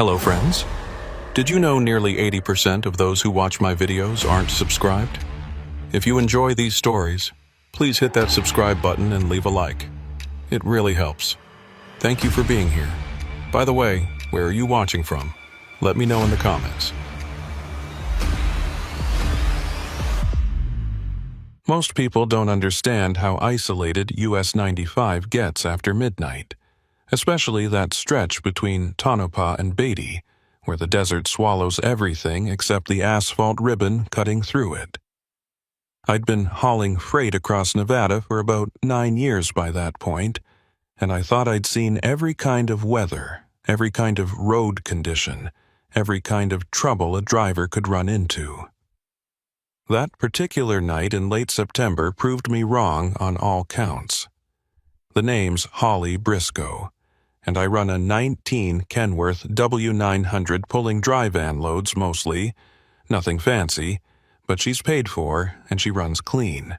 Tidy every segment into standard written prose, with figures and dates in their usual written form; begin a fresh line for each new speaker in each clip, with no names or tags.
Hello friends. Did you know nearly 80% of those who watch my videos aren't subscribed? If you enjoy these stories, please hit that subscribe button and leave a like. It really helps. Thank you for being here. By the way, where are you watching from? Let me know in the comments. Most people don't understand how isolated US 95 gets after midnight, especially that stretch between Tonopah and Beatty, where the desert swallows everything except the asphalt ribbon cutting through it. I'd been hauling freight across Nevada for about 9 years by that point, and I thought I'd seen every kind of weather, every kind of road condition, every kind of trouble a driver could run into. That particular night in late September proved me wrong on all counts. The name's Holly Briscoe, and I run a 19 Kenworth W900 pulling dry van loads mostly, nothing fancy, but she's paid for and she runs clean.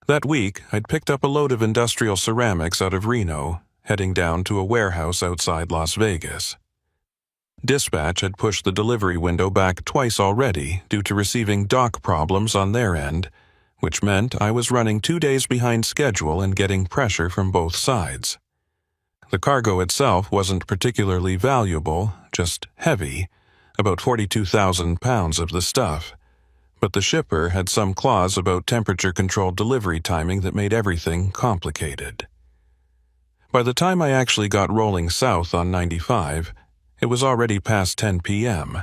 That week, I'd picked up a load of industrial ceramics out of Reno, heading down to a warehouse outside Las Vegas. Dispatch had pushed the delivery window back twice already due to receiving dock problems on their end, which meant I was running 2 days behind schedule and getting pressure from both sides. The cargo itself wasn't particularly valuable, just heavy, about 42,000 pounds of the stuff, but the shipper had some clause about temperature-controlled delivery timing that made everything complicated. By the time I actually got rolling south on 95, it was already past 10 p.m.,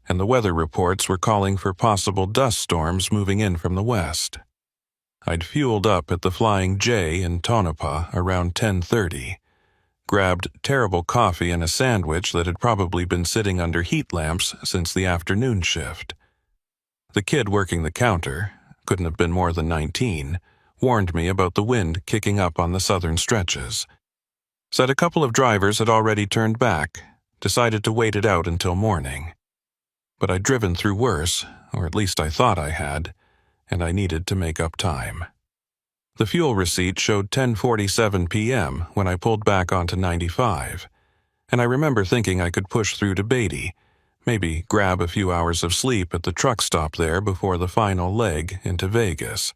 and the weather reports were calling for possible dust storms moving in from the west. I'd fueled up at the Flying J in Tonopah around 10:30, grabbed terrible coffee and a sandwich that had probably been sitting under heat lamps since the afternoon shift. The kid working the counter, couldn't have been more than 19, warned me about the wind kicking up on the southern stretches. Said a couple of drivers had already turned back, decided to wait it out until morning. But I'd driven through worse, or at least I thought I had, and I needed to make up time. The fuel receipt showed 10:47 p.m. when I pulled back onto 95, and I remember thinking I could push through to Beatty, maybe grab a few hours of sleep at the truck stop there before the final leg into Vegas.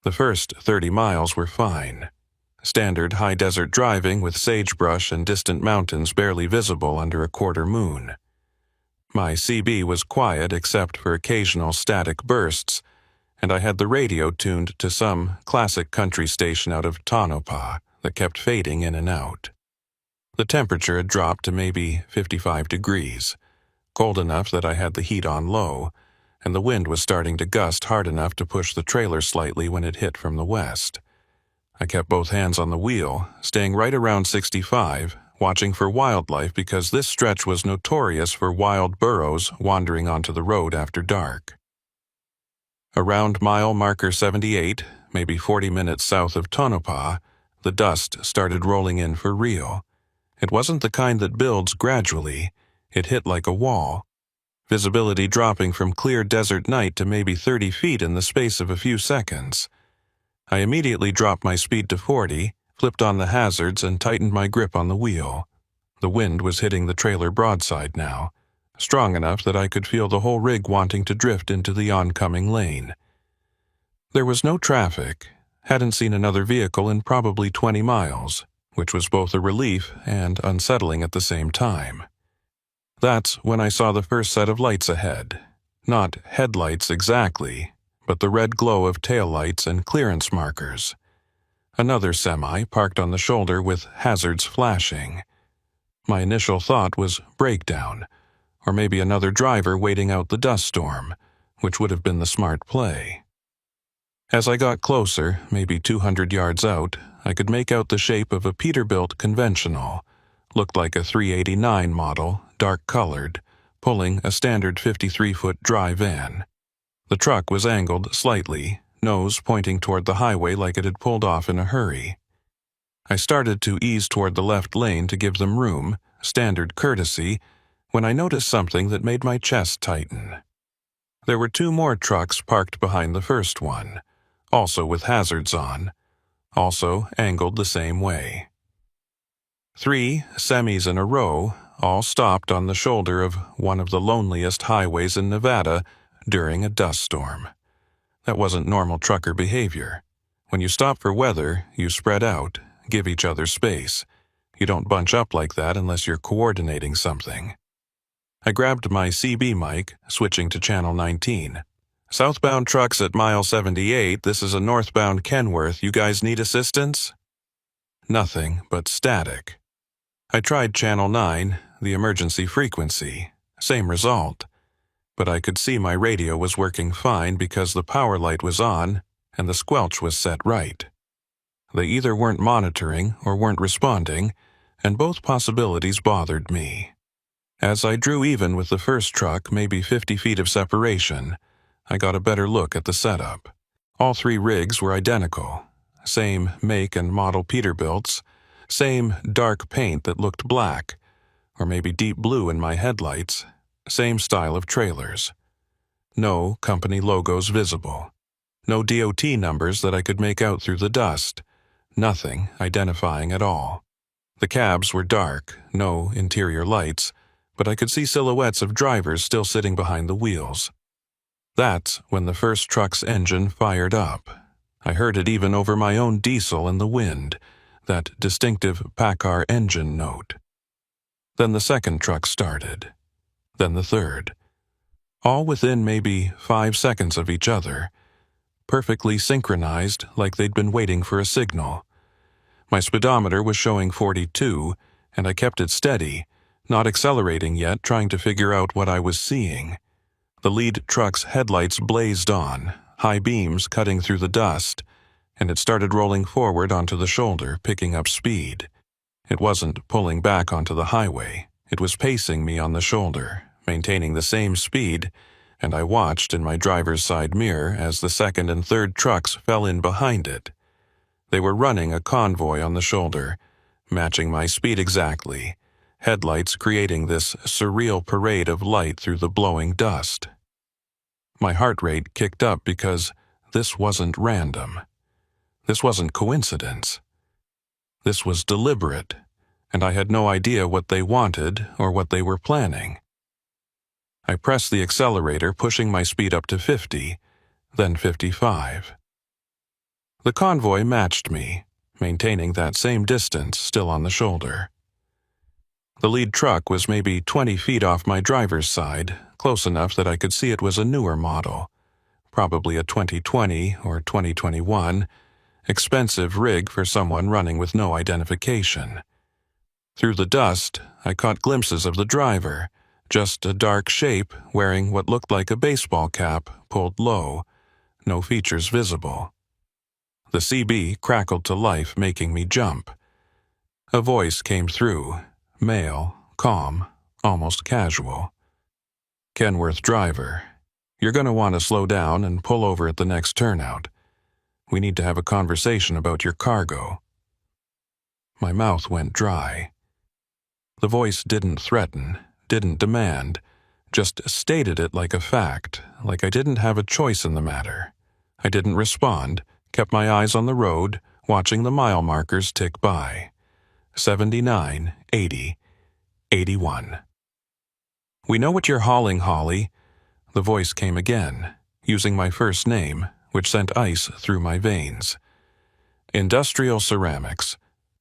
The first 30 miles were fine. Standard high desert driving with sagebrush and distant mountains barely visible under a quarter moon. My CB was quiet except for occasional static bursts, and I had the radio tuned to some classic country station out of Tonopah that kept fading in and out. The temperature had dropped to maybe 55 degrees, cold enough that I had the heat on low, and the wind was starting to gust hard enough to push the trailer slightly when it hit from the west. I kept both hands on the wheel, staying right around 65, watching for wildlife because this stretch was notorious for wild burros wandering onto the road after dark. Around mile marker 78, maybe 40 minutes south of Tonopah, the dust started rolling in for real. It wasn't the kind that builds gradually. It hit like a wall, visibility dropping from clear desert night to maybe 30 feet in the space of a few seconds. I immediately dropped my speed to 40, flipped on the hazards, and tightened my grip on the wheel. The wind was hitting the trailer broadside now, strong enough that I could feel the whole rig wanting to drift into the oncoming lane. There was no traffic, hadn't seen another vehicle in probably 20 miles, which was both a relief and unsettling at the same time. That's when I saw the first set of lights ahead. Not headlights exactly, but the red glow of taillights and clearance markers. Another semi parked on the shoulder with hazards flashing. My initial thought was breakdown, or maybe another driver waiting out the dust storm, which would have been the smart play. As I got closer, maybe 200 yards out, I could make out the shape of a Peterbilt conventional. Looked like a 389 model, dark-colored, pulling a standard 53-foot dry van. The truck was angled slightly, nose pointing toward the highway like it had pulled off in a hurry. I started to ease toward the left lane to give them room, standard courtesy, when I noticed something that made my chest tighten. There were 2 more trucks parked behind the first one, also with hazards on, also angled the same way. 3 semis in a row, all stopped on the shoulder of one of the loneliest highways in Nevada during a dust storm. That wasn't normal trucker behavior. When you stop for weather, you spread out, give each other space. You don't bunch up like that unless you're coordinating something. I grabbed my CB mic, switching to channel 19. "Southbound trucks at mile 78, this is a northbound Kenworth. You guys need assistance?" Nothing but static. I tried channel 9, the emergency frequency. Same result. But I could see my radio was working fine because the power light was on and the squelch was set right. They either weren't monitoring or weren't responding, and both possibilities bothered me. As I drew even with the first truck, maybe 50 feet of separation, I got a better look at the setup. All three rigs were identical. Same make and model Peterbilts, same dark paint that looked black, or maybe deep blue in my headlights, same style of trailers. No company logos visible. No DOT numbers that I could make out through the dust. Nothing identifying at all. The cabs were dark, no interior lights, but I could see silhouettes of drivers still sitting behind the wheels. That's when the first truck's engine fired up. I heard it even over my own diesel in the wind, that distinctive Packard engine note. Then the second truck started. Then the third. All within maybe 5 seconds of each other, perfectly synchronized like they'd been waiting for a signal. My speedometer was showing 42, and I kept it steady, not accelerating yet, trying to figure out what I was seeing. The lead truck's headlights blazed on, high beams cutting through the dust, and it started rolling forward onto the shoulder, picking up speed. It wasn't pulling back onto the highway. It was pacing me on the shoulder, maintaining the same speed, and I watched in my driver's side mirror as the second and third trucks fell in behind it. They were running a convoy on the shoulder, matching my speed exactly, headlights creating this surreal parade of light through the blowing dust. My heart rate kicked up because this wasn't random. This wasn't coincidence. This was deliberate, and I had no idea what they wanted or what they were planning. I pressed the accelerator, pushing my speed up to 50, then 55. The convoy matched me, maintaining that same distance still on the shoulder. The lead truck was maybe 20 feet off my driver's side, close enough that I could see it was a newer model, probably a 2020 or 2021, expensive rig for someone running with no identification. Through the dust, I caught glimpses of the driver, just a dark shape wearing what looked like a baseball cap pulled low, no features visible. The CB crackled to life, making me jump. A voice came through, male, calm, almost casual. "Kenworth driver, you're going to want to slow down and pull over at the next turnout. We need to have a conversation about your cargo." My mouth went dry. The voice didn't threaten, didn't demand, just stated it like a fact, like I didn't have a choice in the matter. I didn't respond, kept my eyes on the road, watching the mile markers tick by. 79, 80, 81. "We know what you're hauling, Holly." The voice came again, using my first name, which sent ice through my veins. "Industrial ceramics,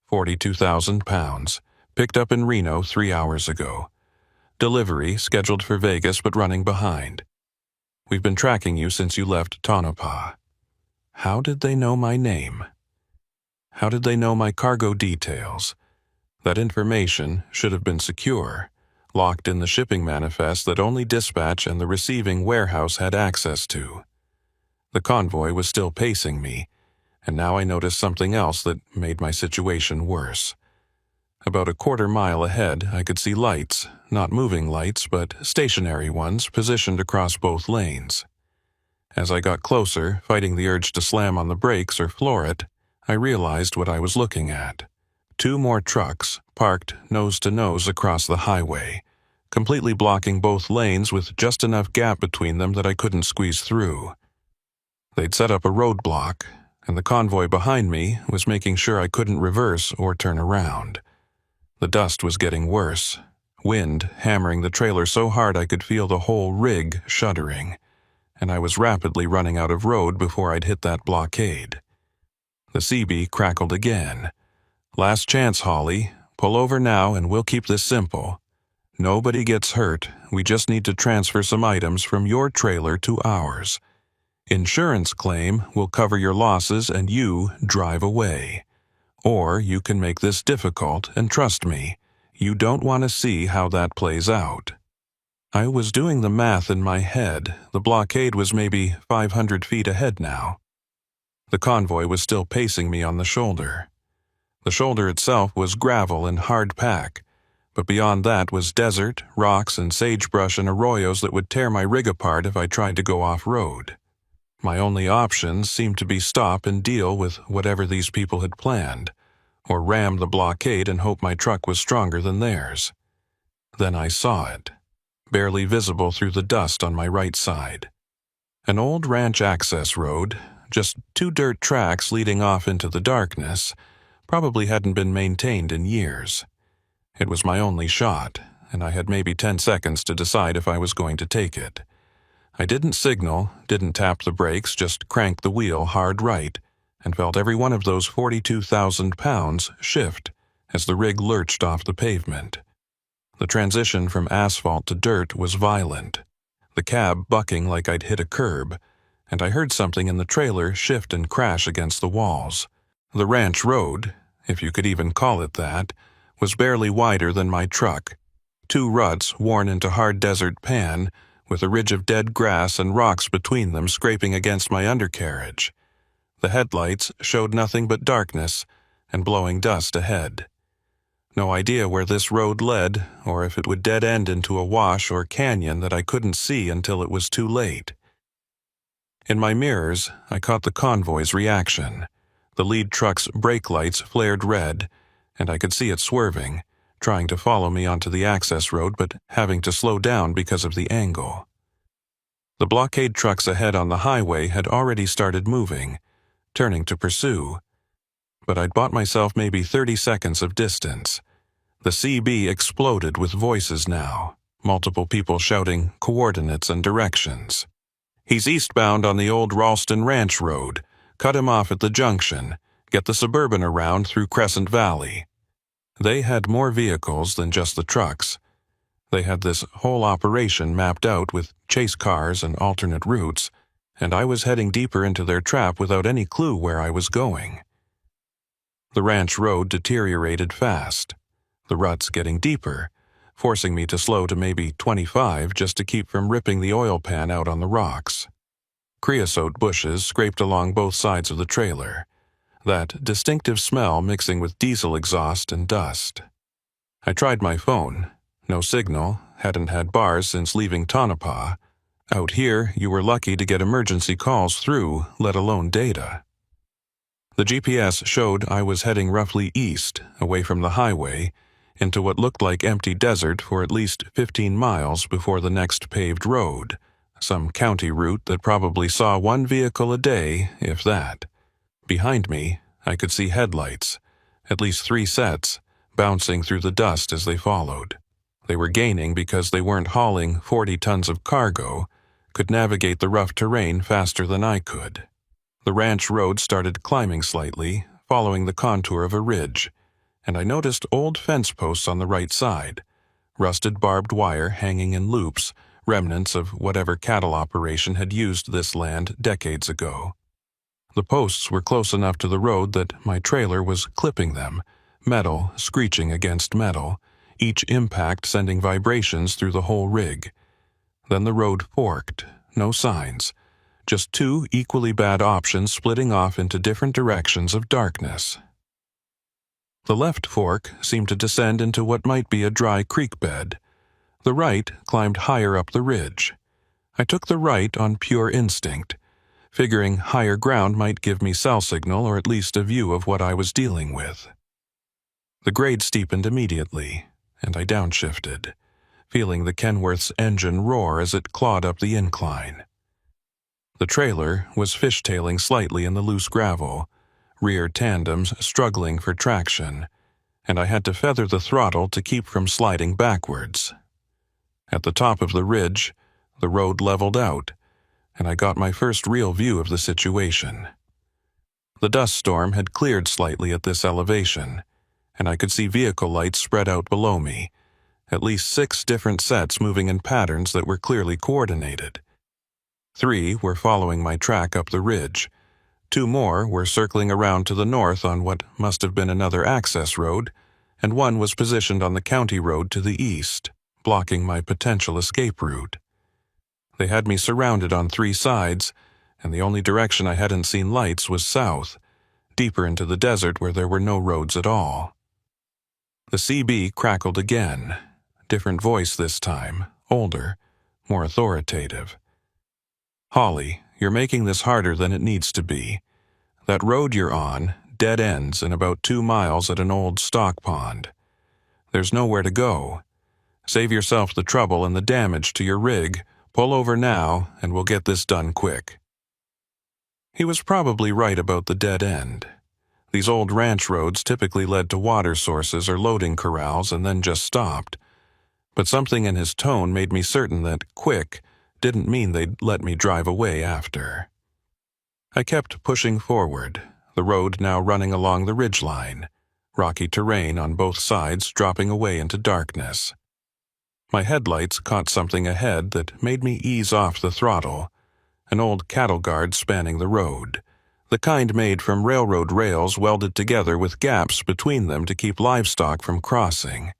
42,000 pounds, picked up in Reno 3 hours ago. Delivery scheduled for Vegas but running behind. We've been tracking you since you left Tonopah." How did they know my name? How did they know my cargo details? That information should have been secure, locked in the shipping manifest that only dispatch and the receiving warehouse had access to. The convoy was still pacing me, and now I noticed something else that made my situation worse. About a quarter mile ahead, I could see lights, not moving lights, but stationary ones positioned across both lanes. As I got closer, fighting the urge to slam on the brakes or floor it, I realized what I was looking at. 2 more trucks, parked nose to nose across the highway, completely blocking both lanes with just enough gap between them that I couldn't squeeze through. They'd set up a roadblock, and the convoy behind me was making sure I couldn't reverse or turn around. The dust was getting worse, wind hammering the trailer so hard I could feel the whole rig shuddering, and I was rapidly running out of road before I'd hit that blockade. The CB crackled again. "Last chance, Holly. Pull over now and we'll keep this simple. Nobody gets hurt. We just need to transfer some items from your trailer to ours. Insurance claim will cover your losses and you drive away. Or you can make this difficult, and trust me, you don't want to see how that plays out." I was doing the math in my head. The blockade was maybe 500 feet ahead now. The convoy was still pacing me on the shoulder. The shoulder itself was gravel and hard pack, but beyond that was desert, rocks, and sagebrush and arroyos that would tear my rig apart if I tried to go off-road. My only options seemed to be stop and deal with whatever these people had planned, or ram the blockade and hope my truck was stronger than theirs. Then I saw it, barely visible through the dust on my right side. An old ranch access road, just 2 dirt tracks leading off into the darkness, probably hadn't been maintained in years. It was my only shot, and I had maybe 10 seconds to decide if I was going to take it. I didn't signal, didn't tap the brakes, just cranked the wheel hard right, and felt every one of those 42,000 pounds shift as the rig lurched off the pavement. The transition from asphalt to dirt was violent, the cab bucking like I'd hit a curb, and I heard something in the trailer shift and crash against the walls. The ranch road, if you could even call it that, was barely wider than my truck. 2 ruts worn into hard desert pan, with a ridge of dead grass and rocks between them scraping against my undercarriage. The headlights showed nothing but darkness and blowing dust ahead. No idea where this road led, or if it would dead end into a wash or canyon that I couldn't see until it was too late. In my mirrors, I caught the convoy's reaction. The lead truck's brake lights flared red, and I could see it swerving, trying to follow me onto the access road but having to slow down because of the angle. The blockade trucks ahead on the highway had already started moving, turning to pursue. But I'd bought myself maybe 30 seconds of distance. The CB exploded with voices now, multiple people shouting coordinates and directions. "He's eastbound on the old Ralston Ranch Road. Cut him off at the junction. Get the Suburban around through Crescent Valley." They had more vehicles than just the trucks. They had this whole operation mapped out with chase cars and alternate routes, and I was heading deeper into their trap without any clue where I was going. The ranch road deteriorated fast, the ruts getting deeper, forcing me to slow to maybe 25 just to keep from ripping the oil pan out on the rocks. Creosote bushes scraped along both sides of the trailer, that distinctive smell mixing with diesel exhaust and dust. I tried my phone. No signal, hadn't had bars since leaving Tonopah. Out here, you were lucky to get emergency calls through, let alone data. The GPS showed I was heading roughly east, away from the highway, into what looked like empty desert for at least 15 miles before the next paved road, some county route that probably saw 1 vehicle a day, if that. Behind me, I could see headlights, at least 3 sets, bouncing through the dust as they followed. They were gaining because they weren't hauling 40 tons of cargo, could navigate the rough terrain faster than I could. The ranch road started climbing slightly, following the contour of a ridge, and I noticed old fence posts on the right side, rusted barbed wire hanging in loops, remnants of whatever cattle operation had used this land decades ago. The posts were close enough to the road that my trailer was clipping them, metal screeching against metal, each impact sending vibrations through the whole rig. Then the road forked, no signs, just 2 equally bad options splitting off into different directions of darkness. The left fork seemed to descend into what might be a dry creek bed. The right climbed higher up the ridge. I took the right on pure instinct, figuring higher ground might give me cell signal or at least a view of what I was dealing with. The grade steepened immediately, and I downshifted, feeling the Kenworth's engine roar as it clawed up the incline. The trailer was fishtailing slightly in the loose gravel, rear tandems struggling for traction, and I had to feather the throttle to keep from sliding backwards. At the top of the ridge, the road leveled out, and I got my first real view of the situation. The dust storm had cleared slightly at this elevation, and I could see vehicle lights spread out below me, at least 6 different sets moving in patterns that were clearly coordinated. 3 were following my track up the ridge. 2 more were circling around to the north on what must have been another access road, and 1 was positioned on the county road to the east, blocking my potential escape route. They had me surrounded on 3 sides, and the only direction I hadn't seen lights was south, deeper into the desert where there were no roads at all. The CB crackled again, different voice this time, older, more authoritative. "Holly, you're making this harder than it needs to be. That road you're on dead ends in about 2 miles at an old stock pond. There's nowhere to go. Save yourself the trouble and the damage to your rig, pull over now, and we'll get this done quick." He was probably right about the dead end. These old ranch roads typically led to water sources or loading corrals and then just stopped. But something in his tone made me certain that quick didn't mean they'd let me drive away after. I kept pushing forward, the road now running along the ridgeline, rocky terrain on both sides dropping away into darkness. My headlights caught something ahead that made me ease off the throttle, an old cattle guard spanning the road, the kind made from railroad rails welded together with gaps between them to keep livestock from crossing.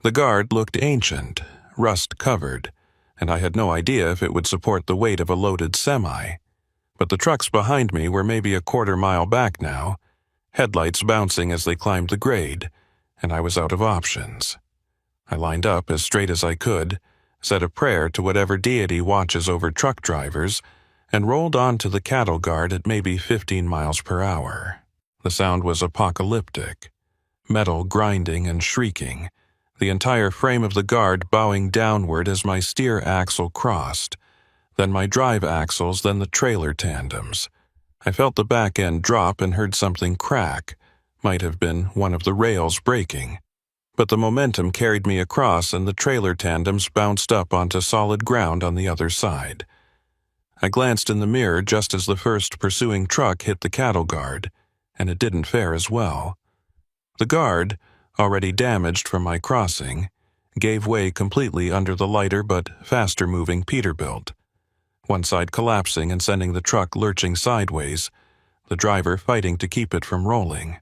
The guard looked ancient, rust-covered, and I had no idea if it would support the weight of a loaded semi. But the trucks behind me were maybe a quarter mile back now, headlights bouncing as they climbed the grade, and I was out of options. I lined up as straight as I could, said a prayer to whatever deity watches over truck drivers, and rolled onto the cattle guard at maybe 15 miles per hour. The sound was apocalyptic, metal grinding and shrieking, the entire frame of the guard bowing downward as my steer axle crossed, then my drive axles, then the trailer tandems. I felt the back end drop and heard something crack, might have been one of the rails breaking. But the momentum carried me across and the trailer tandems bounced up onto solid ground on the other side. I glanced in the mirror just as the first pursuing truck hit the cattle guard, and it didn't fare as well. The guard, already damaged from my crossing, gave way completely under the lighter but faster-moving Peterbilt, one side collapsing and sending the truck lurching sideways, the driver fighting to keep it from rolling.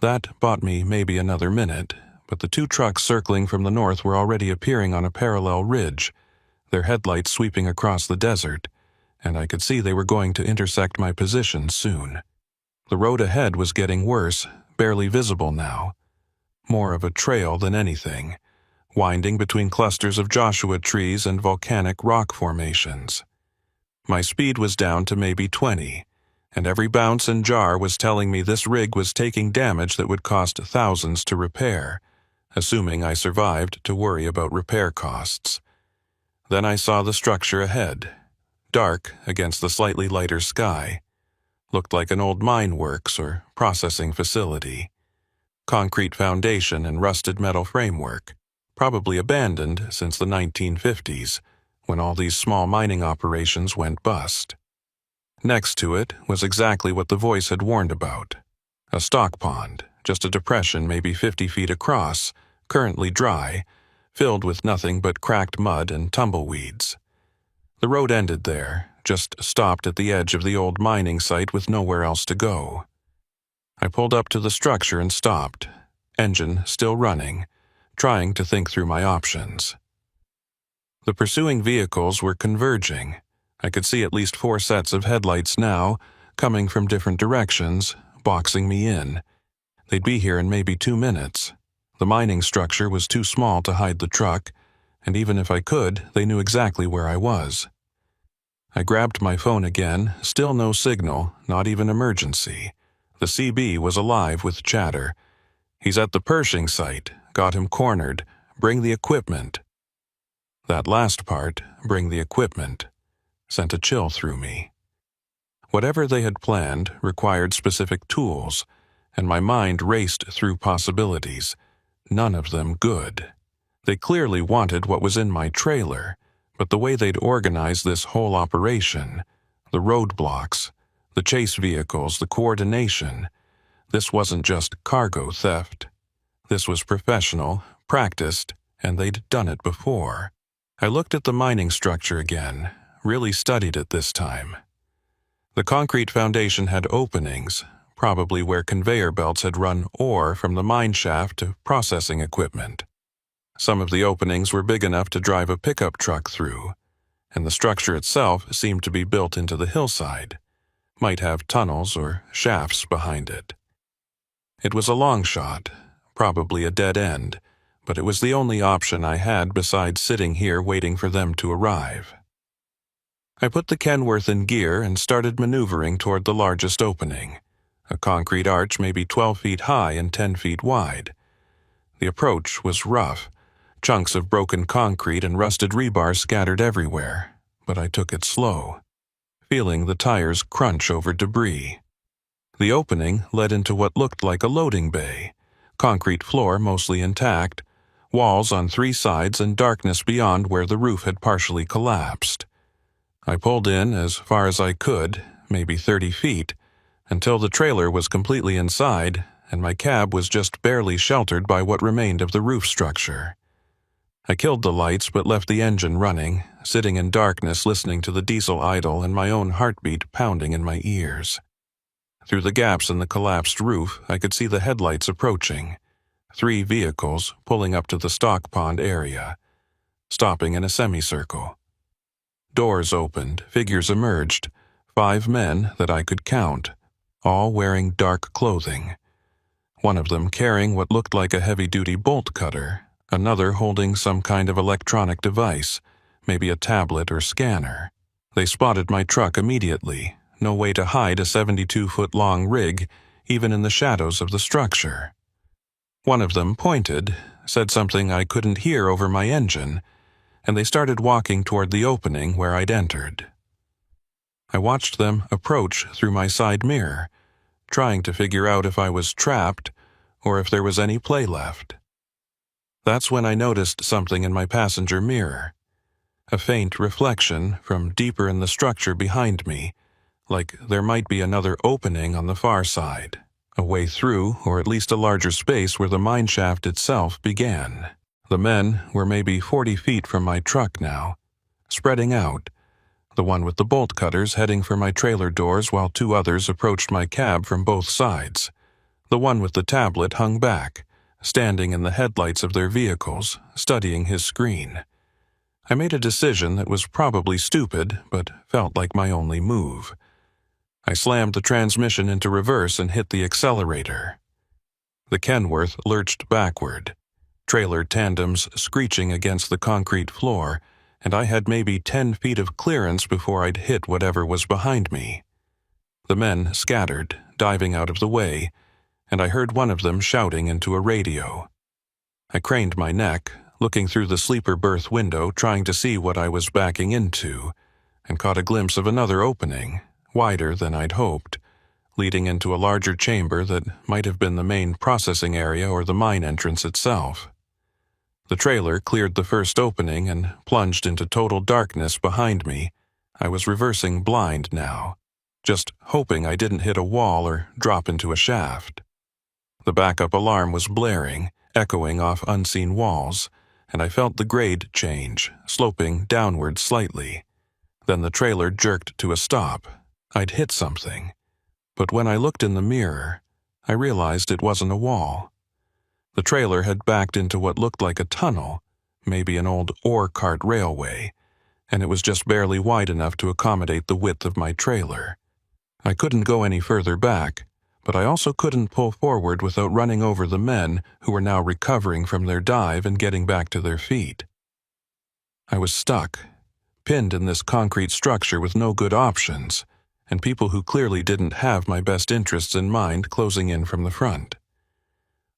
That bought me maybe another minute, but the 2 trucks circling from the north were already appearing on a parallel ridge, their headlights sweeping across the desert, and I could see they were going to intersect my position soon. The road ahead was getting worse, barely visible now. More of a trail than anything, winding between clusters of Joshua trees and volcanic rock formations. My speed was down to maybe 20, and every bounce and jar was telling me this rig was taking damage that would cost thousands to repair, assuming I survived to worry about repair costs. Then I saw the structure ahead, dark against the slightly lighter sky. Looked like an old mine works or processing facility. Concrete foundation and rusted metal framework, probably abandoned since the 1950s, when all these small mining operations went bust. Next to it was exactly what the voice had warned about. A stock pond, just a depression maybe 50 feet across, currently dry, filled with nothing but cracked mud and tumbleweeds. The road ended there, just stopped at the edge of the old mining site with nowhere else to go. I pulled up to the structure and stopped, engine still running, trying to think through my options. The pursuing vehicles were converging. I could see at least 4 sets of headlights now, coming from different directions, boxing me in. They'd be here in maybe 2 minutes. The mining structure was too small to hide the truck, and even if I could, they knew exactly where I was. I grabbed my phone again, still no signal, not even emergency. The CB was alive with chatter. "He's at the Pershing site, got him cornered, bring the equipment." That last part, bring the equipment, sent a chill through me. Whatever they had planned required specific tools, and my mind raced through possibilities, none of them good. They clearly wanted what was in my trailer, but the way they'd organized this whole operation, the roadblocks, the chase vehicles, the coordination, this wasn't just cargo theft. This was professional, practiced, and they'd done it before. I looked at the mining structure again, really studied it this time. The concrete foundation had openings, probably where conveyor belts had run ore from the mine shaft to processing equipment. Some of the openings were big enough to drive a pickup truck through, and the structure itself seemed to be built into the hillside, might have tunnels or shafts behind it. It was a long shot, probably a dead end, but it was the only option I had besides sitting here waiting for them to arrive. I put the Kenworth in gear and started maneuvering toward the largest opening, a concrete arch maybe 12 feet high and 10 feet wide. The approach was rough, chunks of broken concrete and rusted rebar scattered everywhere, but I took it slow, feeling the tires crunch over debris. The opening led into what looked like a loading bay, concrete floor mostly intact, walls on 3 sides and darkness beyond where the roof had partially collapsed. I pulled in as far as I could, maybe 30 feet, until the trailer was completely inside and my cab was just barely sheltered by what remained of the roof structure. I killed the lights but left the engine running, sitting in darkness listening to the diesel idle and my own heartbeat pounding in my ears. Through the gaps in the collapsed roof, I could see the headlights approaching, 3 vehicles pulling up to the stock pond area, stopping in a semicircle. Doors opened, figures emerged, 5 men that I could count, all wearing dark clothing. One of them carrying what looked like a heavy-duty bolt cutter, another holding some kind of electronic device, maybe a tablet or scanner. They spotted my truck immediately, no way to hide a 72-foot-long rig, even in the shadows of the structure. One of them pointed, said something I couldn't hear over my engine, and they started walking toward the opening where I'd entered. I watched them approach through my side mirror, trying to figure out if I was trapped or if there was any play left. That's when I noticed something in my passenger mirror, a faint reflection from deeper in the structure behind me, like there might be another opening on the far side, a way through or at least a larger space where the mine shaft itself began. The men were maybe 40 feet from my truck now, spreading out, the one with the bolt cutters heading for my trailer doors while 2 others approached my cab from both sides. The one with the tablet hung back, standing in the headlights of their vehicles, studying his screen. I made a decision that was probably stupid, but felt like my only move. I slammed the transmission into reverse and hit the accelerator. The Kenworth lurched backward, trailer tandems screeching against the concrete floor, and I had maybe 10 feet of clearance before I'd hit whatever was behind me. The men scattered, diving out of the way, and I heard one of them shouting into a radio. I craned my neck, looking through the sleeper berth window trying to see what I was backing into, and caught a glimpse of another opening, wider than I'd hoped, leading into a larger chamber that might have been the main processing area or the mine entrance itself. The trailer cleared the first opening and plunged into total darkness behind me. I was reversing blind now, just hoping I didn't hit a wall or drop into a shaft. The backup alarm was blaring, echoing off unseen walls, and I felt the grade change, sloping downward slightly. Then the trailer jerked to a stop. I'd hit something. But when I looked in the mirror, I realized it wasn't a wall. The trailer had backed into what looked like a tunnel, maybe an old ore cart railway, and it was just barely wide enough to accommodate the width of my trailer. I couldn't go any further back, but I also couldn't pull forward without running over the men who were now recovering from their dive and getting back to their feet. I was stuck, pinned in this concrete structure with no good options, and people who clearly didn't have my best interests in mind closing in from the front.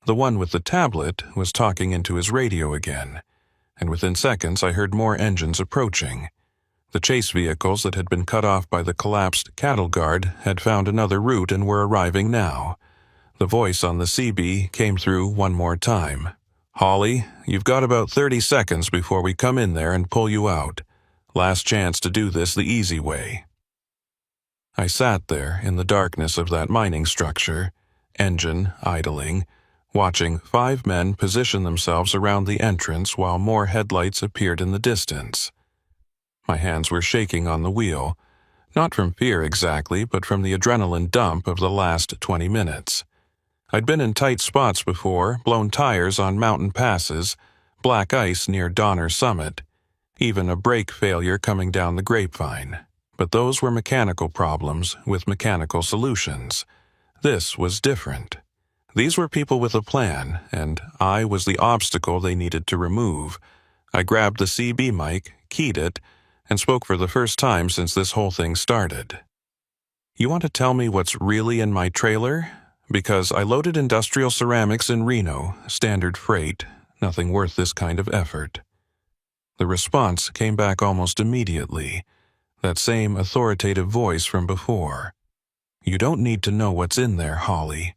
The one with the tablet was talking into his radio again, and within seconds I heard more engines approaching. The chase vehicles that had been cut off by the collapsed cattle guard had found another route and were arriving now. The voice on the CB came through one more time. "Holly, you've got about 30 seconds before we come in there and pull you out. Last chance to do this the easy way." I sat there in the darkness of that mining structure, engine idling, watching 5 men position themselves around the entrance while more headlights appeared in the distance. My hands were shaking on the wheel, not from fear exactly, but from the adrenaline dump of the last 20 minutes. I'd been in tight spots before, blown tires on mountain passes, black ice near Donner Summit, even a brake failure coming down the grapevine. But those were mechanical problems with mechanical solutions. This was different. These were people with a plan, and I was the obstacle they needed to remove. I grabbed the CB mic, keyed it, and spoke for the first time since this whole thing started. "You want to tell me what's really in my trailer? Because I loaded industrial ceramics in Reno, standard freight, nothing worth this kind of effort." The response came back almost immediately, that same authoritative voice from before. "You don't need to know what's in there, Holly.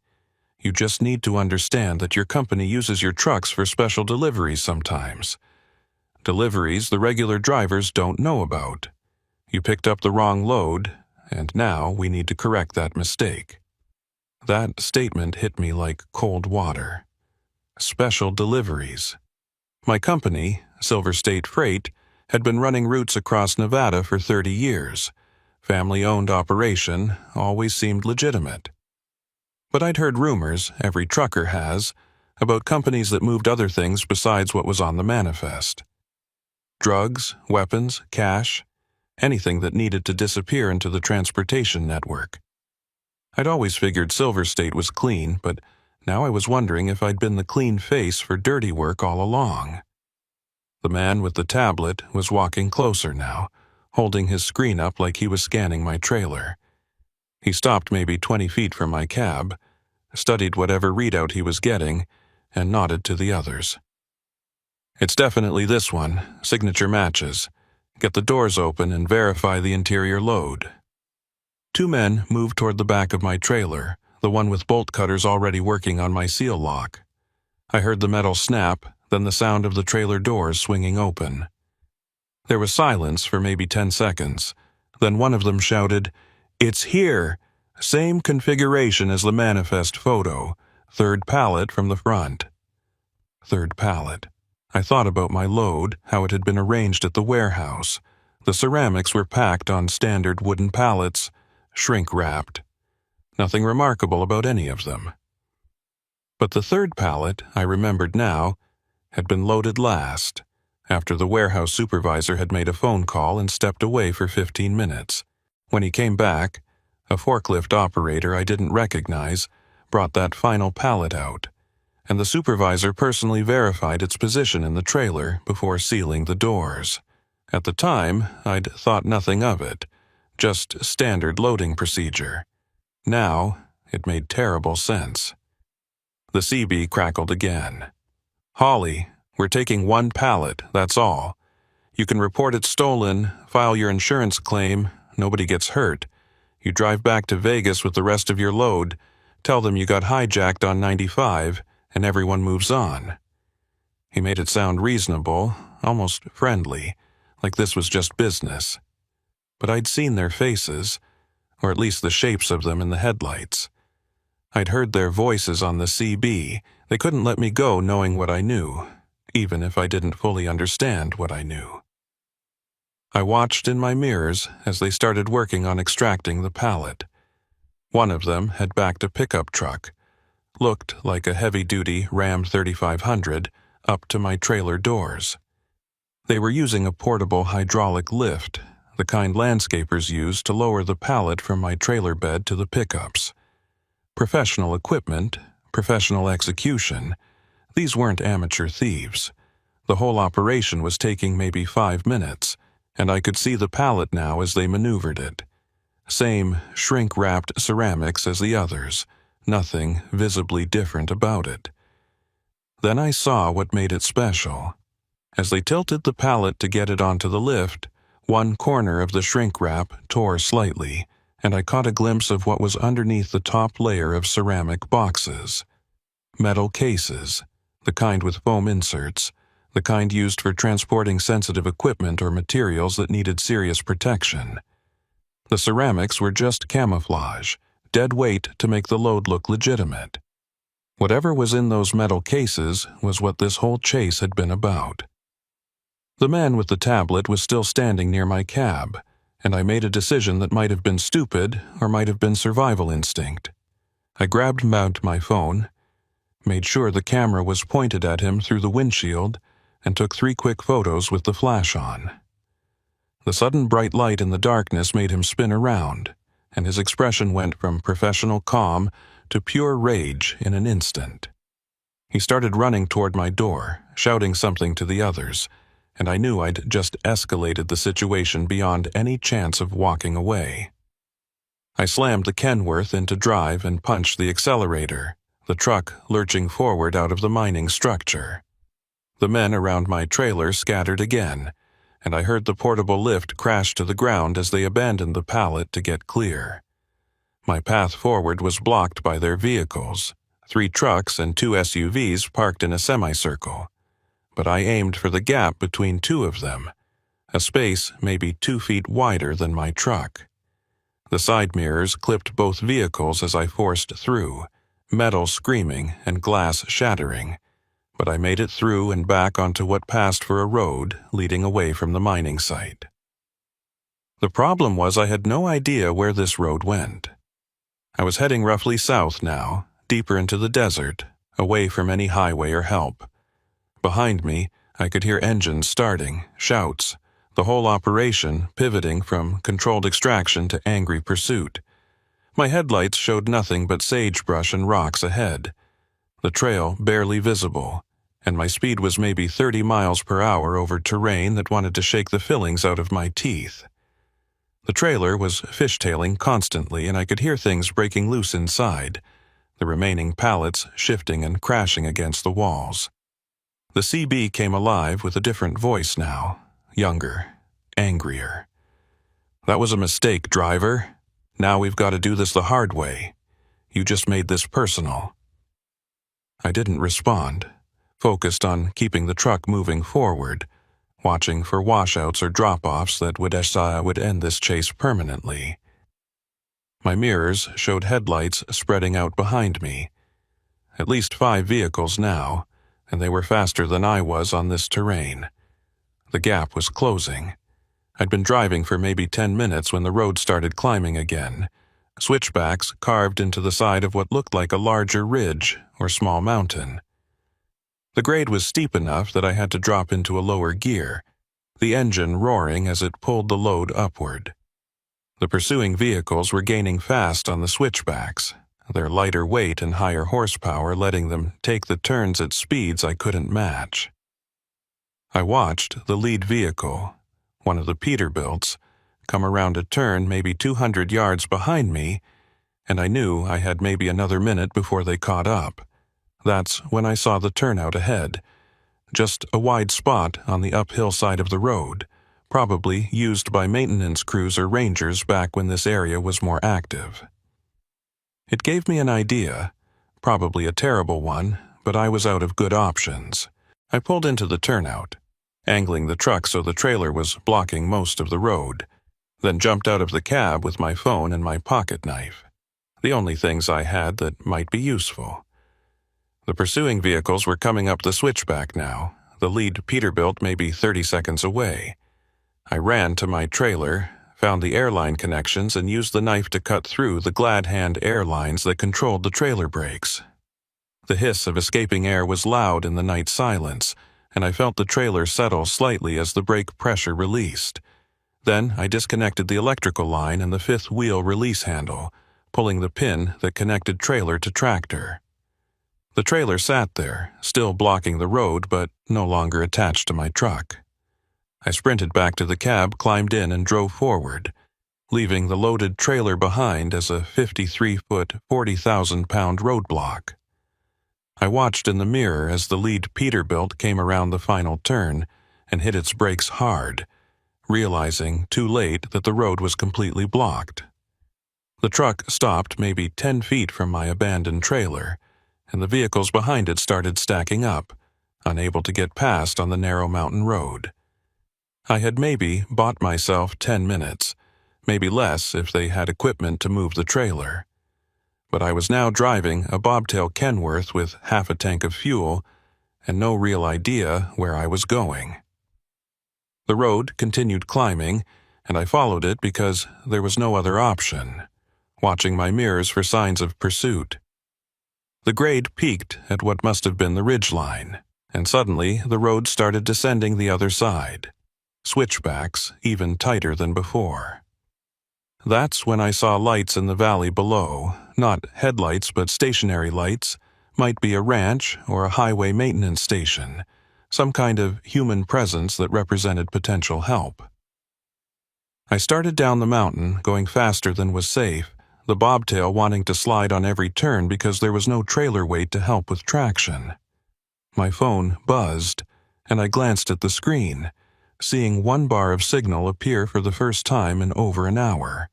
You just need to understand that your company uses your trucks for special deliveries sometimes. Deliveries the regular drivers don't know about. You picked up the wrong load, and now we need to correct that mistake." That statement hit me like cold water. Special deliveries. My company, Silver State Freight, had been running routes across Nevada for 30 years. Family-owned operation, always seemed legitimate. But I'd heard rumors, every trucker has, about companies that moved other things besides what was on the manifest. Drugs, weapons, cash, anything that needed to disappear into the transportation network. I'd always figured Silver State was clean, but now I was wondering if I'd been the clean face for dirty work all along. The man with the tablet was walking closer now, holding his screen up like he was scanning my trailer. He stopped maybe 20 feet from my cab, studied whatever readout he was getting, and nodded to the others. "It's definitely this one, signature matches. Get the doors open and verify the interior load." 2 men moved toward the back of my trailer, the one with bolt cutters already working on my seal lock. I heard the metal snap, then the sound of the trailer doors swinging open. There was silence for maybe 10 seconds. Then one of them shouted, "It's here! Same configuration as the manifest photo. 3rd pallet from the front." 3rd pallet. I thought about my load, how it had been arranged at the warehouse. The ceramics were packed on standard wooden pallets, shrink-wrapped. Nothing remarkable about any of them. But the 3rd pallet, I remembered now, had been loaded last, after the warehouse supervisor had made a phone call and stepped away for 15 minutes. When he came back, a forklift operator I didn't recognize brought that final pallet out, and the supervisor personally verified its position in the trailer before sealing the doors. At the time, I'd thought nothing of it, just standard loading procedure. Now, it made terrible sense. The CB crackled again. "Holly, we're taking 1 pallet, that's all. You can report it stolen, file your insurance claim, nobody gets hurt. You drive back to Vegas with the rest of your load, tell them you got hijacked on 95, and everyone moves on." He made it sound reasonable, almost friendly, like this was just business. But I'd seen their faces, or at least the shapes of them in the headlights. I'd heard their voices on the CB. They couldn't let me go knowing what I knew, even if I didn't fully understand what I knew. I watched in my mirrors as they started working on extracting the pallet. One of them had backed a pickup truck, looked like a heavy-duty Ram 3500, up to my trailer doors. They were using a portable hydraulic lift, the kind landscapers use to lower the pallet from my trailer bed to the pickups. Professional equipment, professional execution. These weren't amateur thieves. The whole operation was taking maybe 5 minutes, and I could see the pallet now as they maneuvered it. Same shrink-wrapped ceramics as the others, nothing visibly different about it. Then I saw what made it special. As they tilted the pallet to get it onto the lift, one corner of the shrink wrap tore slightly, and I caught a glimpse of what was underneath the top layer of ceramic boxes. Metal cases, the kind with foam inserts, the kind used for transporting sensitive equipment or materials that needed serious protection. The ceramics were just camouflage, dead weight to make the load look legitimate. Whatever was in those metal cases was what this whole chase had been about. The man with the tablet was still standing near my cab, and I made a decision that might have been stupid or might have been survival instinct. I grabbed out my phone, made sure the camera was pointed at him through the windshield, and took 3 quick photos with the flash on. The sudden bright light in the darkness made him spin around, and his expression went from professional calm to pure rage in an instant. He started running toward my door, shouting something to the others, and I knew I'd just escalated the situation beyond any chance of walking away. I slammed the Kenworth into drive and punched the accelerator, the truck lurching forward out of the mining structure. The men around my trailer scattered again, and I heard the portable lift crash to the ground as they abandoned the pallet to get clear. My path forward was blocked by their vehicles, 3 trucks and 2 SUVs parked in a semicircle, but I aimed for the gap between 2 of them, a space maybe 2 feet wider than my truck. The side mirrors clipped both vehicles as I forced through, metal screaming and glass shattering, but I made it through and back onto what passed for a road leading away from the mining site. The problem was I had no idea where this road went. I was heading roughly south now, deeper into the desert, away from any highway or help. Behind me, I could hear engines starting, shouts, the whole operation pivoting from controlled extraction to angry pursuit. My headlights showed nothing but sagebrush and rocks ahead, the trail barely visible, and my speed was maybe 30 miles per hour over terrain that wanted to shake the fillings out of my teeth. The trailer was fishtailing constantly, and I could hear things breaking loose inside, the remaining pallets shifting and crashing against the walls. The CB came alive with a different voice now, younger, angrier. "That was a mistake, driver. Now we've got to do this the hard way. You just made this personal." I didn't respond, focused on keeping the truck moving forward, watching for washouts or drop-offs that would end this chase permanently. My mirrors showed headlights spreading out behind me. At least 5 vehicles now, and they were faster than I was on this terrain. The gap was closing. I'd been driving for maybe 10 minutes when the road started climbing again, switchbacks carved into the side of what looked like a larger ridge or small mountain. The grade was steep enough that I had to drop into a lower gear, the engine roaring as it pulled the load upward. The pursuing vehicles were gaining fast on the switchbacks, their lighter weight and higher horsepower letting them take the turns at speeds I couldn't match. I watched the lead vehicle, one of the Peterbilts, come around a turn maybe 200 yards behind me, and I knew I had maybe another minute before they caught up. That's when I saw the turnout ahead, just a wide spot on the uphill side of the road, probably used by maintenance crews or rangers back when this area was more active. It gave me an idea, probably a terrible one, but I was out of good options. I pulled into the turnout, angling the truck so the trailer was blocking most of the road, then jumped out of the cab with my phone and my pocket knife, the only things I had that might be useful. The pursuing vehicles were coming up the switchback now, the lead Peterbilt maybe 30 seconds away. I ran to my trailer, found the airline connections, and used the knife to cut through the glad hand air lines that controlled the trailer brakes. The hiss of escaping air was loud in the night silence, and I felt the trailer settle slightly as the brake pressure released. Then I disconnected the electrical line and the 5th wheel release handle, pulling the pin that connected trailer to tractor. The trailer sat there, still blocking the road but no longer attached to my truck. I sprinted back to the cab, climbed in, and drove forward, leaving the loaded trailer behind as a 53-foot, 40,000-pound roadblock. I watched in the mirror as the lead Peterbilt came around the final turn and hit its brakes hard, realizing too late that the road was completely blocked. The truck stopped maybe 10 feet from my abandoned trailer, and the vehicles behind it started stacking up, unable to get past on the narrow mountain road. I had maybe bought myself 10 minutes, maybe less if they had equipment to move the trailer. But I was now driving a bobtail Kenworth with half a tank of fuel and no real idea where I was going. The road continued climbing, and I followed it because there was no other option, watching my mirrors for signs of pursuit. The grade peaked at what must have been the ridgeline, and suddenly the road started descending the other side, switchbacks even tighter than before. That's when I saw lights in the valley below, not headlights but stationary lights, might be a ranch or a highway maintenance station, some kind of human presence that represented potential help. I started down the mountain, going faster than was safe, the bobtail wanting to slide on every turn because there was no trailer weight to help with traction. My phone buzzed, and I glanced at the screen, seeing one bar of signal appear for the first time in over an hour.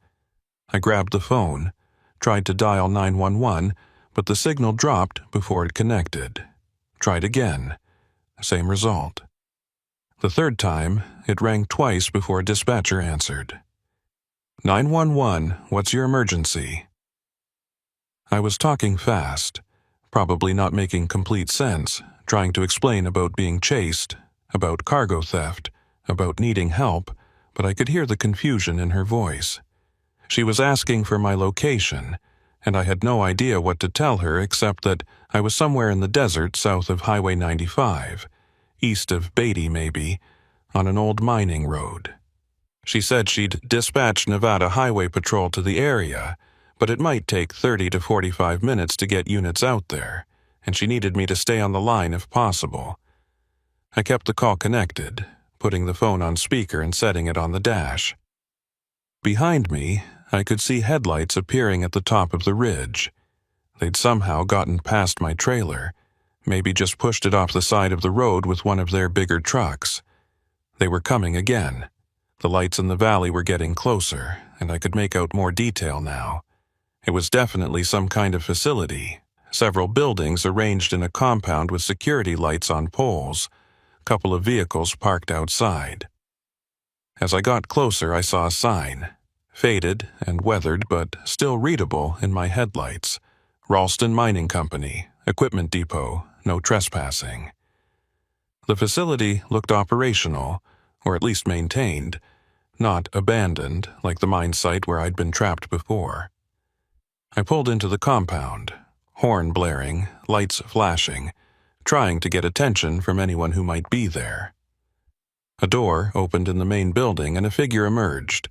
I grabbed the phone, tried to dial 911, but the signal dropped before it connected. Tried again. Same result. The third time, it rang twice before a dispatcher answered. 911, what's your emergency? I was talking fast, probably not making complete sense, trying to explain about being chased, about cargo theft, about needing help, but I could hear the confusion in her voice. She was asking for my location, and I had no idea what to tell her except that I was somewhere in the desert south of Highway 95, east of Beatty maybe, on an old mining road. She said she'd dispatch Nevada Highway Patrol to the area, but it might take 30 to 45 minutes to get units out there, and she needed me to stay on the line if possible. I kept the call connected, putting the phone on speaker and setting it on the dash. Behind me, I could see headlights appearing at the top of the ridge. They'd somehow gotten past my trailer, maybe just pushed it off the side of the road with one of their bigger trucks. They were coming again. The lights in the valley were getting closer, and I could make out more detail now. It was definitely some kind of facility, several buildings arranged in a compound with security lights on poles, a couple of vehicles parked outside. As I got closer, I saw a sign, faded and weathered but still readable in my headlights. Ralston Mining Company, Equipment Depot, no trespassing. The facility looked operational, or at least maintained, not abandoned like the mine site where I'd been trapped before. I pulled into the compound, horn blaring, lights flashing, trying to get attention from anyone who might be there. A door opened in the main building and a figure emerged,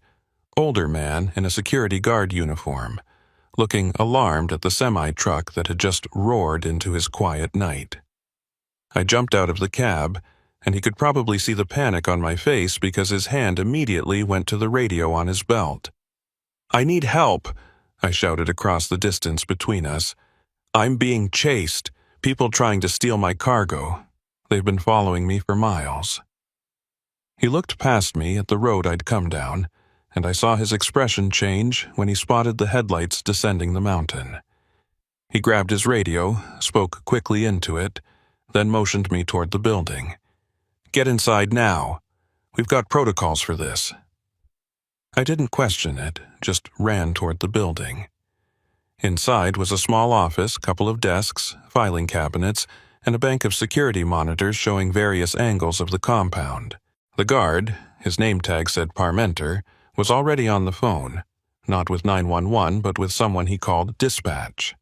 older man in a security guard uniform, looking alarmed at the semi-truck that had just roared into his quiet night. I jumped out of the cab, and he could probably see the panic on my face because his hand immediately went to the radio on his belt. "I need help," I shouted across the distance between us. "I'm being chased. People trying to steal my cargo. They've been following me for miles." He looked past me at the road I'd come down, and I saw his expression change when he spotted the headlights descending the mountain. He grabbed his radio, spoke quickly into it, then motioned me toward the building. "Get inside now. We've got protocols for this." I didn't question it, just ran toward the building. Inside was a small office, couple of desks, filing cabinets, and a bank of security monitors showing various angles of the compound. The guard, his name tag said Parmenter, was already on the phone, not with 911 but with someone he called dispatch.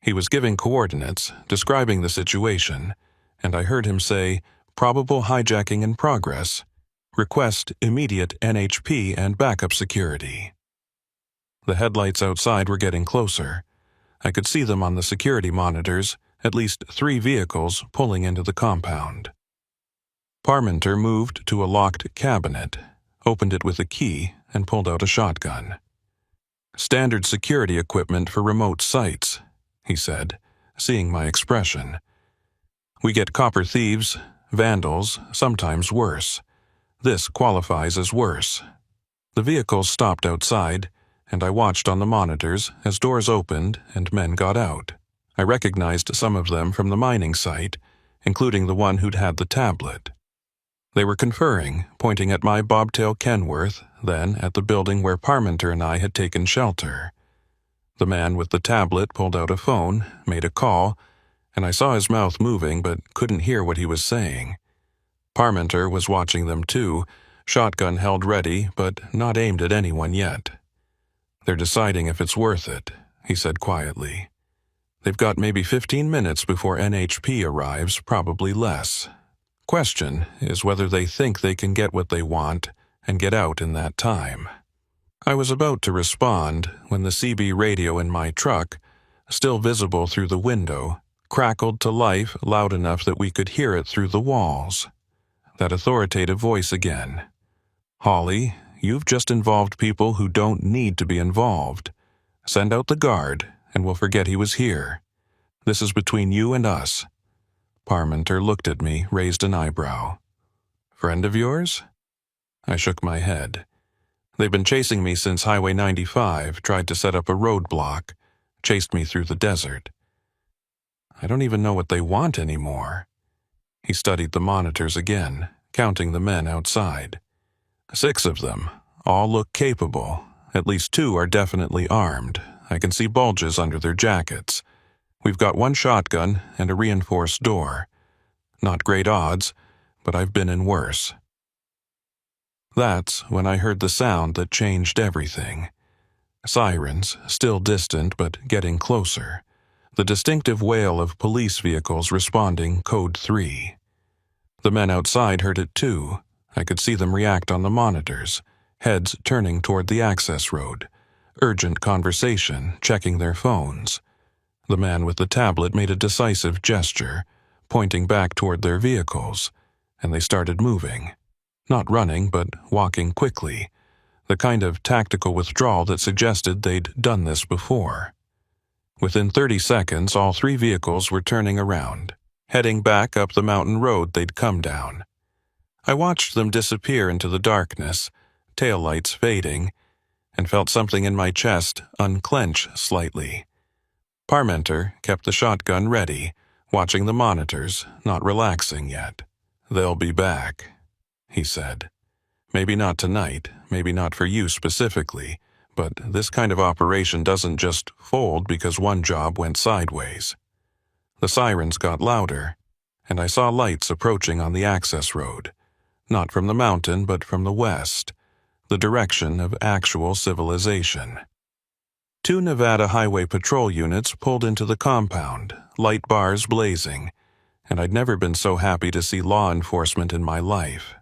He was giving coordinates, describing the situation, and I heard him say, "Probable hijacking in progress. Request immediate NHP and backup security." The headlights outside were getting closer. I could see them on the security monitors, at least 3 vehicles pulling into the compound. Parmenter moved to a locked cabinet, opened it with a key, and pulled out a shotgun. "Standard security equipment for remote sites," he said, seeing my expression. "We get copper thieves, vandals, sometimes worse. This qualifies as worse." The vehicles stopped outside, and I watched on the monitors as doors opened and men got out. I recognized some of them from the mining site, including the one who'd had the tablet. They were conferring, pointing at my bobtail Kenworth, then at the building where Parmenter and I had taken shelter. The man with the tablet pulled out a phone, made a call, and I saw his mouth moving but couldn't hear what he was saying. Parmenter was watching them too, shotgun held ready but not aimed at anyone yet. "They're deciding if it's worth it," he said quietly. "They've got maybe 15 minutes before NHP arrives, probably less. Question is whether they think they can get what they want and get out in that time." I was about to respond when the CB radio in my truck, still visible through the window, crackled to life loud enough that we could hear it through the walls. That authoritative voice again. "Holly, you've just involved people who don't need to be involved. Send out the guard, and we'll forget he was here. This is between you and us." Parmenter looked at me, raised an eyebrow. "Friend of yours?" I shook my head. They've been chasing me since Highway 95, tried to set up a roadblock, chased me through the desert. I don't even know what they want anymore. He studied the monitors again, counting the men outside. 6 of them. All look capable. At least 2 are definitely armed. I can see bulges under their jackets. We've got 1 shotgun and a reinforced door. Not great odds, but I've been in worse. That's when I heard the sound that changed everything. Sirens, still distant but getting closer. The distinctive wail of police vehicles responding Code 3. The men outside heard it too. I could see them react on the monitors, heads turning toward the access road. Urgent conversation, checking their phones. The man with the tablet made a decisive gesture, pointing back toward their vehicles, and they started moving. Not running, but walking quickly, the kind of tactical withdrawal that suggested they'd done this before. Within 30 seconds, all 3 vehicles were turning around, heading back up the mountain road they'd come down. I watched them disappear into the darkness, taillights fading, and felt something in my chest unclench slightly. Parmenter kept the shotgun ready, watching the monitors, not relaxing yet. "They'll be back," he said. "Maybe not tonight, maybe not for you specifically, but this kind of operation doesn't just fold because one job went sideways." The sirens got louder, and I saw lights approaching on the access road, not from the mountain but from the west, the direction of actual civilization. 2 Nevada Highway Patrol units pulled into the compound, light bars blazing, and I'd never been so happy to see law enforcement in my life.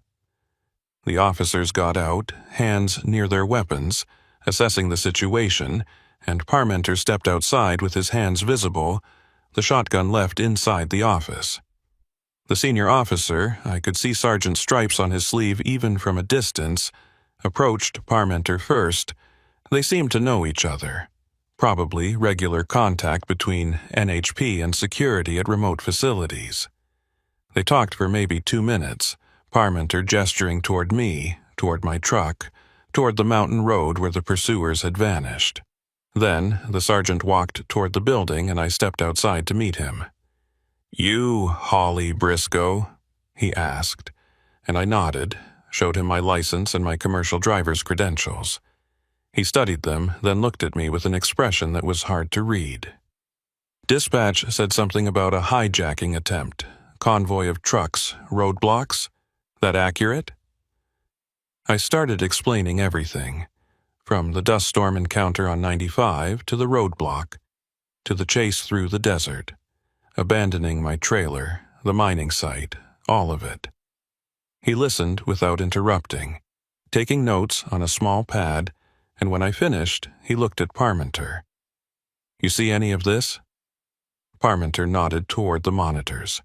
The officers got out, hands near their weapons, assessing the situation, and Parmenter stepped outside with his hands visible, the shotgun left inside the office. The senior officer, I could see sergeant stripes on his sleeve even from a distance, approached Parmenter first. They seemed to know each other. Probably regular contact between NHP and security at remote facilities. They talked for maybe 2 minutes, Parmenter gesturing toward me, toward my truck, toward the mountain road where the pursuers had vanished. Then the sergeant walked toward the building and I stepped outside to meet him. "You, Holly Briscoe?" he asked, and I nodded, showed him my license and my commercial driver's credentials. He studied them, then looked at me with an expression that was hard to read. "Dispatch said something about a hijacking attempt, convoy of trucks, roadblocks. That accurate?" I started explaining everything, from the dust storm encounter on 95 to the roadblock, to the chase through the desert, abandoning my trailer, the mining site, all of it. He listened without interrupting, taking notes on a small pad, and when I finished, he looked at Parmenter. "You see any of this?" Parmenter nodded toward the monitors.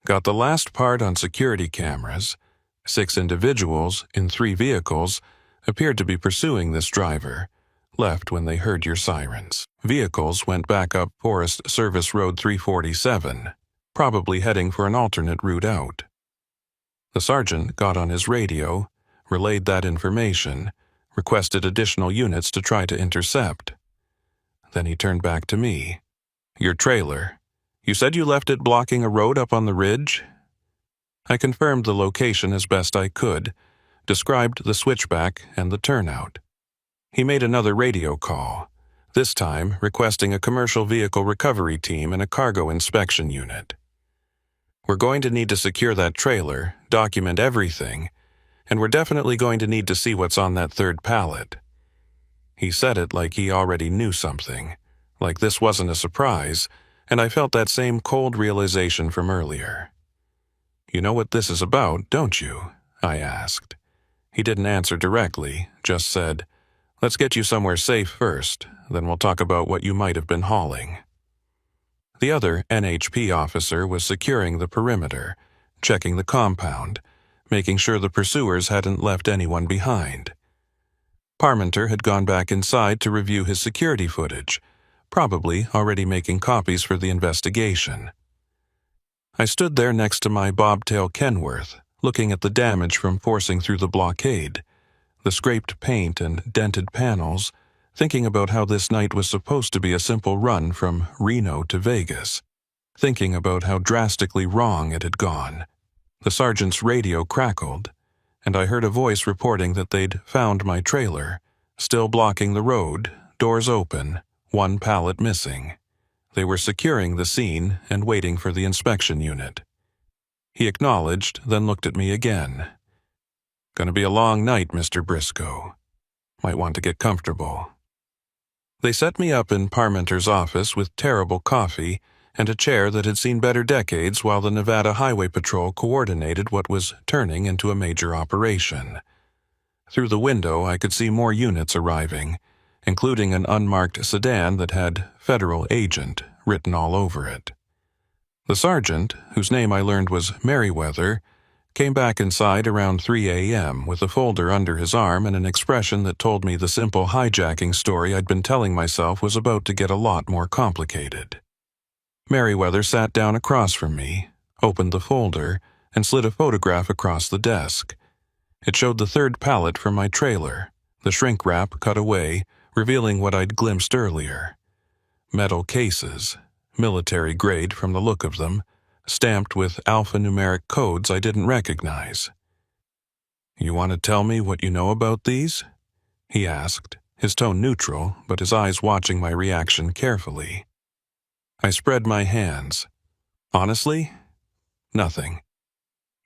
"Got the last part on security cameras. 6 individuals in 3 vehicles appeared to be pursuing this driver, left when they heard your sirens. Vehicles went back up Forest Service Road 347, probably heading for an alternate route out. The sergeant got on his radio, relayed that information, requested additional units to try to intercept. Then he turned back to me. "Your trailer. You said you left it blocking a road up on the ridge?" I confirmed the location as best I could, described the switchback and the turnout. He made another radio call, this time requesting a commercial vehicle recovery team and a cargo inspection unit. "We're going to need to secure that trailer, document everything, and we're definitely going to need to see what's on that third pallet." He said it like he already knew something, like this wasn't a surprise, and I felt that same cold realization from earlier. "You know what this is about, don't you?" I asked. He didn't answer directly, just said, "Let's get you somewhere safe first, then we'll talk about what you might have been hauling." The other NHP officer was securing the perimeter, checking the compound, making sure the pursuers hadn't left anyone behind. Parmenter had gone back inside to review his security footage, probably already making copies for the investigation. I stood there next to my bobtail Kenworth, looking at the damage from forcing through the blockade, the scraped paint and dented panels, thinking about how this night was supposed to be a simple run from Reno to Vegas, thinking about how drastically wrong it had gone. The sergeant's radio crackled, and I heard a voice reporting that they'd found my trailer, still blocking the road, doors open, one pallet missing. They were securing the scene and waiting for the inspection unit. He acknowledged, then looked at me again. "Gonna be a long night, Mr. Briscoe. Might want to get comfortable." They set me up in Parmenter's office with terrible coffee and a chair that had seen better decades while the Nevada Highway Patrol coordinated what was turning into a major operation. Through the window, I could see more units arriving, including an unmarked sedan that had "Federal Agent" written all over it. The sergeant, whose name I learned was Merriweather, came back inside around 3 a.m. with a folder under his arm and an expression that told me the simple hijacking story I'd been telling myself was about to get a lot more complicated. Merriweather sat down across from me, opened the folder, and slid a photograph across the desk. It showed the third pallet from my trailer, the shrink wrap cut away, revealing what I'd glimpsed earlier. Metal cases, military grade from the look of them, stamped with alphanumeric codes I didn't recognize. "You want to tell me what you know about these?" he asked, his tone neutral, but his eyes watching my reaction carefully. I spread my hands. Honestly, nothing.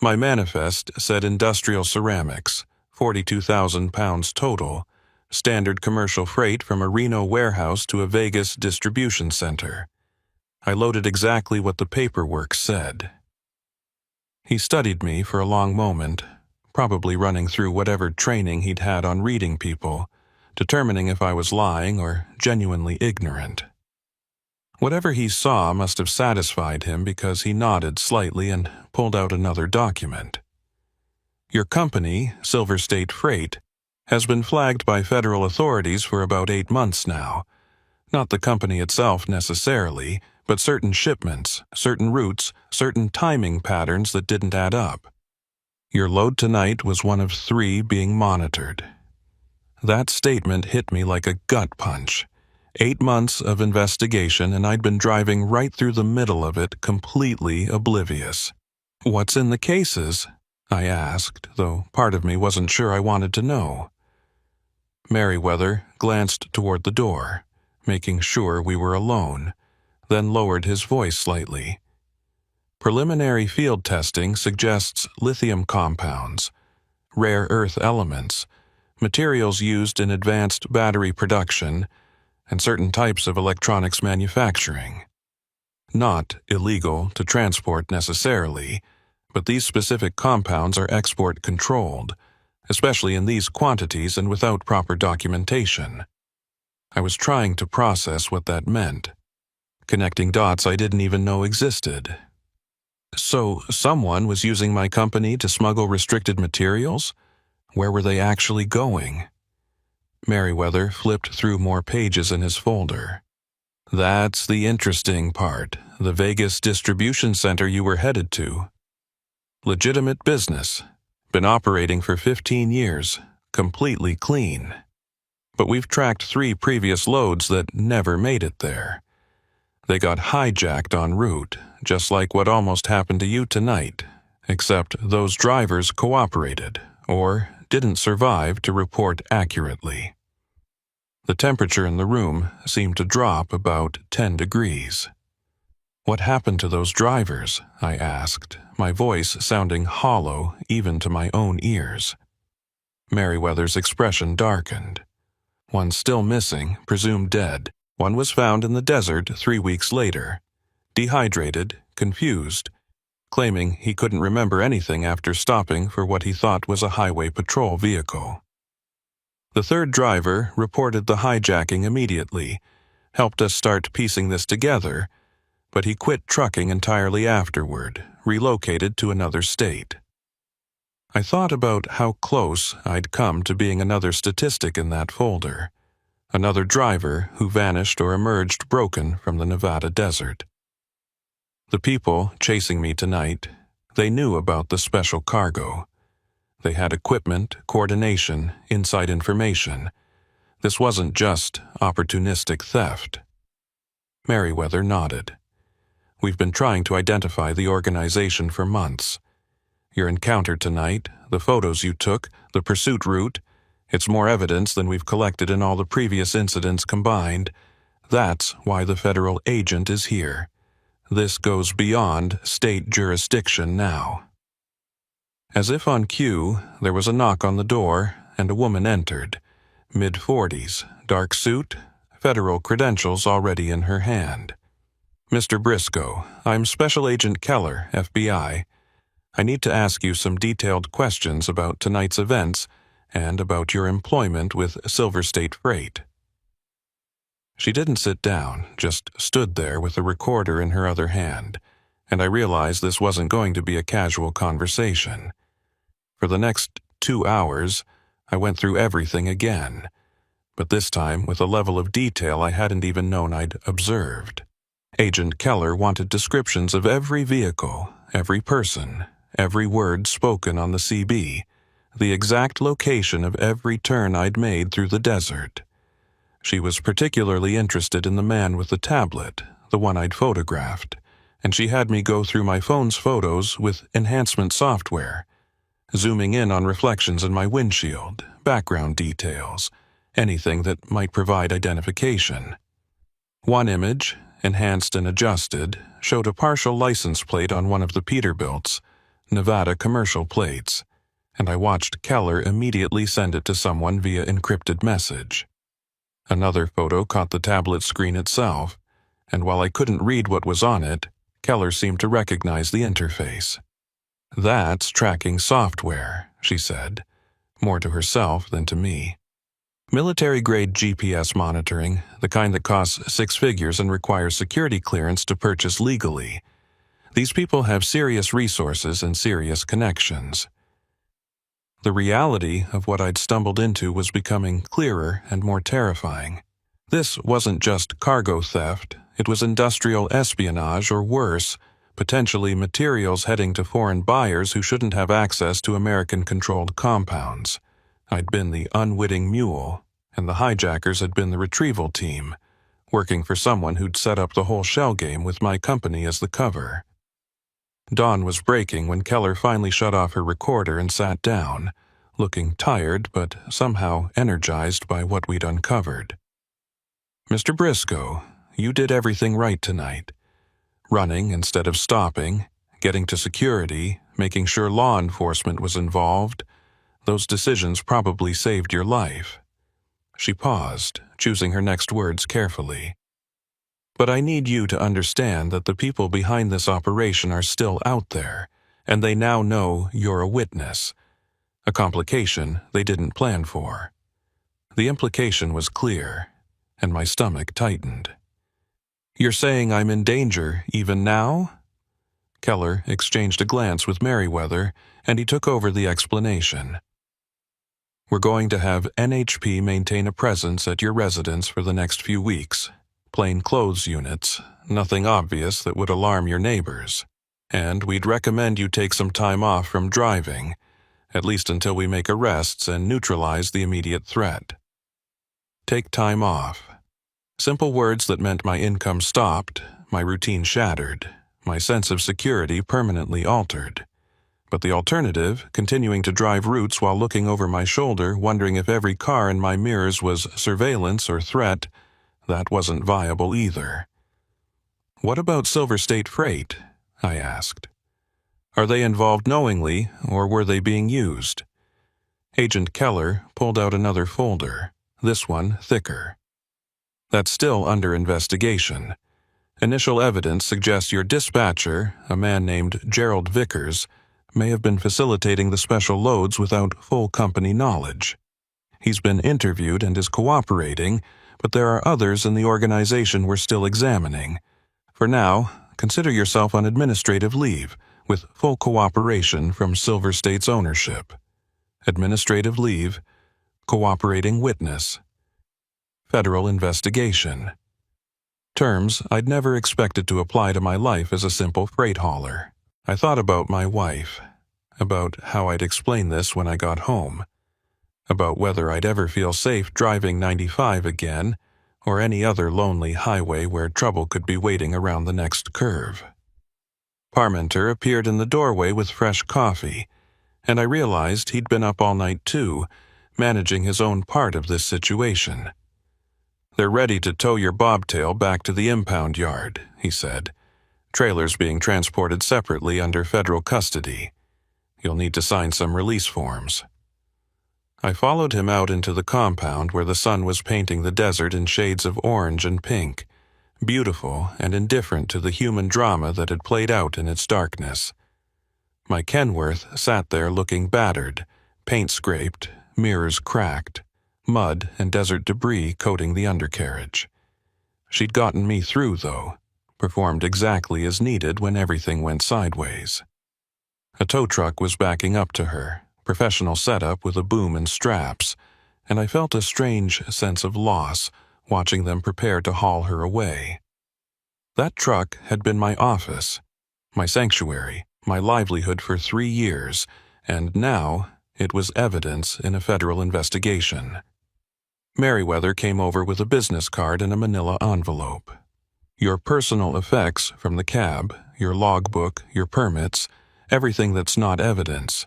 My manifest said industrial ceramics, 42,000 pounds total, standard commercial freight from a Reno warehouse to a Vegas distribution center. I loaded exactly what the paperwork said. He studied me for a long moment, probably running through whatever training he'd had on reading people, determining if I was lying or genuinely ignorant. Whatever he saw must have satisfied him because he nodded slightly and pulled out another document. "Your company, Silver State Freight, has been flagged by federal authorities for about 8 months now. Not the company itself necessarily, but certain shipments, certain routes, certain timing patterns that didn't add up. Your load tonight was one of 3 being monitored." That statement hit me like a gut punch. 8 months of investigation, and I'd been driving right through the middle of it, completely oblivious. "What's in the cases?" I asked, though part of me wasn't sure I wanted to know. Merriweather glanced toward the door, making sure we were alone, then lowered his voice slightly. "Preliminary field testing suggests lithium compounds, rare earth elements, materials used in advanced battery production, and certain types of electronics manufacturing. Not illegal to transport necessarily, but these specific compounds are export controlled, especially in these quantities and without proper documentation." I was trying to process what that meant, connecting dots I didn't even know existed. So someone was using my company to smuggle restricted materials? Where were they actually going? Merriweather flipped through more pages in his folder. "That's the interesting part, the Vegas distribution center you were headed to. Legitimate business. Been operating for 15 years. completely clean. But we've tracked 3 previous loads that never made it there. They got hijacked en route, just like what almost happened to you tonight, except those drivers cooperated, or didn't survive to report accurately. The temperature in the room seemed to drop about 10 degrees. "What happened to those drivers?" I asked, my voice sounding hollow even to my own ears. Merriweather's expression darkened. "One's still missing, presumed dead. One was found in the desert 3 weeks later, dehydrated, confused, claiming he couldn't remember anything after stopping for what he thought was a highway patrol vehicle. The 3rd driver reported the hijacking immediately, helped us start piecing this together, but he quit trucking entirely afterward, relocated to another state." I thought about how close I'd come to being another statistic in that folder, another driver who vanished or emerged broken from the Nevada desert. The people chasing me tonight, they knew about the special cargo. They had equipment, coordination, inside information. This wasn't just opportunistic theft. Merriweather nodded. "We've been trying to identify the organization for months. Your encounter tonight, the photos you took, the pursuit route, it's more evidence than we've collected in all the previous incidents combined. That's why the federal agent is here. This goes beyond state jurisdiction now." As if on cue, there was a knock on the door, and a woman entered, mid-40s, dark suit, federal credentials already in her hand. "Mr. Briscoe, I'm Special Agent Keller, FBI. I need to ask you some detailed questions about tonight's events and about your employment with Silver State Freight." She didn't sit down, just stood there with a recorder in her other hand, and I realized this wasn't going to be a casual conversation. For the next 2 hours, I went through everything again, but this time with a level of detail I hadn't even known I'd observed. Agent Keller wanted descriptions of every vehicle, every person, every word spoken on the CB, the exact location of every turn I'd made through the desert. She was particularly interested in the man with the tablet, the one I'd photographed, and she had me go through my phone's photos with enhancement software, zooming in on reflections in my windshield, background details, anything that might provide identification. One image, enhanced and adjusted, showed a partial license plate on one of the Peterbilts, Nevada commercial plates, and I watched Keller immediately send it to someone via encrypted message. Another photo caught the tablet screen itself, and while I couldn't read what was on it, Keller seemed to recognize the interface. "That's tracking software," she said, more to herself than to me. "Military-grade GPS monitoring, the kind that costs 6 figures and requires security clearance to purchase legally. These people have serious resources and serious connections." The reality of what I'd stumbled into was becoming clearer and more terrifying. This wasn't just cargo theft, it was industrial espionage or worse, potentially materials heading to foreign buyers who shouldn't have access to American-controlled compounds. I'd been the unwitting mule, and the hijackers had been the retrieval team, working for someone who'd set up the whole shell game with my company as the cover. Dawn was breaking when Keller finally shut off her recorder and sat down, looking tired but somehow energized by what we'd uncovered. "Mr. Briscoe, you did everything right tonight. Running instead of stopping, getting to security, making sure law enforcement was involved. Those decisions probably saved your life." She paused, choosing her next words carefully. "But I need you to understand that the people behind this operation are still out there, and they now know you're a witness, a complication they didn't plan for." The implication was clear, and my stomach tightened. "You're saying I'm in danger even now?" Keller exchanged a glance with Merriweather, and he took over the explanation. "We're going to have NHP maintain a presence at your residence for the next few weeks. Plain clothes units, nothing obvious that would alarm your neighbors. And we'd recommend you take some time off from driving, at least until we make arrests and neutralize the immediate threat. Take time off. Simple words that meant my income stopped, my routine shattered, my sense of security permanently altered. But the alternative, continuing to drive routes while looking over my shoulder, wondering if every car in my mirrors was surveillance or threat, that wasn't viable either. "What about Silver State Freight?" I asked. "Are they involved knowingly, or were they being used?" Agent Keller pulled out another folder, this one thicker. "That's still under investigation. Initial evidence suggests your dispatcher, a man named Gerald Vickers, may have been facilitating the special loads without full company knowledge. He's been interviewed and is cooperating, but there are others in the organization we're still examining. For now, consider yourself on administrative leave, with full cooperation from Silver State's ownership. Administrative leave, cooperating witness. Federal investigation." Terms I'd never expected to apply to my life as a simple freight hauler. I thought about my wife, about how I'd explain this when I got home, about whether I'd ever feel safe driving 95 again, or any other lonely highway where trouble could be waiting around the next curve. Parmenter appeared in the doorway with fresh coffee, and I realized he'd been up all night too, managing his own part of this situation. "They're ready to tow your bobtail back to the impound yard," he said. "Trailers being transported separately under federal custody. You'll need to sign some release forms." I followed him out into the compound where the sun was painting the desert in shades of orange and pink, beautiful and indifferent to the human drama that had played out in its darkness. My Kenworth sat there looking battered, paint scraped, mirrors cracked, mud and desert debris coating the undercarriage. She'd gotten me through, though, performed exactly as needed when everything went sideways. A tow truck was backing up to her, professional setup with a boom and straps, and I felt a strange sense of loss watching them prepare to haul her away. That truck had been my office, my sanctuary, my livelihood for 3 years, and now it was evidence in a federal investigation. Merriweather came over with a business card and a manila envelope. "Your personal effects from the cab, your logbook, your permits, everything that's not evidence.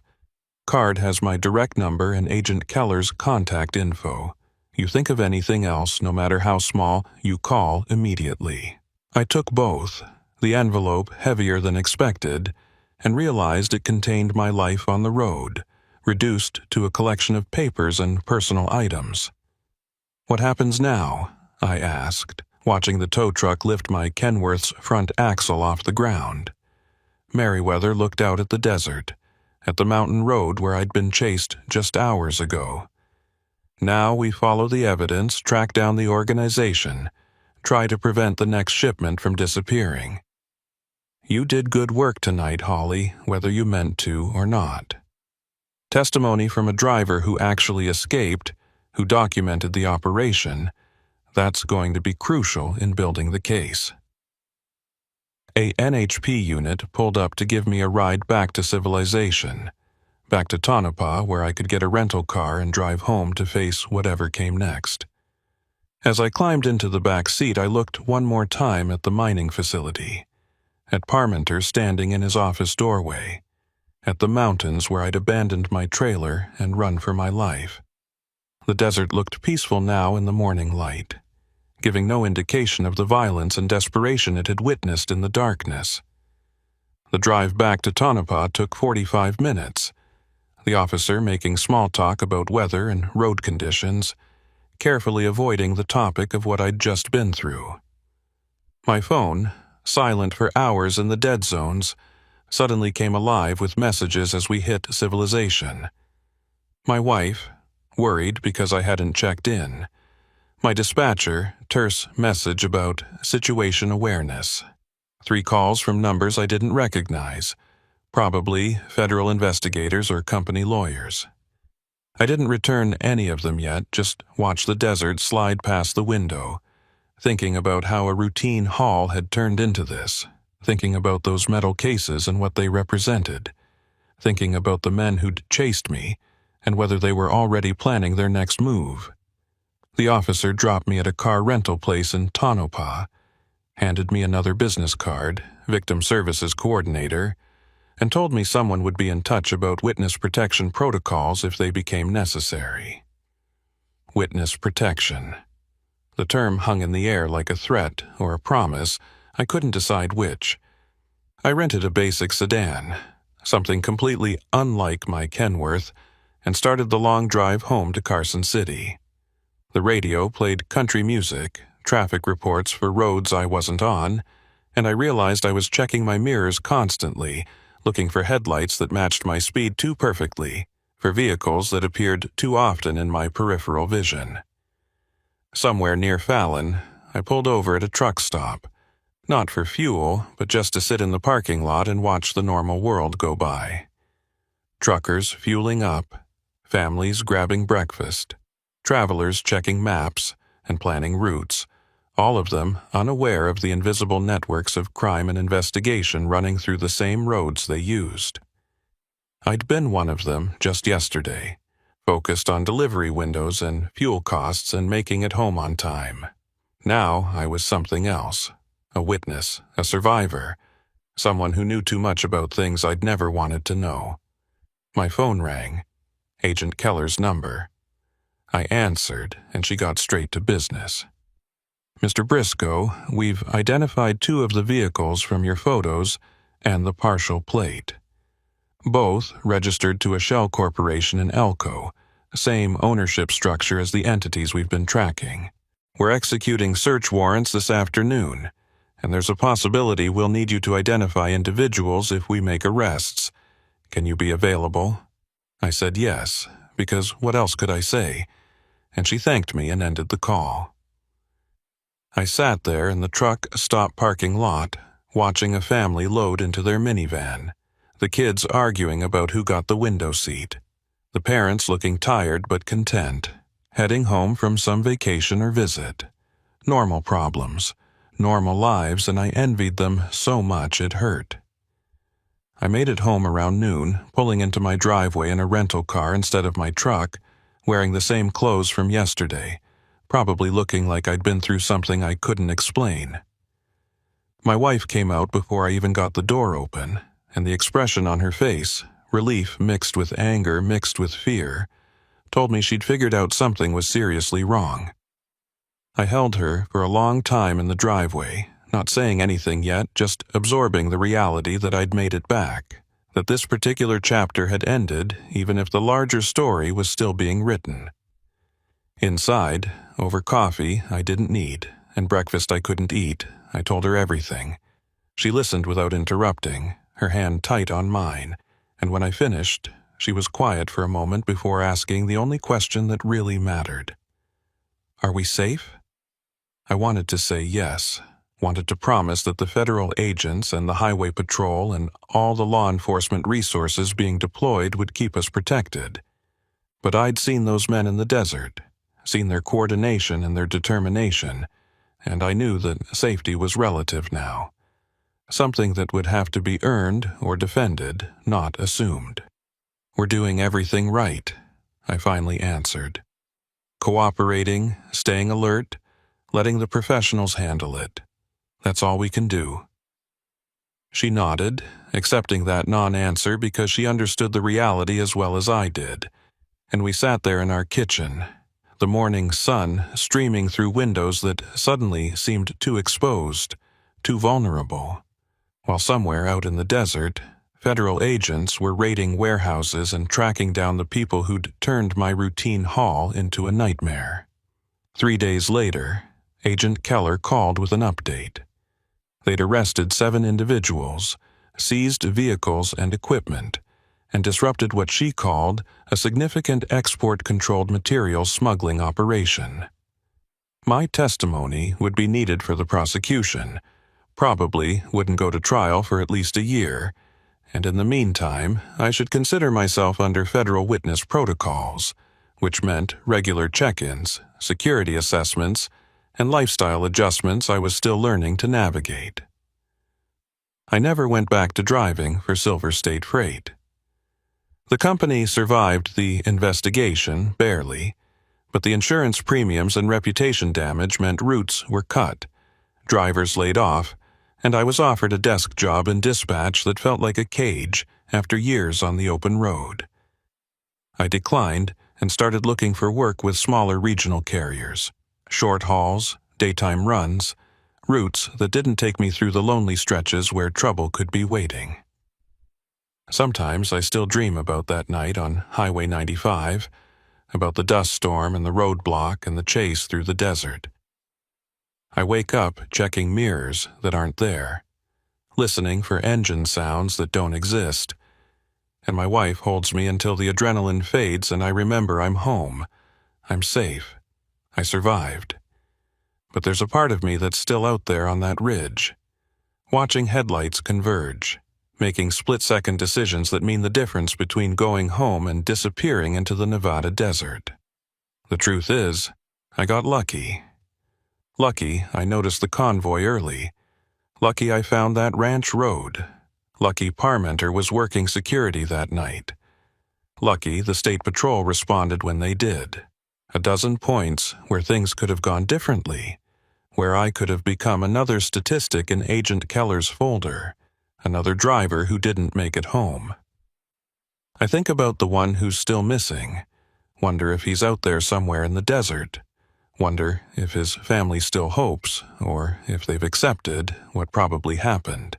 Card has my direct number and Agent Keller's contact info. You think of anything else, no matter how small, you call immediately." I took both, the envelope heavier than expected, and realized it contained my life on the road, reduced to a collection of papers and personal items. "What happens now?" I asked, watching the tow truck lift my Kenworth's front axle off the ground. Merriweather looked out at the desert, at the mountain road where I'd been chased just hours ago. "Now we follow the evidence, track down the organization, try to prevent the next shipment from disappearing. You did good work tonight, Holly, whether you meant to or not." Testimony from a driver who actually escaped, who documented the operation, that's going to be crucial in building the case. A NHP unit pulled up to give me a ride back to civilization, back to Tonopah where I could get a rental car and drive home to face whatever came next. As I climbed into the back seat, I looked one more time at the mining facility, at Parmenter standing in his office doorway, at the mountains where I'd abandoned my trailer and run for my life. The desert looked peaceful now in the morning light, giving no indication of the violence and desperation it had witnessed in the darkness. The drive back to Tonopah took 45 minutes, the officer making small talk about weather and road conditions, carefully avoiding the topic of what I'd just been through. My phone, silent for hours in the dead zones, suddenly came alive with messages as we hit civilization. My wife, worried because I hadn't checked in. My dispatcher, terse message about situation awareness. 3 calls from numbers I didn't recognize, probably federal investigators or company lawyers. I didn't return any of them yet, just watched the desert slide past the window, thinking about how a routine haul had turned into this, thinking about those metal cases and what they represented, thinking about the men who'd chased me and whether they were already planning their next move. The officer dropped me at a car rental place in Tonopah, handed me another business card, victim services coordinator, and told me someone would be in touch about witness protection protocols if they became necessary. Witness protection. The term hung in the air like a threat or a promise. I couldn't decide which. I rented a basic sedan, something completely unlike my Kenworth, and started the long drive home to Carson City. The radio played country music, traffic reports for roads I wasn't on, and I realized I was checking my mirrors constantly, looking for headlights that matched my speed too perfectly, for vehicles that appeared too often in my peripheral vision. Somewhere near Fallon, I pulled over at a truck stop, not for fuel, but just to sit in the parking lot and watch the normal world go by. Truckers fueling up, families grabbing breakfast, travelers checking maps and planning routes, all of them unaware of the invisible networks of crime and investigation running through the same roads they used. I'd been one of them just yesterday, focused on delivery windows and fuel costs and making it home on time. Now I was something else, a witness, a survivor, someone who knew too much about things I'd never wanted to know. My phone rang, Agent Keller's number. I answered, and she got straight to business. Mr. Briscoe, we've identified 2 of the vehicles from your photos and the partial plate. Both registered to a shell corporation in Elko, same ownership structure as the entities we've been tracking. We're executing search warrants this afternoon, and there's a possibility we'll need you to identify individuals if we make arrests. Can you be available? I said yes, because what else could I say? And she thanked me and ended the call. I sat there in the truck stop parking lot, watching a family load into their minivan, the kids arguing about who got the window seat, the parents looking tired but content, heading home from some vacation or visit. Normal problems, normal lives, and I envied them so much it hurt. I made it home around noon, pulling into my driveway in a rental car instead of my truck, wearing the same clothes from yesterday, probably looking like I'd been through something I couldn't explain. My wife came out before I even got the door open, and the expression on her face, relief mixed with anger mixed with fear, told me she'd figured out something was seriously wrong. I held her for a long time in the driveway, not saying anything yet, just absorbing the reality that I'd made it back, that this particular chapter had ended even if the larger story was still being written. Inside, over coffee I didn't need, and breakfast I couldn't eat, I told her everything. She listened without interrupting, her hand tight on mine, and when I finished, she was quiet for a moment before asking the only question that really mattered. Are we safe? I wanted to say yes, wanted to promise that the federal agents and the highway patrol and all the law enforcement resources being deployed would keep us protected. But I'd seen those men in the desert, seen their coordination and their determination, and I knew that safety was relative now, something that would have to be earned or defended, not assumed. We're doing everything right, I finally answered. Cooperating, staying alert, letting the professionals handle it. That's all we can do. She nodded, accepting that non-answer because she understood the reality as well as I did, and we sat there in our kitchen, the morning sun streaming through windows that suddenly seemed too exposed, too vulnerable, while somewhere out in the desert, federal agents were raiding warehouses and tracking down the people who'd turned my routine haul into a nightmare. 3 days later, Agent Keller called with an update. They'd arrested 7 individuals, seized vehicles and equipment, and disrupted what she called a significant export-controlled materials smuggling operation. My testimony would be needed for the prosecution, probably wouldn't go to trial for at least a year, and in the meantime, I should consider myself under federal witness protocols, which meant regular check-ins, security assessments, and lifestyle adjustments I was still learning to navigate. I never went back to driving for Silver State Freight. The company survived the investigation, barely, but the insurance premiums and reputation damage meant routes were cut, drivers laid off, and I was offered a desk job in dispatch that felt like a cage after years on the open road. I declined and started looking for work with smaller regional carriers, short hauls, daytime runs, routes that didn't take me through the lonely stretches where trouble could be waiting. Sometimes I still dream about that night on Highway 95, about the dust storm and the roadblock and the chase through the desert. I wake up checking mirrors that aren't there, listening for engine sounds that don't exist, and my wife holds me until the adrenaline fades and I remember I'm home. I'm safe. I survived. But there's a part of me that's still out there on that ridge, watching headlights converge, making split-second decisions that mean the difference between going home and disappearing into the Nevada desert. The truth is, I got lucky. Lucky I noticed the convoy early. Lucky I found that ranch road. Lucky Parmenter was working security that night. Lucky the State Patrol responded when they did. A dozen points where things could have gone differently, where I could have become another statistic in Agent Keller's folder, another driver who didn't make it home. I think about the one who's still missing, wonder if he's out there somewhere in the desert, wonder if his family still hopes, or if they've accepted what probably happened.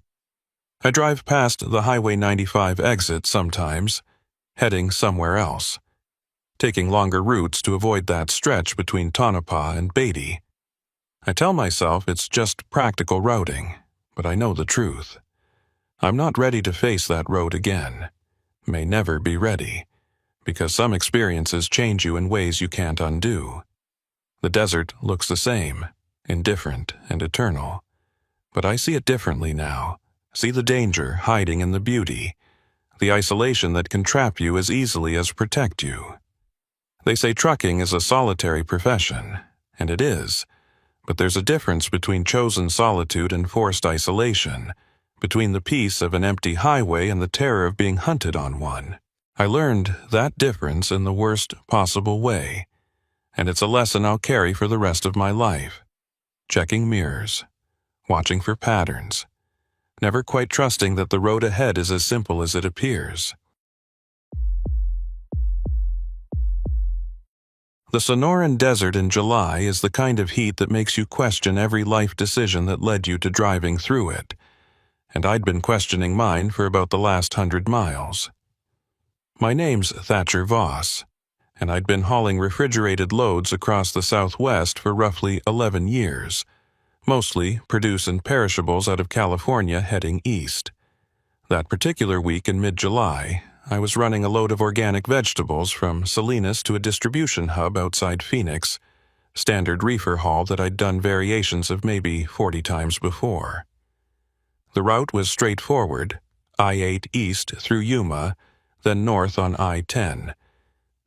I drive past the Highway 95 exit sometimes, heading somewhere else, taking longer routes to avoid that stretch between Tonopah and Beatty. I tell myself it's just practical routing, but I know the truth. I'm not ready to face that road again. May never be ready, because some experiences change you in ways you can't undo. The desert looks the same, indifferent and eternal. But I see it differently now, see the danger hiding in the beauty, the isolation that can trap you as easily as protect you. They say trucking is a solitary profession, and it is, but there's a difference between chosen solitude and forced isolation, between the peace of an empty highway and the terror of being hunted on one. I learned that difference in the worst possible way, and it's a lesson I'll carry for the rest of my life. Checking mirrors, watching for patterns, never quite trusting that the road ahead is as simple as it appears. The Sonoran Desert in July is the kind of heat that makes you question every life decision that led you to driving through it, and I'd been questioning mine for about the last 100 miles. My name's Thatcher Voss, and I'd been hauling refrigerated loads across the Southwest for roughly 11 years, mostly produce and perishables out of California heading east. That particular week in mid-July, I was running a load of organic vegetables from Salinas to a distribution hub outside Phoenix, standard reefer haul that I'd done variations of maybe 40 times before. The route was straightforward, I-8 east through Yuma, then north on I-10.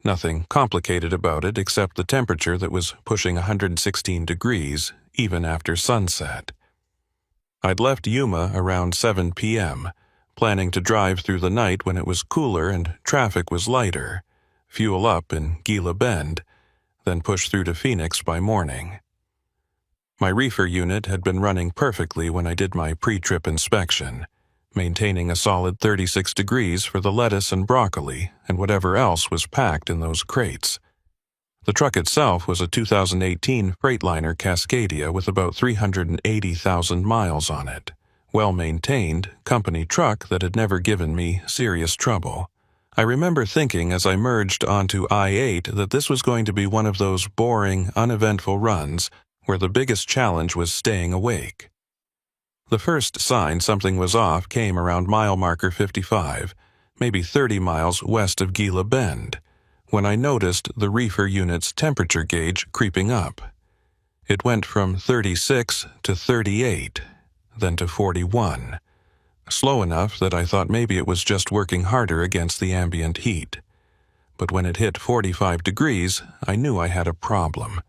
Nothing complicated about it except the temperature that was pushing 116 degrees, even after sunset. I'd left Yuma around 7 p.m., planning to drive through the night when it was cooler and traffic was lighter, fuel up in Gila Bend, then push through to Phoenix by morning. My reefer unit had been running perfectly when I did my pre-trip inspection, maintaining a solid 36 degrees for the lettuce and broccoli and whatever else was packed in those crates. The truck itself was a 2018 Freightliner Cascadia with about 380,000 miles on it. Well-maintained, company truck that had never given me serious trouble. I remember thinking as I merged onto I-8 that this was going to be one of those boring, uneventful runs where the biggest challenge was staying awake. The first sign something was off came around mile marker 55, maybe 30 miles west of Gila Bend, when I noticed the reefer unit's temperature gauge creeping up. It went from 36 to 38, then to 41, slow enough that I thought maybe it was just working harder against the ambient heat. But when it hit 45 degrees, I knew I had a problem.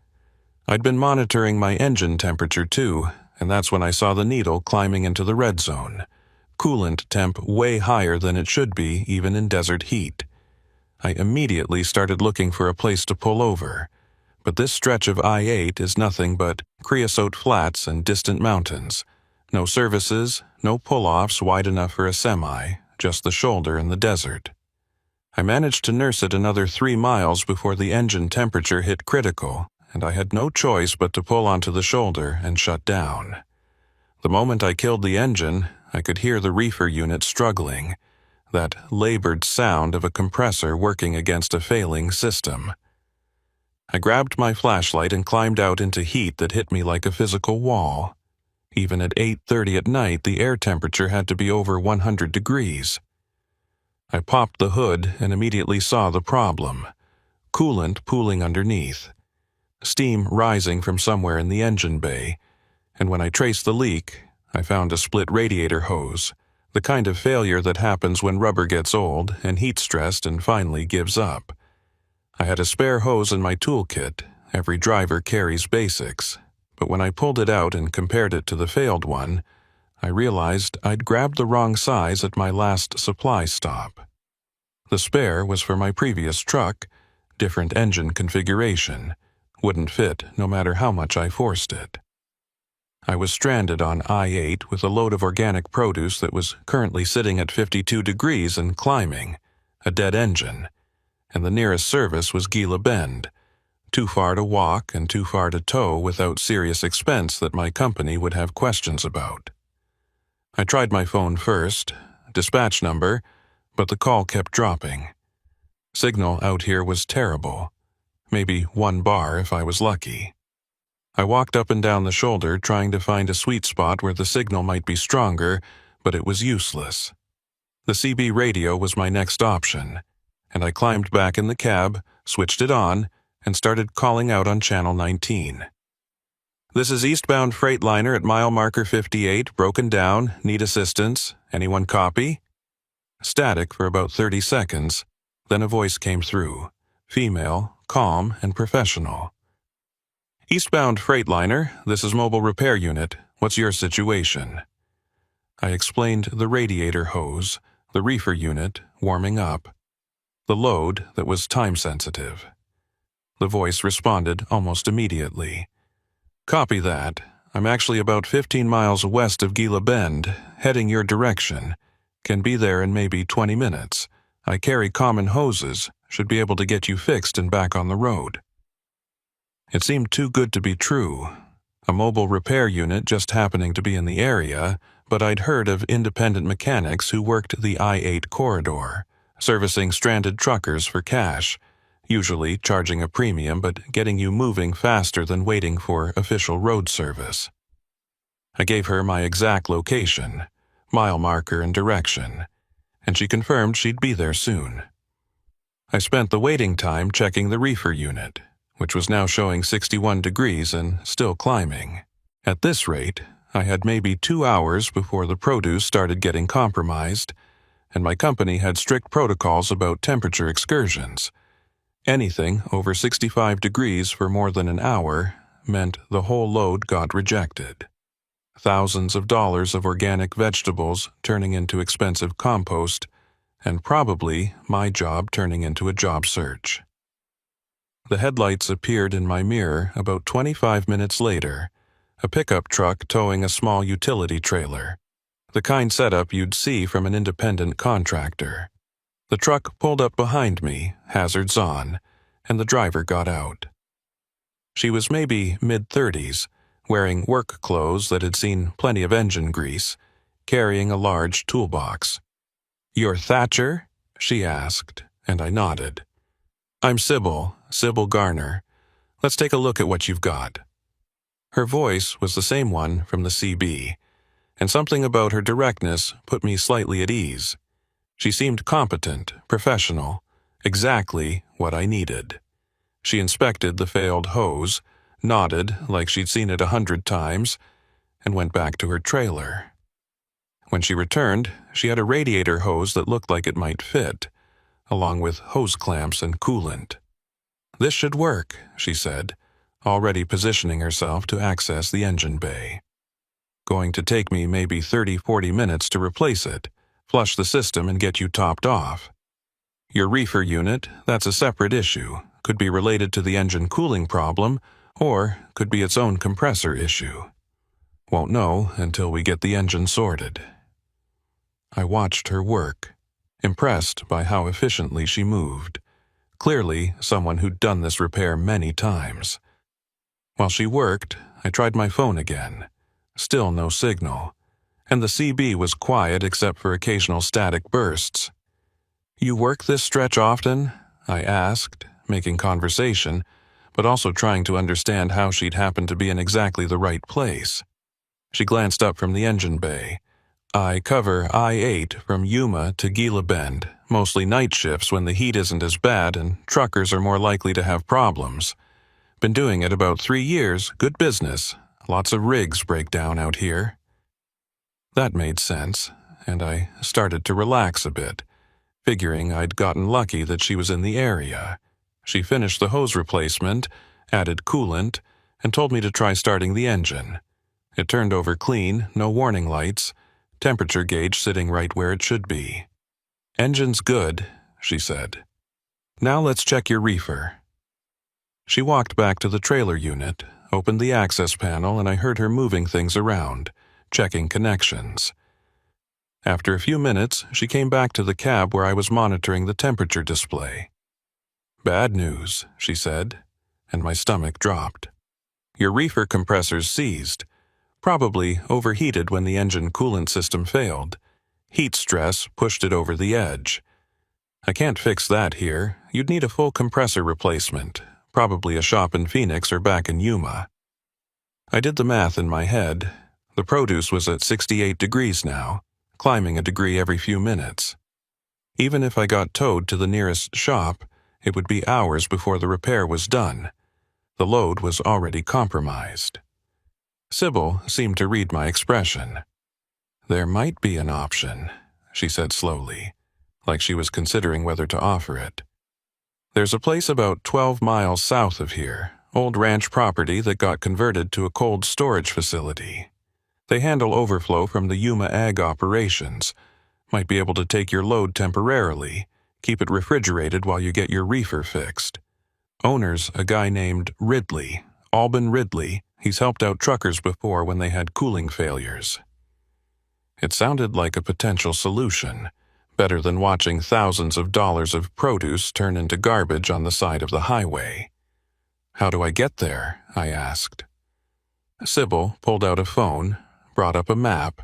I'd been monitoring my engine temperature too, and that's when I saw the needle climbing into the red zone, coolant temp way higher than it should be even in desert heat. I immediately started looking for a place to pull over, but this stretch of I-8 is nothing but creosote flats and distant mountains. No services, no pull-offs wide enough for a semi, just the shoulder and the desert. I managed to nurse it another 3 miles before the engine temperature hit critical, and I had no choice but to pull onto the shoulder and shut down. The moment I killed the engine, I could hear the reefer unit struggling, that labored sound of a compressor working against a failing system. I grabbed my flashlight and climbed out into heat that hit me like a physical wall. Even at 8:30 at night, the air temperature had to be over 100 degrees. I popped the hood and immediately saw the problem. Coolant pooling underneath. Steam rising from somewhere in the engine bay, and when I traced the leak, I found a split radiator hose, the kind of failure that happens when rubber gets old and heat-stressed and finally gives up. I had a spare hose in my toolkit. Every driver carries basics, but when I pulled it out and compared it to the failed one, I realized I'd grabbed the wrong size at my last supply stop. The spare was for my previous truck, different engine configuration, wouldn't fit no matter how much I forced it. I was stranded on I-8 with a load of organic produce that was currently sitting at 52 degrees and climbing, a dead engine, and the nearest service was Gila Bend, too far to walk and too far to tow without serious expense that my company would have questions about. I tried my phone first, dispatch number, but the call kept dropping. Signal out here was terrible, maybe 1 bar if I was lucky. I walked up and down the shoulder trying to find a sweet spot where the signal might be stronger, but it was useless. The CB radio was my next option, and I climbed back in the cab, switched it on, and started calling out on Channel 19. "This is eastbound Freightliner at mile marker 58, broken down, need assistance. Anyone copy?" Static for about 30 seconds, then a voice came through, female, calm, and professional. "Eastbound Freightliner, this is Mobile Repair Unit. What's your situation?" I explained the radiator hose, the reefer unit, warming up, the load that was time-sensitive. The voice responded almost immediately. "Copy that. I'm actually about 15 miles west of Gila Bend, heading your direction. Can be there in maybe 20 minutes. I carry common hoses, should be able to get you fixed and back on the road." It seemed too good to be true. A mobile repair unit just happening to be in the area, but I'd heard of independent mechanics who worked the I-8 corridor, servicing stranded truckers for cash, usually charging a premium but getting you moving faster than waiting for official road service. I gave her my exact location, mile marker and direction, and she confirmed she'd be there soon. I spent the waiting time checking the reefer unit, which was now showing 61 degrees and still climbing. At this rate, I had maybe 2 hours before the produce started getting compromised, and my company had strict protocols about temperature excursions. Anything over 65 degrees for more than an hour meant the whole load got rejected. Thousands of dollars of organic vegetables turning into expensive compost, and probably my job turning into a job search. The headlights appeared in my mirror about 25 minutes later, a pickup truck towing a small utility trailer, the kind setup you'd see from an independent contractor. The truck pulled up behind me, hazards on, and the driver got out. She was maybe mid-30s, wearing work clothes that had seen plenty of engine grease, carrying a large toolbox. "You're Thatcher?" she asked, and I nodded. "I'm Sybil Garner. Let's take a look at what you've got." Her voice was the same one from the CB, and something about her directness put me slightly at ease. She seemed competent, professional, exactly what I needed. She inspected the failed hose, nodded like she'd seen it 100 times, and went back to her trailer. When she returned, she had a radiator hose that looked like it might fit, along with hose clamps and coolant. "This should work," she said, already positioning herself to access the engine bay. "Going to take me maybe 30-40 minutes to replace it, flush the system and get you topped off. Your reefer unit, that's a separate issue, could be related to the engine cooling problem, or could be its own compressor issue. Won't know until we get the engine sorted. I watched her work, impressed by how efficiently she moved. Clearly, someone who'd done this repair many times. While she worked, I tried my phone again. Still no signal, and the CB was quiet except for occasional static bursts. "You work this stretch often?" I asked, making conversation, but also trying to understand how she'd happened to be in exactly the right place. She glanced up from the engine bay. "I cover I-8 from Yuma to Gila Bend, mostly night shifts when the heat isn't as bad and truckers are more likely to have problems. Been doing it about 3 years, good business. Lots of rigs break down out here." That made sense, and I started to relax a bit, figuring I'd gotten lucky that she was in the area. She finished the hose replacement, added coolant, and told me to try starting the engine. It turned over clean, no warning lights, temperature gauge sitting right where it should be. "Engine's good," she said. "Now let's check your reefer." She walked back to the trailer unit, opened the access panel, and I heard her moving things around, checking connections. After a few minutes, she came back to the cab where I was monitoring the temperature display. "Bad news," she said, and my stomach dropped. "Your reefer compressor's seized. Probably overheated when the engine coolant system failed. Heat stress pushed it over the edge. I can't fix that here. You'd need a full compressor replacement, probably a shop in Phoenix or back in Yuma." I did the math in my head. The produce was at 68 degrees now, climbing a degree every few minutes. Even if I got towed to the nearest shop, it would be hours before the repair was done. The load was already compromised. Sybil seemed to read my expression. "There might be an option," she said slowly, like she was considering whether to offer it. "There's a place about 12 miles south of here, old ranch property that got converted to a cold storage facility. They handle overflow from the Yuma Ag operations. Might be able to take your load temporarily, keep it refrigerated while you get your reefer fixed. Owner's a guy named Ridley, Alban Ridley. He's helped out truckers before when they had cooling failures." It sounded like a potential solution, better than watching thousands of dollars of produce turn into garbage on the side of the highway. "How do I get there?" I asked. Sybil pulled out a phone, brought up a map,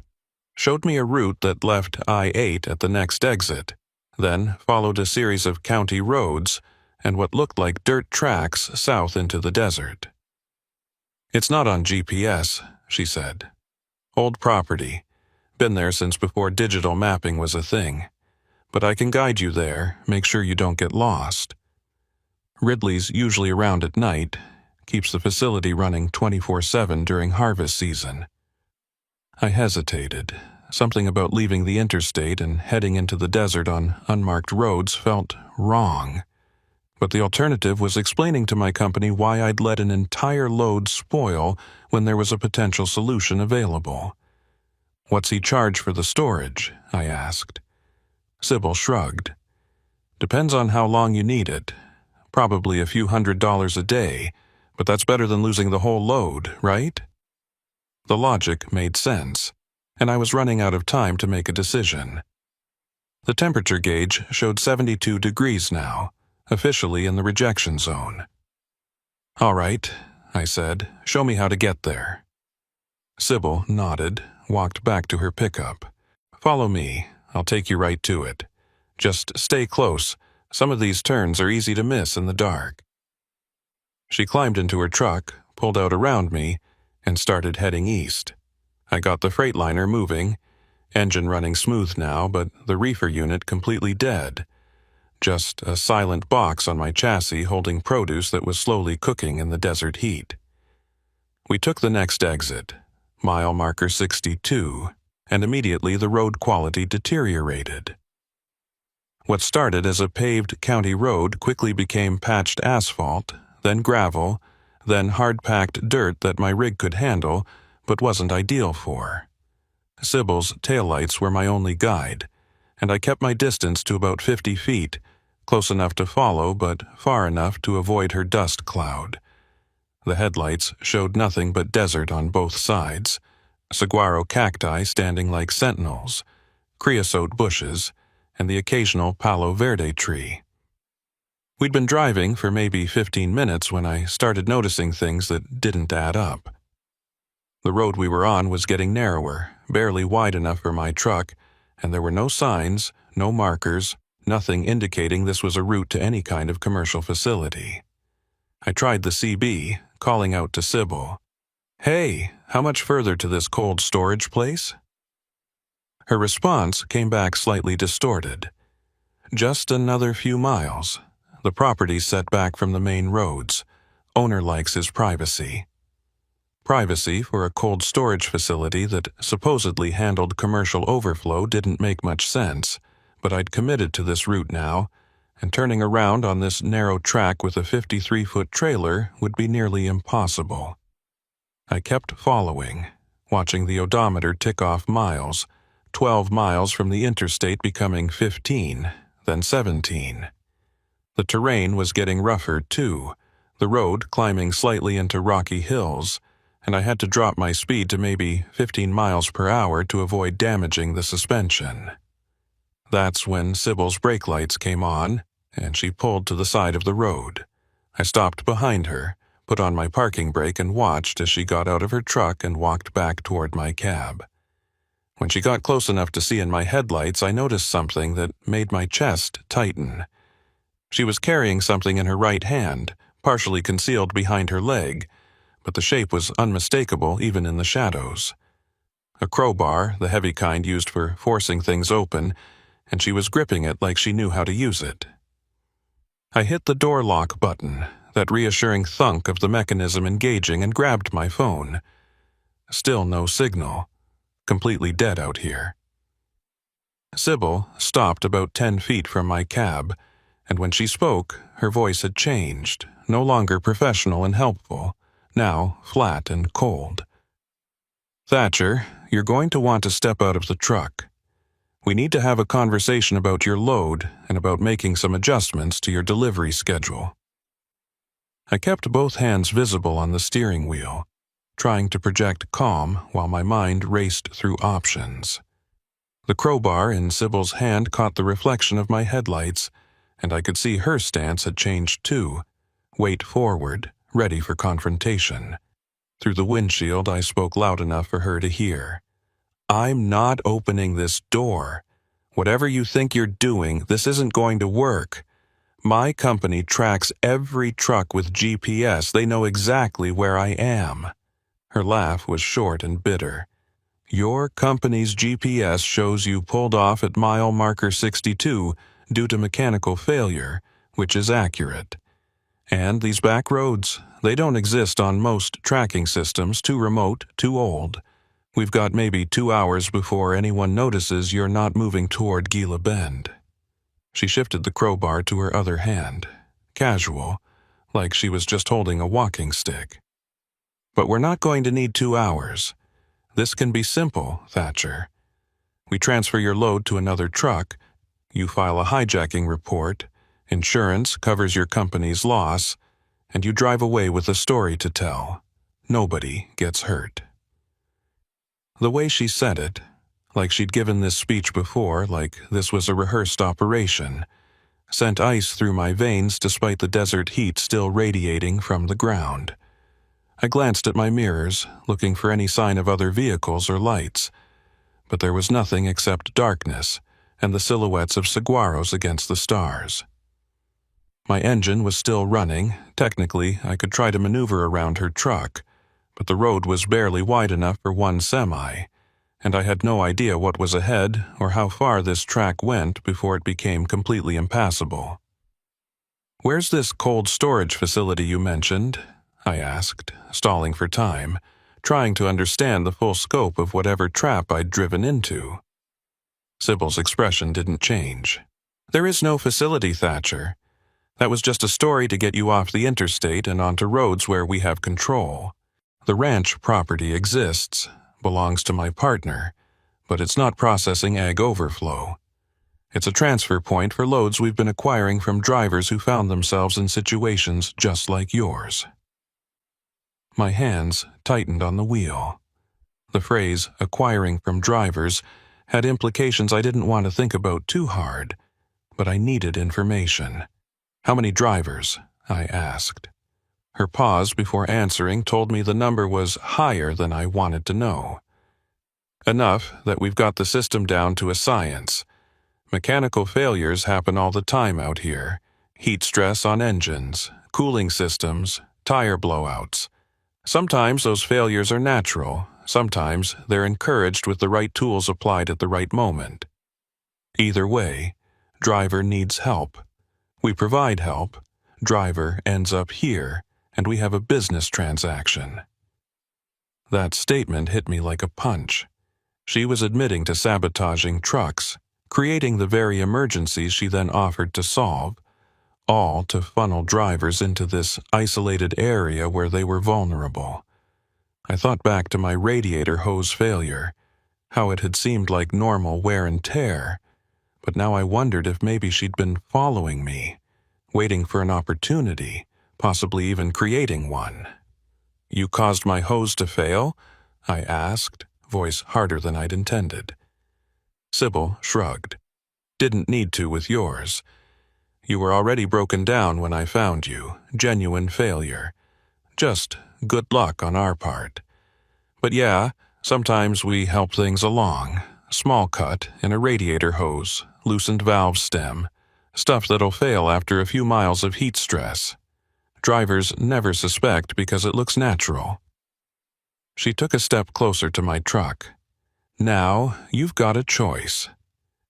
showed me a route that left I-8 at the next exit, then followed a series of county roads and what looked like dirt tracks south into the desert. "It's not on GPS," she said. "Old property. Been there since before digital mapping was a thing. But I can guide you there, make sure you don't get lost. Ridley's usually around at night, keeps the facility running 24/7 during harvest season." I hesitated. Something about leaving the interstate and heading into the desert on unmarked roads felt wrong. But the alternative was explaining to my company why I'd let an entire load spoil when there was a potential solution available. "What's he charge for the storage?" I asked. Sybil shrugged. "Depends on how long you need it. Probably a few $100s a day, but that's better than losing the whole load, right?" The logic made sense, and I was running out of time to make a decision. The temperature gauge showed 72 degrees now, officially in the rejection zone. "All right," I said, "show me how to get there." Sybil nodded, walked back to her pickup. "Follow me, I'll take you right to it. Just stay close, some of these turns are easy to miss in the dark." She climbed into her truck, pulled out around me, and started heading east. I got the Freightliner moving, engine running smooth now, but the reefer unit completely dead. Just a silent box on my chassis holding produce that was slowly cooking in the desert heat. We took the next exit, mile marker 62, and immediately the road quality deteriorated. What started as a paved county road quickly became patched asphalt, then gravel, then hard-packed dirt that my rig could handle, but wasn't ideal for. Sybil's taillights were my only guide, and I kept my distance to about 50 feet, close enough to follow but far enough to avoid her dust cloud. The headlights showed nothing but desert on both sides, saguaro cacti standing like sentinels, creosote bushes, and the occasional palo verde tree. We'd been driving for maybe 15 minutes when I started noticing things that didn't add up. The road we were on was getting narrower, barely wide enough for my truck, and there were no signs, no markers, nothing indicating this was a route to any kind of commercial facility. I tried the CB, calling out to Sybil, "Hey, how much further to this cold storage place?" Her response came back slightly distorted. "Just another few miles. The property's set back from the main roads. Owner likes his privacy." Privacy for a cold storage facility that supposedly handled commercial overflow didn't make much sense, but I'd committed to this route now, and turning around on this narrow track with a 53-foot trailer would be nearly impossible. I kept following, watching the odometer tick off miles, 12 miles from the interstate becoming 15, then 17. The terrain was getting rougher, too, the road climbing slightly into rocky hills, and I had to drop my speed to maybe 15 miles per hour to avoid damaging the suspension. That's when Sybil's brake lights came on, and she pulled to the side of the road. I stopped behind her, put on my parking brake, and watched as she got out of her truck and walked back toward my cab. When she got close enough to see in my headlights, I noticed something that made my chest tighten. She was carrying something in her right hand, partially concealed behind her leg, but the shape was unmistakable even in the shadows. A crowbar, the heavy kind used for forcing things open, and she was gripping it like she knew how to use it. I hit the door lock button, that reassuring thunk of the mechanism engaging, and grabbed my phone. Still no signal. Completely dead out here. Sybil stopped about 10 feet from my cab, and when she spoke, her voice had changed, no longer professional and helpful, now flat and cold. "Thatcher, you're going to want to step out of the truck. We need to have a conversation about your load and about making some adjustments to your delivery schedule." I kept both hands visible on the steering wheel, trying to project calm while my mind raced through options. The crowbar in Sybil's hand caught the reflection of my headlights, and I could see her stance had changed too, weight forward, ready for confrontation. Through the windshield, I spoke loud enough for her to hear. "I'm not opening this door. Whatever you think you're doing, this isn't going to work. My company tracks every truck with GPS. They know exactly where I am." Her laugh was short and bitter. "Your company's GPS shows you pulled off at mile marker 62 due to mechanical failure, which is accurate. And these back roads, they don't exist on most tracking systems, too remote, too old. We've got maybe 2 hours before anyone notices you're not moving toward Gila Bend." She shifted the crowbar to her other hand, casual, like she was just holding a walking stick. "But we're not going to need 2 hours. This can be simple, Thatcher. We transfer your load to another truck, you file a hijacking report, insurance covers your company's loss, and you drive away with a story to tell. Nobody gets hurt." The way she said it, like she'd given this speech before, like this was a rehearsed operation, sent ice through my veins despite the desert heat still radiating from the ground. I glanced at my mirrors, looking for any sign of other vehicles or lights, but there was nothing except darkness and the silhouettes of saguaros against the stars. My engine was still running. Technically, I could try to maneuver around her truck, but the road was barely wide enough for one semi, and I had no idea what was ahead or how far this track went before it became completely impassable. "Where's this cold storage facility you mentioned?" I asked, stalling for time, trying to understand the full scope of whatever trap I'd driven into. Sybil's expression didn't change. "There is no facility, Thatcher. That was just a story to get you off the interstate and onto roads where we have control. The ranch property exists, belongs to my partner, but it's not processing ag overflow. It's a transfer point for loads we've been acquiring from drivers who found themselves in situations just like yours. My hands tightened on the wheel. The phrase, acquiring from drivers, had implications I didn't want to think about too hard, but I needed information. How many drivers? I asked. Her pause before answering told me the number was higher than I wanted to know. Enough that we've got the system down to a science. Mechanical failures happen all the time out here. Heat stress on engines, cooling systems, tire blowouts. Sometimes those failures are natural. Sometimes they're encouraged with the right tools applied at the right moment. Either way, driver needs help. We provide help. Driver ends up here, and we have a business transaction. That statement hit me like a punch. She was admitting to sabotaging trucks, creating the very emergencies she then offered to solve, all to funnel drivers into this isolated area where they were vulnerable. I thought back to my radiator hose failure, how it had seemed like normal wear and tear, but now I wondered if maybe she'd been following me, waiting for an opportunity, possibly even creating one. "You caused my hose to fail?" I asked, voice harder than I'd intended. Sybil shrugged. "Didn't need to with yours. You were already broken down when I found you, genuine failure. Just good luck on our part. But yeah, sometimes we help things along. Small cut in a radiator hose, loosened valve stem, stuff that'll fail after a few miles of heat stress. Drivers never suspect because it looks natural." She took a step closer to my truck. "Now, you've got a choice.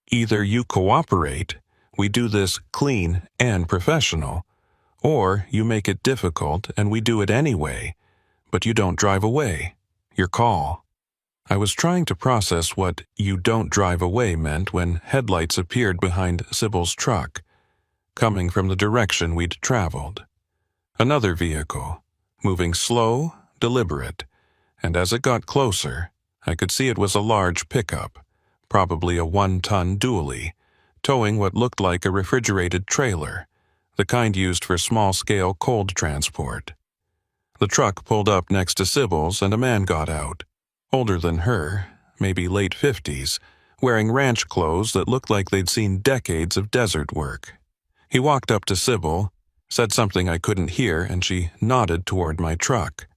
Either you cooperate, we do this clean and professional, or you make it difficult and we do it anyway, but you don't drive away. Your call." I was trying to process what "you don't drive away" meant when headlights appeared behind Sybil's truck, coming from the direction we'd traveled. Another vehicle, moving slow, deliberate, and as it got closer, I could see it was a large pickup, probably a 1-ton dually, towing what looked like a refrigerated trailer, the kind used for small-scale cold transport. The truck pulled up next to Sybil's and a man got out, older than her, maybe late 50s, wearing ranch clothes that looked like they'd seen decades of desert work. He walked up to Sybil, said something I couldn't hear, and she nodded toward my truck.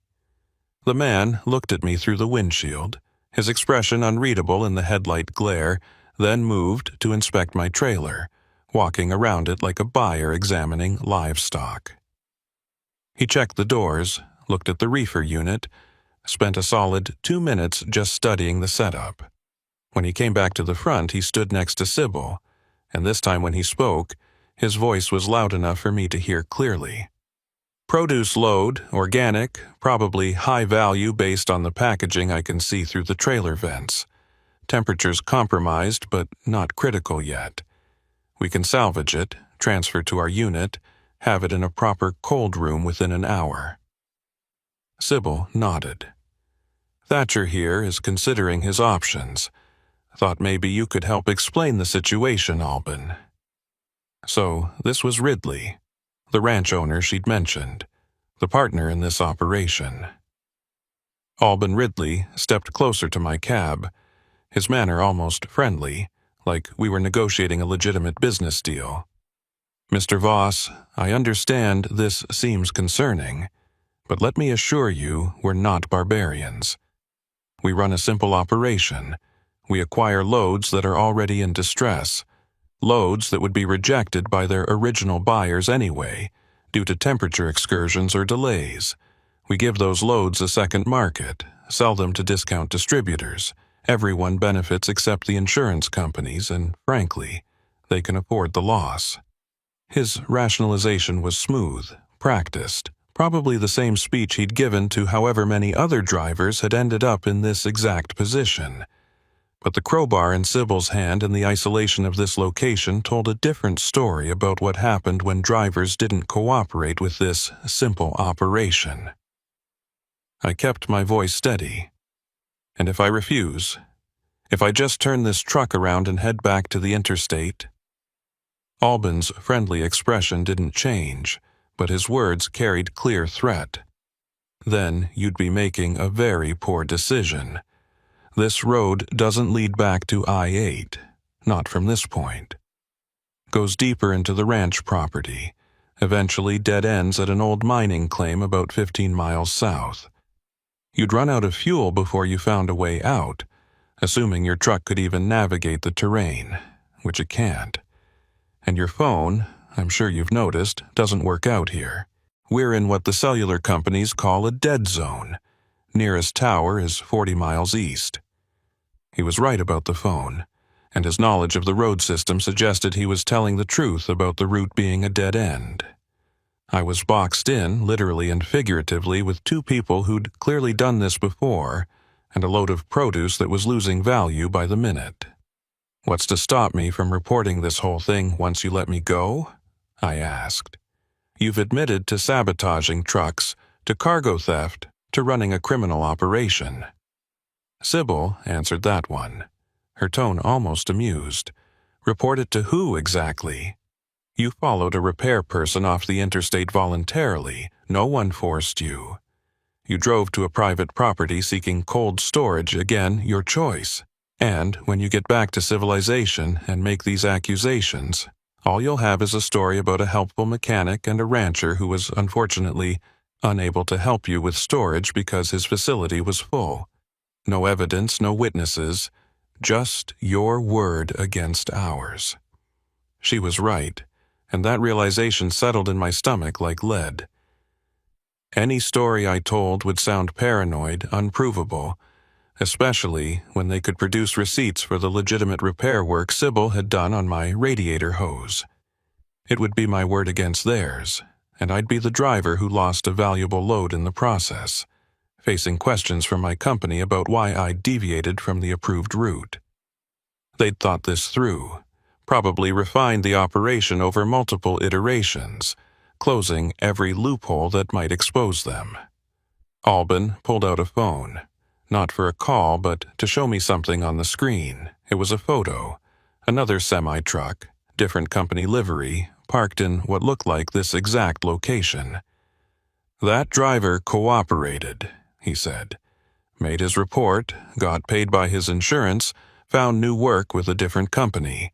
The man looked at me through the windshield, his expression unreadable in the headlight glare, then moved to inspect my trailer, walking around it like a buyer examining livestock. He checked the doors, looked at the reefer unit, spent a solid 2 minutes just studying the setup. When he came back to the front, he stood next to Sybil, and this time when he spoke, his voice was loud enough for me to hear clearly. "Produce load, organic, probably high value based on the packaging I can see through the trailer vents. Temperature's compromised, but not critical yet. We can salvage it, transfer to our unit, have it in a proper cold room within an hour." Sybil nodded. "Thatcher here is considering his options. Thought maybe you could help explain the situation, Alban." So this was Ridley, the ranch owner she'd mentioned, the partner in this operation. Alban Ridley stepped closer to my cab, his manner almost friendly, like we were negotiating a legitimate business deal. "Mr. Voss, I understand this seems concerning, but let me assure you we're not barbarians. We run a simple operation. We acquire loads that are already in distress, loads that would be rejected by their original buyers anyway, due to temperature excursions or delays. We give those loads a second market, sell them to discount distributors. Everyone benefits except the insurance companies, and frankly, they can afford the loss." His rationalization was smooth, practiced, probably the same speech he'd given to however many other drivers had ended up in this exact position. But the crowbar in Sybil's hand and the isolation of this location told a different story about what happened when drivers didn't cooperate with this simple operation. I kept my voice steady. "And if I refuse? If I just turn this truck around and head back to the interstate, Albin's friendly expression didn't change, but his words carried clear threat. Then you'd be making a very poor decision. This road doesn't lead back to I-8, not from this point. Goes deeper into the ranch property, eventually dead ends at an old mining claim about 15 miles south. You'd run out of fuel before you found a way out, assuming your truck could even navigate the terrain, which it can't. And your phone, I'm sure you've noticed, doesn't work out here. We're in what the cellular companies call a dead zone. Nearest tower is 40 miles east. He was right about the phone, and his knowledge of the road system suggested he was telling the truth about the route being a dead end. I was boxed in, literally and figuratively, with two people who'd clearly done this before, and a load of produce that was losing value by the minute. "What's to stop me from reporting this whole thing once you let me go?" I asked. "You've admitted to sabotaging trucks, to cargo theft, to running a criminal operation." Sybil answered that one, her tone almost amused. "Report it to who exactly? You followed a repair person off the interstate voluntarily. No one forced you. You drove to a private property seeking cold storage, again, your choice. And when you get back to civilization and make these accusations, all you'll have is a story about a helpful mechanic and a rancher who was unfortunately unable to help you with storage because his facility was full. No evidence, no witnesses, just your word against ours." She was right, and that realization settled in my stomach like lead. Any story I told would sound paranoid, unprovable, especially when they could produce receipts for the legitimate repair work Sybil had done on my radiator hose. It would be my word against theirs, and I'd be the driver who lost a valuable load in the process, facing questions from my company about why I deviated from the approved route. They'd thought this through, probably refined the operation over multiple iterations, closing every loophole that might expose them. Albin pulled out a phone. Not for a call, but to show me something on the screen. It was a photo. Another semi-truck, different company livery, parked in what looked like this exact location. "That driver cooperated," he said. "Made his report, got paid by his insurance, found new work with a different company.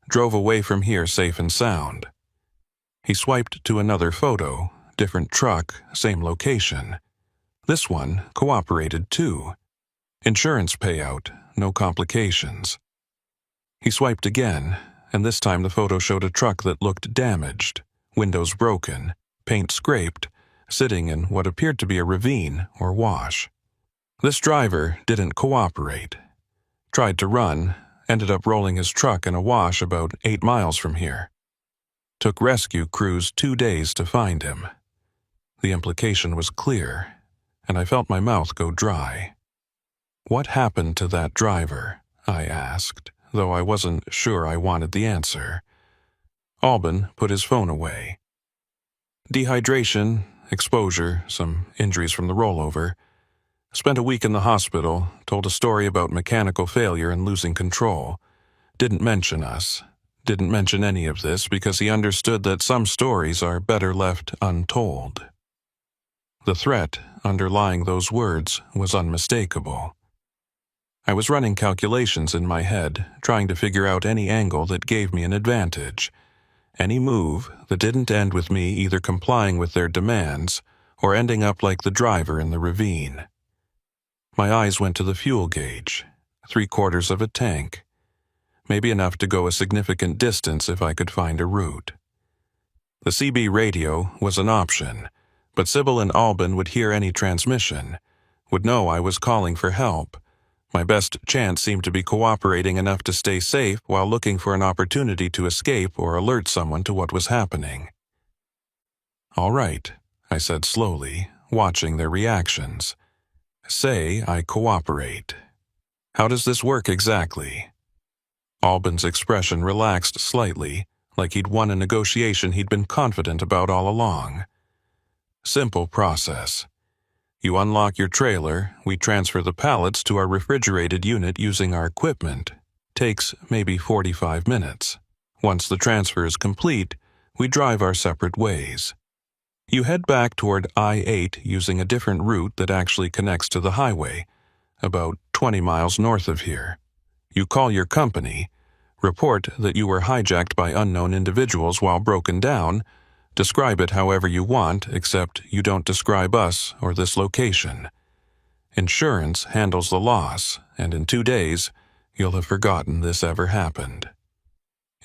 Drove away from here safe and sound." He swiped to another photo, different truck, same location. This one cooperated too. Insurance payout, no complications. He swiped again, and this time the photo showed a truck that looked damaged, windows broken, paint scraped, sitting in what appeared to be a ravine or wash. This driver didn't cooperate. Tried to run, ended up rolling his truck in a wash about 8 miles from here. Took rescue crews 2 days to find him. The implication was clear, and I felt my mouth go dry. "What happened to that driver?" I asked, though I wasn't sure I wanted the answer. Albin put his phone away. "Dehydration, exposure, some injuries from the rollover. Spent a week in the hospital, told a story about mechanical failure and losing control. Didn't mention us. Didn't mention any of this because he understood that some stories are better left untold." The threat underlying those words was unmistakable. I was running calculations in my head, trying to figure out any angle that gave me an advantage. Any move that didn't end with me either complying with their demands or ending up like the driver in the ravine. My eyes went to the fuel gauge, 3/4 of a tank. Maybe enough to go a significant distance if I could find a route. The CB radio was an option, but Sybil and Albin would hear any transmission, would know I was calling for help. My best chance seemed to be cooperating enough to stay safe while looking for an opportunity to escape or alert someone to what was happening. "All right," I said slowly, watching their reactions. "Say I cooperate. How does this work exactly?" Albin's expression relaxed slightly, like he'd won a negotiation he'd been confident about all along. "Simple process. You unlock your trailer, we transfer the pallets to our refrigerated unit using our equipment. Takes maybe 45 minutes. Once the transfer is complete, we drive our separate ways. You head back toward I-8 using a different route that actually connects to the highway, about 20 miles north of here. You call your company, report that you were hijacked by unknown individuals while broken down, describe it however you want, except you don't describe us or this location. Insurance handles the loss, and in 2 days, you'll have forgotten this ever happened.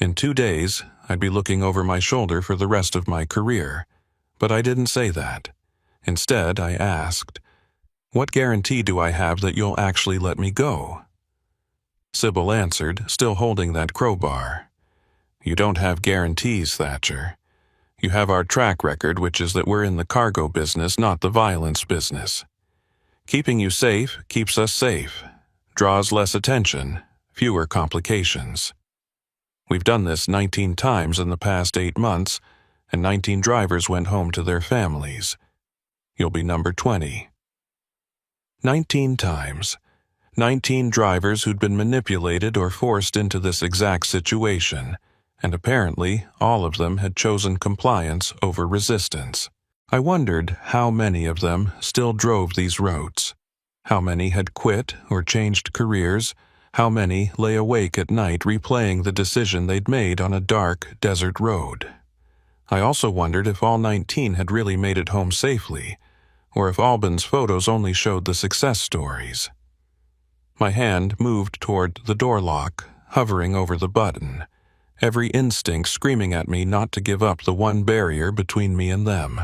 In 2 days, I'd be looking over my shoulder for the rest of my career, but I didn't say that. Instead, I asked, "What guarantee do I have that you'll actually let me go?" Sybil answered, still holding that crowbar. "You don't have guarantees, Thatcher. You have our track record, which is that we're in the cargo business, not the violence business. Keeping you safe keeps us safe, draws less attention, fewer complications. We've done this 19 times in the past 8 months, and 19 drivers went home to their families. You'll be number 20. 19 times. 19 drivers who'd been manipulated or forced into this exact situation, and apparently all of them had chosen compliance over resistance. I wondered how many of them still drove these routes, how many had quit or changed careers, how many lay awake at night replaying the decision they'd made on a dark desert road. I also wondered if all 19 had really made it home safely, or if Albin's photos only showed the success stories. My hand moved toward the door lock, hovering over the button, every instinct screaming at me not to give up the one barrier between me and them.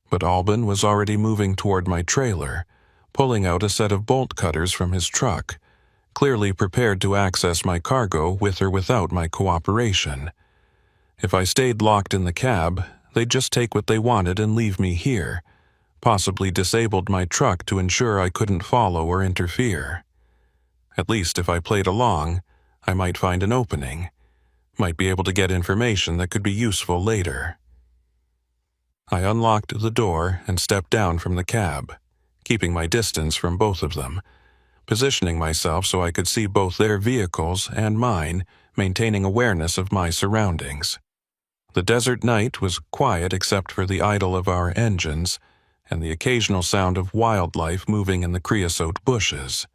But Albin was already moving toward my trailer, pulling out a set of bolt cutters from his truck, clearly prepared to access my cargo with or without my cooperation. If I stayed locked in the cab, they'd just take what they wanted and leave me here, possibly disabled my truck to ensure I couldn't follow or interfere. At least if I played along, I might find an opening, might be able to get information that could be useful later. I unlocked the door and stepped down from the cab, keeping my distance from both of them, positioning myself so I could see both their vehicles and mine, maintaining awareness of my surroundings. The desert night was quiet except for the idle of our engines and the occasional sound of wildlife moving in the creosote bushes.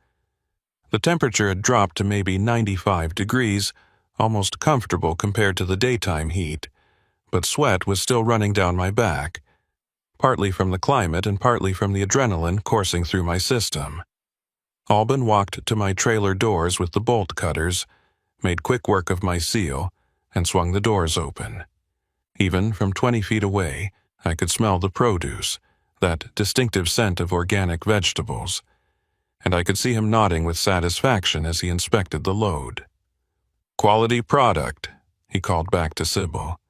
The temperature had dropped to maybe 95 degrees, almost comfortable compared to the daytime heat, but sweat was still running down my back, partly from the climate and partly from the adrenaline coursing through my system. Albin walked to my trailer doors with the bolt cutters, made quick work of my seal, and swung the doors open. Even from 20 feet away, I could smell the produce, that distinctive scent of organic vegetables, and I could see him nodding with satisfaction as he inspected the load. "Quality product," he called back to Sybil.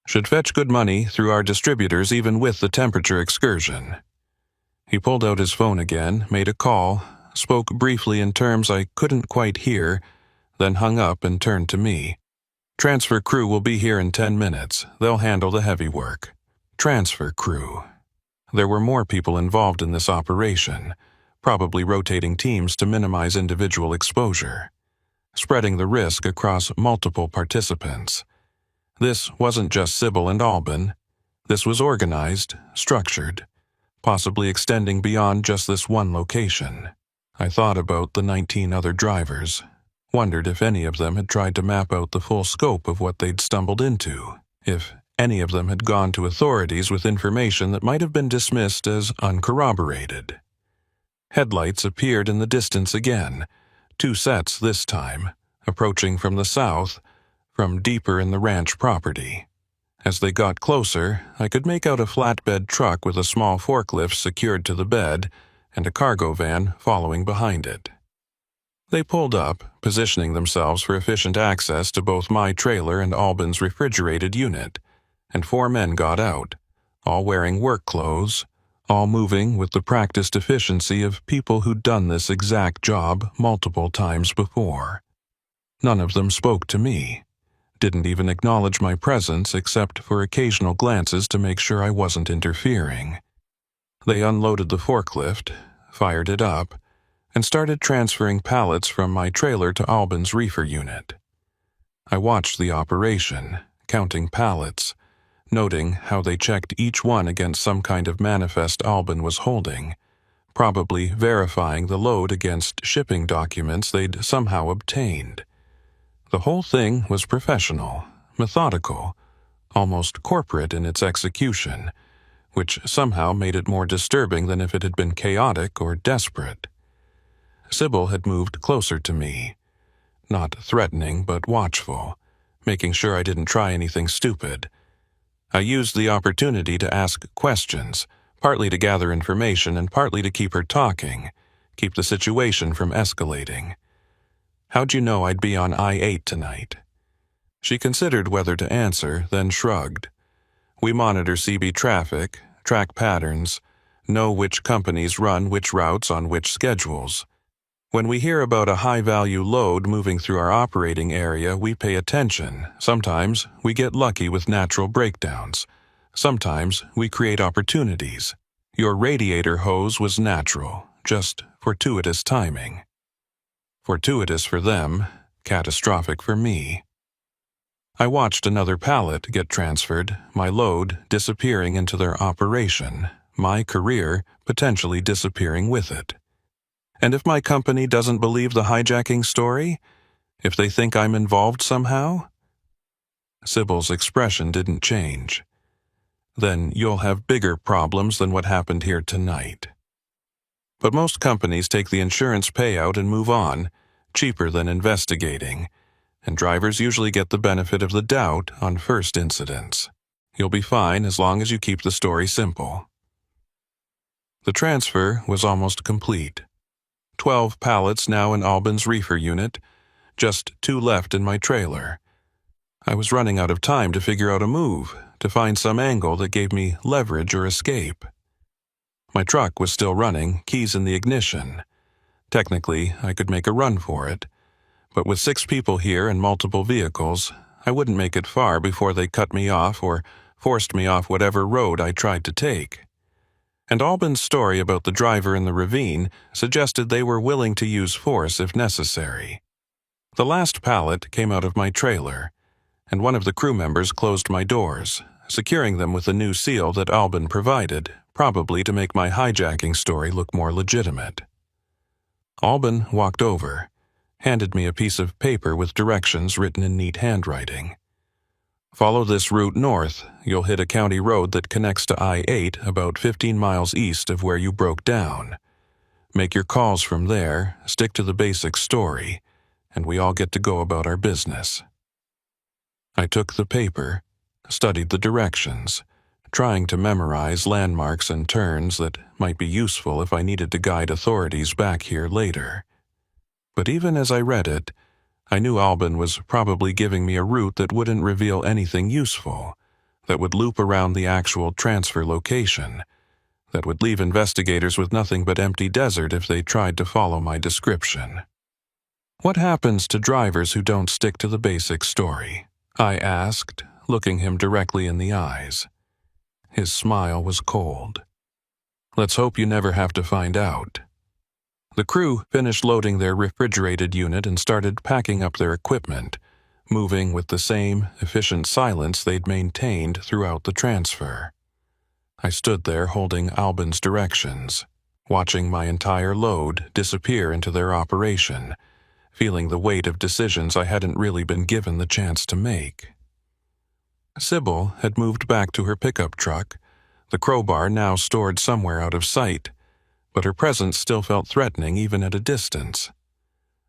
"Should fetch good money through our distributors even with the temperature excursion." He pulled out his phone again, made a call, spoke briefly in terms I couldn't quite hear, then hung up and turned to me. "Transfer crew will be here in 10 minutes. They'll handle the heavy work." Transfer crew. There were more people involved in this operation, probably rotating teams to minimize individual exposure, spreading the risk across multiple participants. This wasn't just Sybil and Albin. This was organized, structured, possibly extending beyond just this one location. I thought about the 19 other drivers, wondered if any of them had tried to map out the full scope of what they'd stumbled into, if any of them had gone to authorities with information that might have been dismissed as uncorroborated. Headlights appeared in the distance again, 2 sets this time, approaching from the south, from deeper in the ranch property. As they got closer, I could make out a flatbed truck with a small forklift secured to the bed and a cargo van following behind it. They pulled up, positioning themselves for efficient access to both my trailer and Albin's refrigerated unit, and 4 men got out, all wearing work clothes, all moving with the practiced efficiency of people who'd done this exact job multiple times before. None of them spoke to me, didn't even acknowledge my presence except for occasional glances to make sure I wasn't interfering. They unloaded the forklift, fired it up, and started transferring pallets from my trailer to Albin's reefer unit. I watched the operation, counting pallets, noting how they checked each one against some kind of manifest Albin was holding, probably verifying the load against shipping documents they'd somehow obtained. The whole thing was professional, methodical, almost corporate in its execution, which somehow made it more disturbing than if it had been chaotic or desperate. Sybil had moved closer to me, not threatening but watchful, making sure I didn't try anything stupid. I used the opportunity to ask questions, partly to gather information and partly to keep her talking, keep the situation from escalating. "How'd you know I'd be on I-8 tonight?" She considered whether to answer, then shrugged. "We monitor CB traffic, track patterns, know which companies run which routes on which schedules. When we hear about a high-value load moving through our operating area, we pay attention. Sometimes we get lucky with natural breakdowns. Sometimes we create opportunities. Your radiator hose was natural, just fortuitous timing. Fortuitous for them, catastrophic for me." I watched another pallet get transferred, my load disappearing into their operation, my career potentially disappearing with it. And if my company doesn't believe the hijacking story? If they think I'm involved somehow? Sybil's expression didn't change. "Then you'll have bigger problems than what happened here tonight." But most companies take the insurance payout and move on, cheaper than investigating, and drivers usually get the benefit of the doubt on first incidents. You'll be fine as long as you keep the story simple. The transfer was almost complete. 12 pallets now in Albin's reefer unit, just 2 left in my trailer. I was running out of time to figure out a move, to find some angle that gave me leverage or escape. My truck was still running, keys in the ignition. Technically, I could make a run for it, but with 6 people here and multiple vehicles, I wouldn't make it far before they cut me off or forced me off whatever road I tried to take. And Albin's story about the driver in the ravine suggested they were willing to use force if necessary. The last pallet came out of my trailer, and one of the crew members closed my doors, securing them with a new seal that Albin provided, probably to make my hijacking story look more legitimate. Albin walked over, handed me a piece of paper with directions written in neat handwriting. "Follow this route north. You'll hit a county road that connects to I-8 about 15 miles east of where you broke down. Make your calls from there, stick to the basic story, and we all get to go about our business." I took the paper, studied the directions, trying to memorize landmarks and turns that might be useful if I needed to guide authorities back here later. But even as I read it, I knew Albin was probably giving me a route that wouldn't reveal anything useful, that would loop around the actual transfer location, that would leave investigators with nothing but empty desert if they tried to follow my description. "What happens to drivers who don't stick to the basic story?" I asked, looking him directly in the eyes. His smile was cold. "Let's hope you never have to find out." The crew finished loading their refrigerated unit and started packing up their equipment, moving with the same efficient silence they'd maintained throughout the transfer. I stood there holding Albin's directions, watching my entire load disappear into their operation, feeling the weight of decisions I hadn't really been given the chance to make. Sybil had moved back to her pickup truck, the crowbar now stored somewhere out of sight, but her presence still felt threatening even at a distance.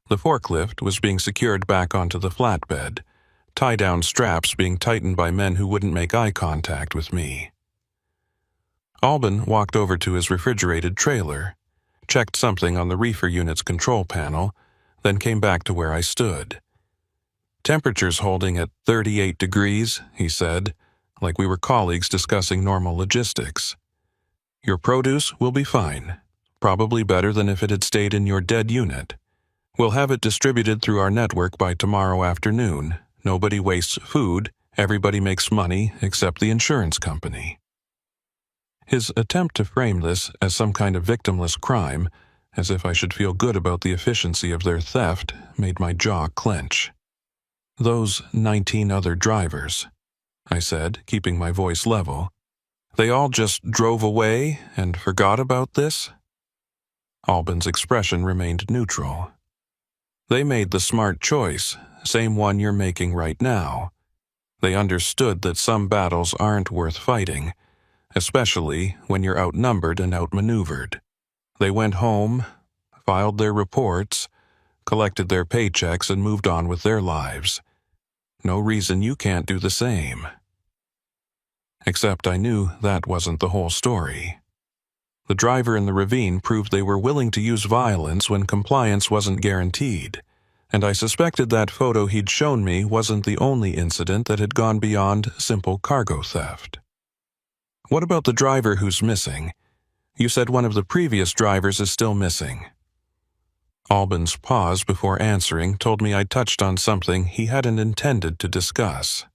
The forklift was being secured back onto the flatbed, tie-down straps being tightened by men who wouldn't make eye contact with me. Albin walked over to his refrigerated trailer, checked something on the reefer unit's control panel, then came back to where I stood. "Temperature's holding at 38 degrees, he said, like we were colleagues discussing normal logistics. "Your produce will be fine. Probably better than if it had stayed in your dead unit. We'll have it distributed through our network by tomorrow afternoon. Nobody wastes food, everybody makes money except the insurance company." His attempt to frame this as some kind of victimless crime, as if I should feel good about the efficiency of their theft, made my jaw clench. "Those 19 other drivers," I said, keeping my voice level. "They all just drove away and forgot about this?" Albin's expression remained neutral. "They made the smart choice, same one you're making right now. They understood that some battles aren't worth fighting, especially when you're outnumbered and outmaneuvered. They went home, filed their reports, collected their paychecks, and moved on with their lives. No reason you can't do the same." Except I knew that wasn't the whole story. The driver in the ravine proved they were willing to use violence when compliance wasn't guaranteed, and I suspected that photo he'd shown me wasn't the only incident that had gone beyond simple cargo theft. "What about the driver who's missing? You said one of the previous drivers is still missing." Albin's pause before answering told me I'd touched on something he hadn't intended to discuss.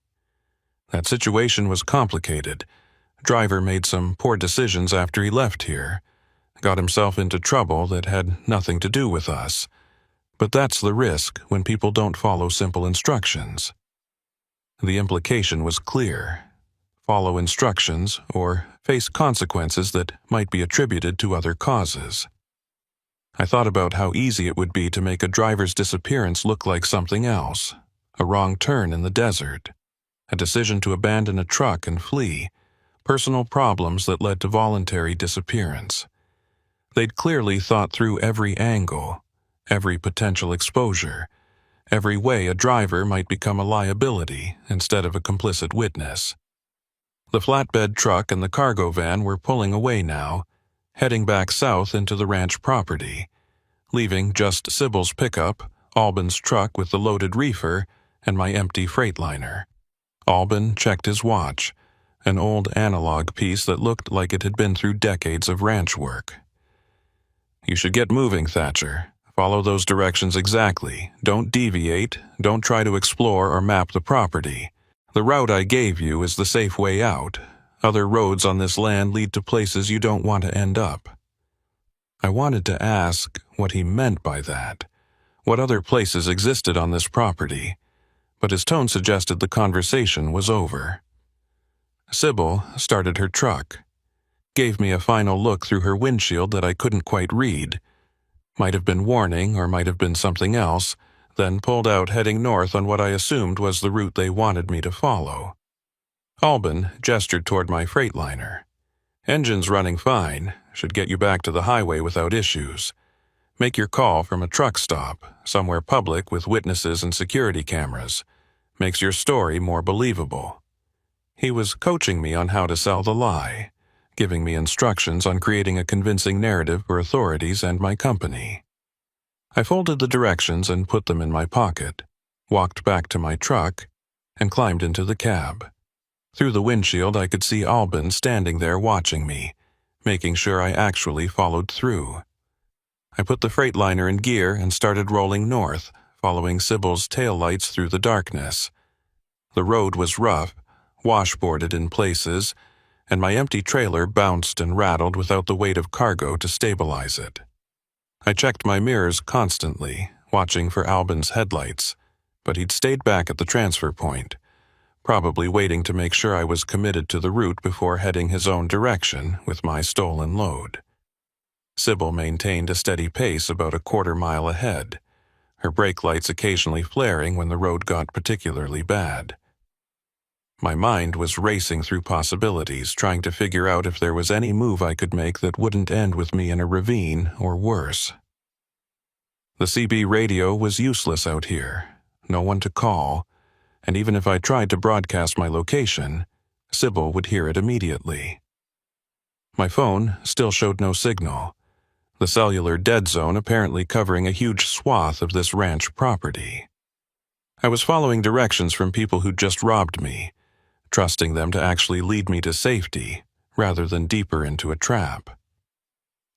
That situation was complicated. Driver made some poor decisions after he left here, got himself into trouble that had nothing to do with us. But that's the risk when people don't follow simple instructions. The implication was clear. Follow instructions or face consequences that might be attributed to other causes. I thought about how easy it would be to make a driver's disappearance look like something else, a wrong turn in the desert, a decision to abandon a truck and flee, personal problems that led to voluntary disappearance. They'd clearly thought through every angle, every potential exposure, every way a driver might become a liability instead of a complicit witness. The flatbed truck and the cargo van were pulling away now, heading back south into the ranch property, leaving just Sybil's pickup, Albin's truck with the loaded reefer, and my empty Freightliner. Albin checked his watch, an old analog piece that looked like it had been through decades of ranch work. "You should get moving, Thatcher. Follow those directions exactly. Don't deviate, don't try to explore or map the property. The route I gave you is the safe way out. Other roads on this land lead to places you don't want to end up." I wanted to ask what he meant by that, what other places existed on this property, but his tone suggested the conversation was over. Sybil started her truck, gave me a final look through her windshield that I couldn't quite read. Might have been warning or might have been something else, then pulled out heading north on what I assumed was the route they wanted me to follow. Albin gestured toward my Freightliner. "Engine's running fine, should get you back to the highway without issues. Make your call from a truck stop, somewhere public with witnesses and security cameras. Makes your story more believable." He was coaching me on how to sell the lie, giving me instructions on creating a convincing narrative for authorities and my company. I folded the directions and put them in my pocket, walked back to my truck, and climbed into the cab. Through the windshield I could see Albin standing there watching me, making sure I actually followed through. I put the Freightliner in gear and started rolling north, following Sybil's taillights through the darkness. The road was rough, washboarded in places, and my empty trailer bounced and rattled without the weight of cargo to stabilize it. I checked my mirrors constantly, watching for Albin's headlights, but he'd stayed back at the transfer point, probably waiting to make sure I was committed to the route before heading his own direction with my stolen load. Sybil maintained a steady pace about a quarter-mile ahead, her brake lights occasionally flaring when the road got particularly bad. My mind was racing through possibilities, trying to figure out if there was any move I could make that wouldn't end with me in a ravine or worse. The CB radio was useless out here, no one to call, and even if I tried to broadcast my location, Sybil would hear it immediately. My phone still showed no signal, the cellular dead zone apparently covering a huge swath of this ranch property. I was following directions from people who'd just robbed me, trusting them to actually lead me to safety rather than deeper into a trap.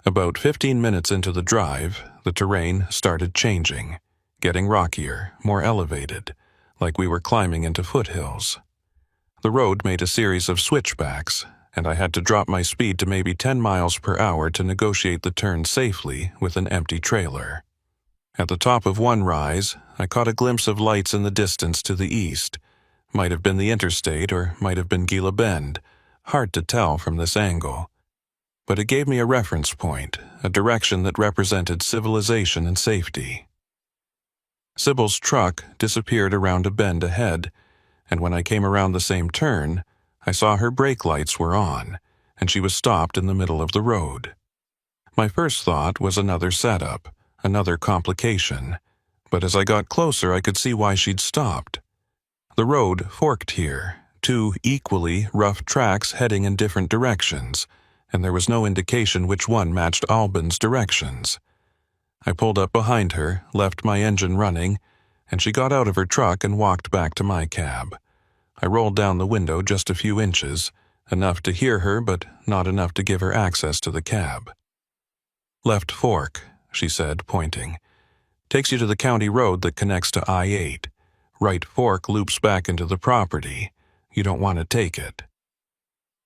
About 15 minutes into the drive, the terrain started changing, getting rockier, more elevated, like we were climbing into foothills. The road made a series of switchbacks, and I had to drop my speed to maybe 10 miles per hour to negotiate the turn safely with an empty trailer. At the top of one rise, I caught a glimpse of lights in the distance to the east. Might have been the interstate or might have been Gila Bend. Hard to tell from this angle. But it gave me a reference point, a direction that represented civilization and safety. Sybil's truck disappeared around a bend ahead, and when I came around the same turn, I saw her brake lights were on, and she was stopped in the middle of the road. My first thought was another setup, another complication, but as I got closer I could see why she'd stopped. The road forked here, two equally rough tracks heading in different directions, and there was no indication which one matched Albin's directions. I pulled up behind her, left my engine running, and she got out of her truck and walked back to my cab. I rolled down the window just a few inches, enough to hear her but not enough to give her access to the cab. "Left fork," she said, pointing. "Takes you to the county road that connects to I-8. Right fork loops back into the property. You don't want to take it."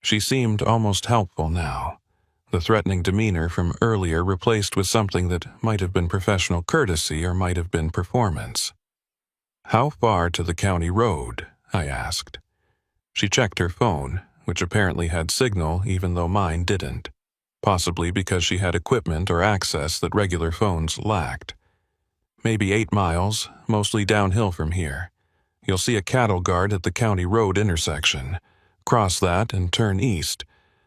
She seemed almost helpful now, the threatening demeanor from earlier replaced with something that might have been professional courtesy or might have been performance. "How far to the county road?" I asked. She checked her phone, which apparently had signal even though mine didn't, possibly because she had equipment or access that regular phones lacked. "Maybe 8 miles, mostly downhill from here. You'll see a cattle guard at the county road intersection. Cross that and turn east.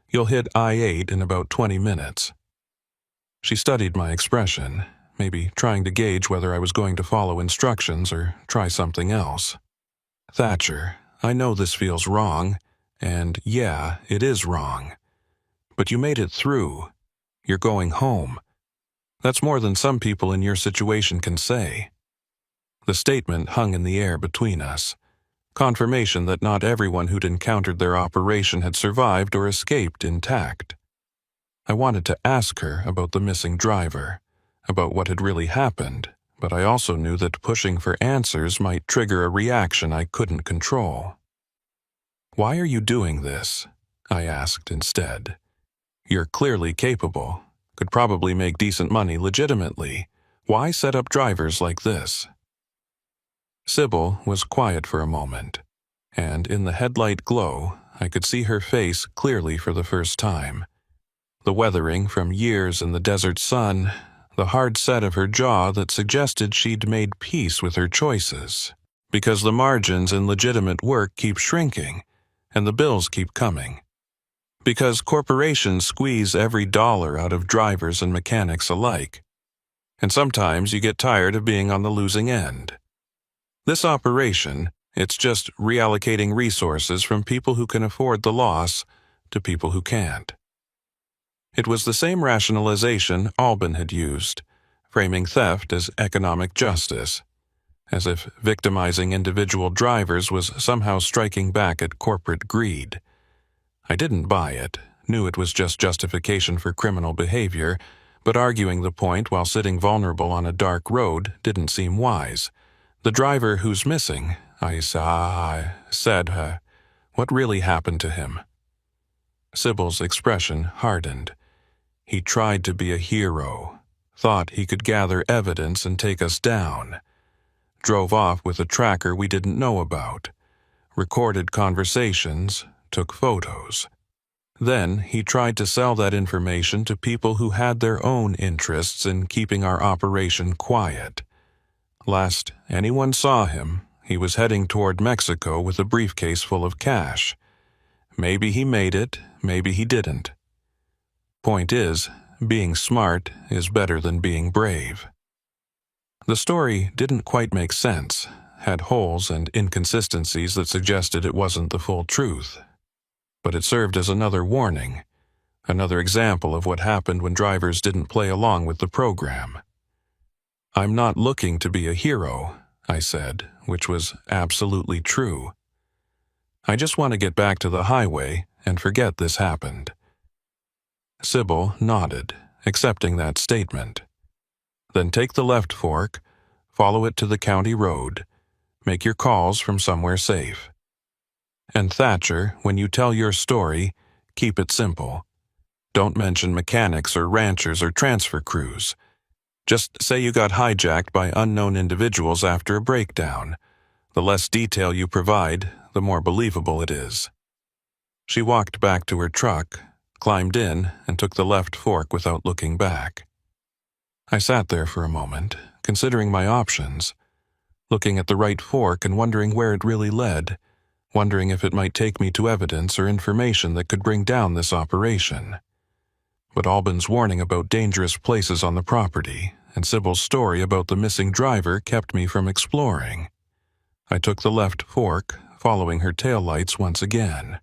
You'll hit I-8 in about 20 minutes. She studied my expression, maybe trying to gauge whether I was going to follow instructions or try something else. "Thatcher, I know this feels wrong, and yeah, it is wrong. But you made it through. You're going home. That's more than some people in your situation can say." The statement hung in the air between us, confirmation that not everyone who'd encountered their operation had survived or escaped intact. I wanted to ask her about the missing driver, about what had really happened, but I also knew that pushing for answers might trigger a reaction I couldn't control. "Why are you doing this?" I asked instead. "You're clearly capable, could probably make decent money legitimately. Why set up drivers like this?" Sybil was quiet for a moment, and in the headlight glow, I could see her face clearly for the first time. The weathering from years in the desert sun, the hard set of her jaw that suggested she'd made peace with her choices, because the margins in legitimate work keep shrinking, and the bills keep coming. Because corporations squeeze every dollar out of drivers and mechanics alike. And sometimes you get tired of being on the losing end. This operation, it's just reallocating resources from people who can afford the loss to people who can't. It was the same rationalization Albin had used, framing theft as economic justice, as if victimizing individual drivers was somehow striking back at corporate greed. I didn't buy it, knew it was just justification for criminal behavior, but arguing the point while sitting vulnerable on a dark road didn't seem wise. "The driver who's missing," I said, "what really happened to him?" Sybil's expression hardened. "He tried to be a hero, thought he could gather evidence and take us down. Drove off with a tracker we didn't know about, recorded conversations, took photos. Then he tried to sell that information to people who had their own interests in keeping our operation quiet. Last anyone saw him, he was heading toward Mexico with a briefcase full of cash. Maybe he made it, maybe he didn't. Point is, being smart is better than being brave." The story didn't quite make sense, had holes and inconsistencies that suggested it wasn't the full truth. But it served as another warning, another example of what happened when drivers didn't play along with the program. "I'm not looking to be a hero," I said, which was absolutely true. "I just want to get back to the highway and forget this happened." Sybil nodded, accepting that statement. "Then take the left fork, follow it to the county road, make your calls from somewhere safe. And Thatcher, when you tell your story, keep it simple. Don't mention mechanics or ranchers or transfer crews. Just say you got hijacked by unknown individuals after a breakdown. The less detail you provide, the more believable it is." She walked back to her truck, climbed in, and took the left fork without looking back. I sat there for a moment, considering my options, looking at the right fork and wondering where it really led, wondering if it might take me to evidence or information that could bring down this operation. But Albin's warning about dangerous places on the property and Sybil's story about the missing driver kept me from exploring. I took the left fork, following her taillights once again.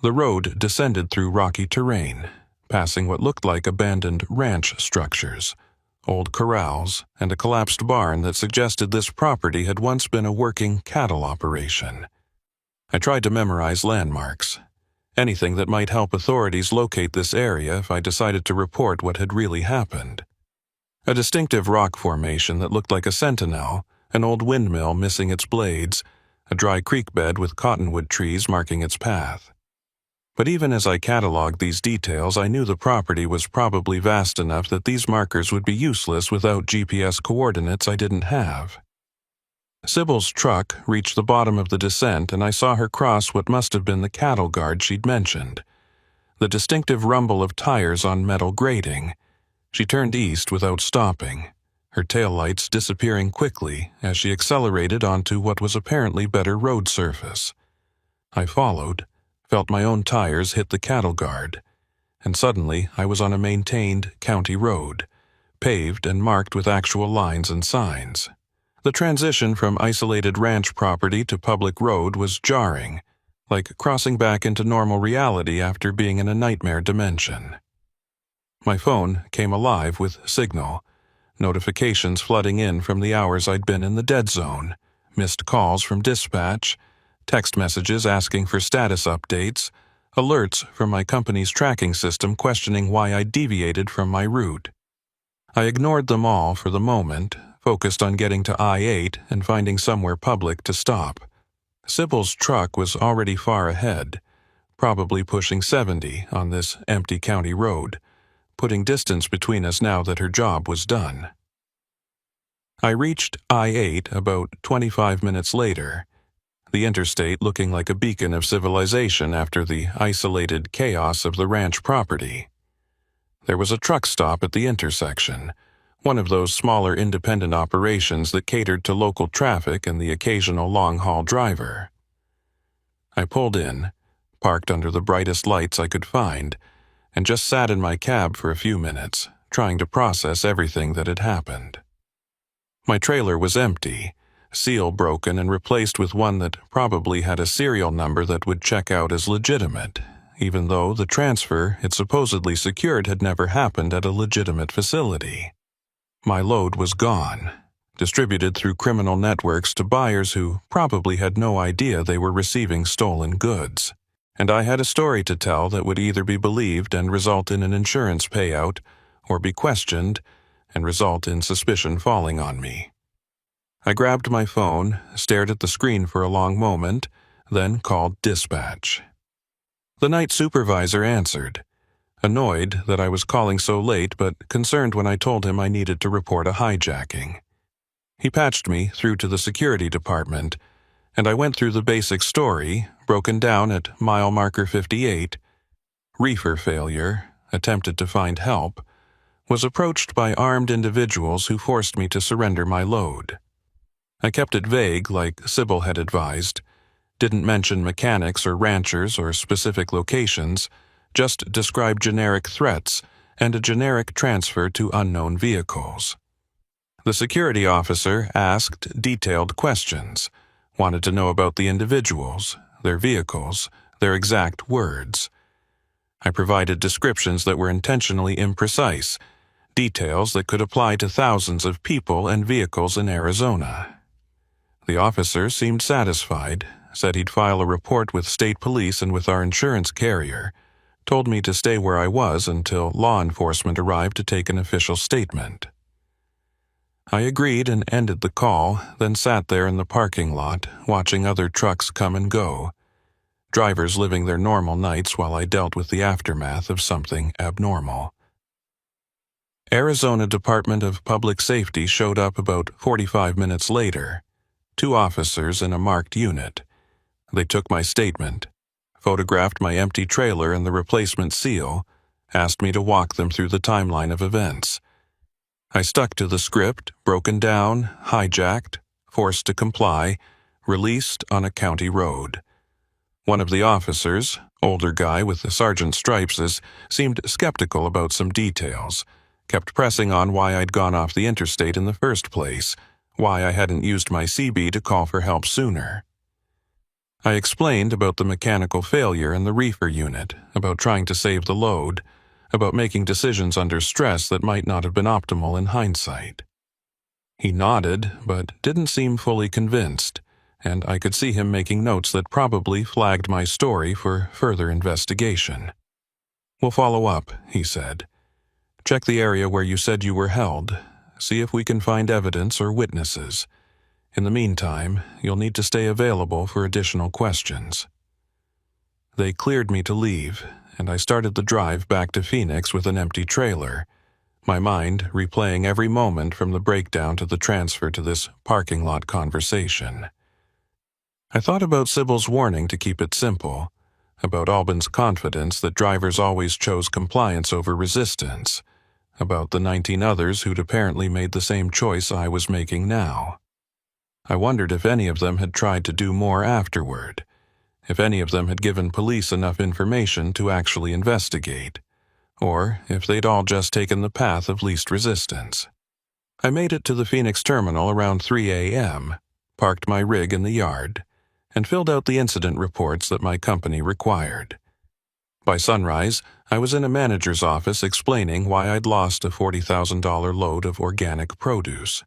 The road descended through rocky terrain, passing what looked like abandoned ranch structures, old corrals, and a collapsed barn that suggested this property had once been a working cattle operation. I tried to memorize landmarks, anything that might help authorities locate this area if I decided to report what had really happened. A distinctive rock formation that looked like a sentinel, an old windmill missing its blades, a dry creek bed with cottonwood trees marking its path. But even as I cataloged these details, I knew the property was probably vast enough that these markers would be useless without GPS coordinates I didn't have. Sybil's truck reached the bottom of the descent, and I saw her cross what must have been the cattle guard she'd mentioned. The distinctive rumble of tires on metal grating. She turned east without stopping, her taillights disappearing quickly as she accelerated onto what was apparently better road surface. I followed, felt my own tires hit the cattle guard, and suddenly I was on a maintained county road, paved and marked with actual lines and signs. The transition from isolated ranch property to public road was jarring, like crossing back into normal reality after being in a nightmare dimension. My phone came alive with signal, notifications flooding in from the hours I'd been in the dead zone, missed calls from dispatch, text messages asking for status updates, alerts from my company's tracking system questioning why I deviated from my route. I ignored them all for the moment, focused on getting to I-8 and finding somewhere public to stop. Sybil's truck was already far ahead, probably pushing 70 on this empty county road, putting distance between us now that her job was done. I reached I-8 about 25 minutes later, the interstate looking like a beacon of civilization after the isolated chaos of the ranch property. There was a truck stop at the intersection, one of those smaller independent operations that catered to local traffic and the occasional long-haul driver. I pulled in, parked under the brightest lights I could find, and just sat in my cab for a few minutes, trying to process everything that had happened. My trailer was empty, seal broken and replaced with one that probably had a serial number that would check out as legitimate, even though the transfer it supposedly secured had never happened at a legitimate facility. My load was gone, distributed through criminal networks to buyers who probably had no idea they were receiving stolen goods, and I had a story to tell that would either be believed and result in an insurance payout, or be questioned and result in suspicion falling on me. I grabbed my phone, stared at the screen for a long moment, then called dispatch. The night supervisor answered, annoyed that I was calling so late but concerned when I told him I needed to report a hijacking. He patched me through to the security department, and I went through the basic story, broken down at mile marker 58, reefer failure, attempted to find help, was approached by armed individuals who forced me to surrender my load. I kept it vague like Sybil had advised, didn't mention mechanics or ranchers or specific locations, just described generic threats and a generic transfer to unknown vehicles. The security officer asked detailed questions, wanted to know about the individuals, their vehicles, their exact words. I provided descriptions that were intentionally imprecise, details that could apply to thousands of people and vehicles in Arizona. The officer seemed satisfied, said he'd file a report with state police and with our insurance carrier, told me to stay where I was until law enforcement arrived to take an official statement. I agreed and ended the call, then sat there in the parking lot, watching other trucks come and go, drivers living their normal nights while I dealt with the aftermath of something abnormal. Arizona Department of Public Safety showed up about 45 minutes later, 2 officers in a marked unit. They took my statement, photographed my empty trailer and the replacement seal, asked me to walk them through the timeline of events. I stuck to the script, broken down, hijacked, forced to comply, released on a county road. One of the officers, older guy with the sergeant's stripes, seemed skeptical about some details, kept pressing on why I'd gone off the interstate in the first place, why I hadn't used my CB to call for help sooner. I explained about the mechanical failure in the reefer unit, about trying to save the load, about making decisions under stress that might not have been optimal in hindsight. He nodded, but didn't seem fully convinced, and I could see him making notes that probably flagged my story for further investigation. "We'll follow up," he said. "Check the area where you said you were held. See if we can find evidence or witnesses. In the meantime, you'll need to stay available for additional questions." They cleared me to leave, and I started the drive back to Phoenix with an empty trailer, my mind replaying every moment from the breakdown to the transfer to this parking lot conversation. I thought about Sybil's warning to keep it simple, about Albin's confidence that drivers always chose compliance over resistance, about the 19 others who'd apparently made the same choice I was making now. I wondered if any of them had tried to do more afterward, if any of them had given police enough information to actually investigate, or if they'd all just taken the path of least resistance. I made it to the Phoenix terminal around 3 a.m., parked my rig in the yard, and filled out the incident reports that my company required. By sunrise, I was in a manager's office explaining why I'd lost a $40,000 load of organic produce,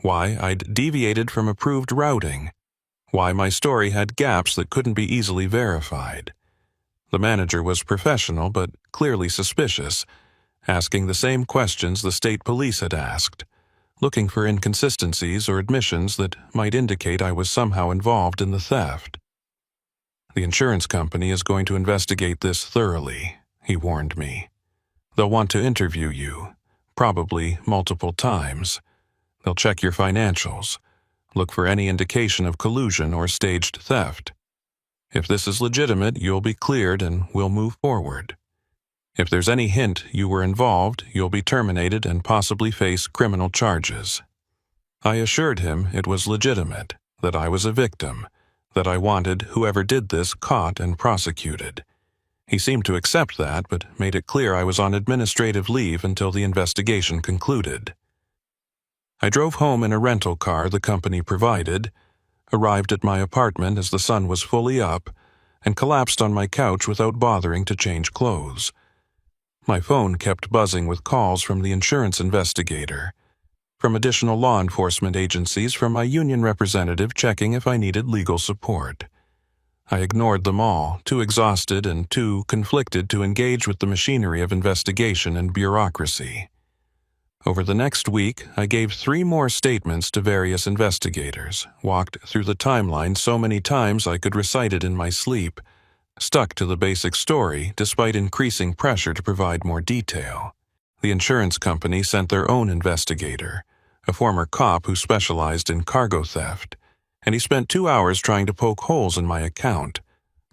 why I'd deviated from approved routing, why my story had gaps that couldn't be easily verified. The manager was professional but clearly suspicious, asking the same questions the state police had asked, looking for inconsistencies or admissions that might indicate I was somehow involved in the theft. "The insurance company is going to investigate this thoroughly," he warned me. "They'll want to interview you, probably multiple times. They'll check your financials, look for any indication of collusion or staged theft. If this is legitimate, you'll be cleared and we'll move forward. If there's any hint you were involved, you'll be terminated and possibly face criminal charges." I assured him it was legitimate, that I was a victim, that I wanted whoever did this caught and prosecuted. He seemed to accept that, but made it clear I was on administrative leave until the investigation concluded. I drove home in a rental car the company provided, arrived at my apartment as the sun was fully up, and collapsed on my couch without bothering to change clothes. My phone kept buzzing with calls from the insurance investigator, from additional law enforcement agencies, from my union representative checking if I needed legal support. I ignored them all, too exhausted and too conflicted to engage with the machinery of investigation and bureaucracy. Over the next week, I gave 3 more statements to various investigators, walked through the timeline so many times I could recite it in my sleep, stuck to the basic story despite increasing pressure to provide more detail. The insurance company sent their own investigator, a former cop who specialized in cargo theft, and he spent 2 hours trying to poke holes in my account,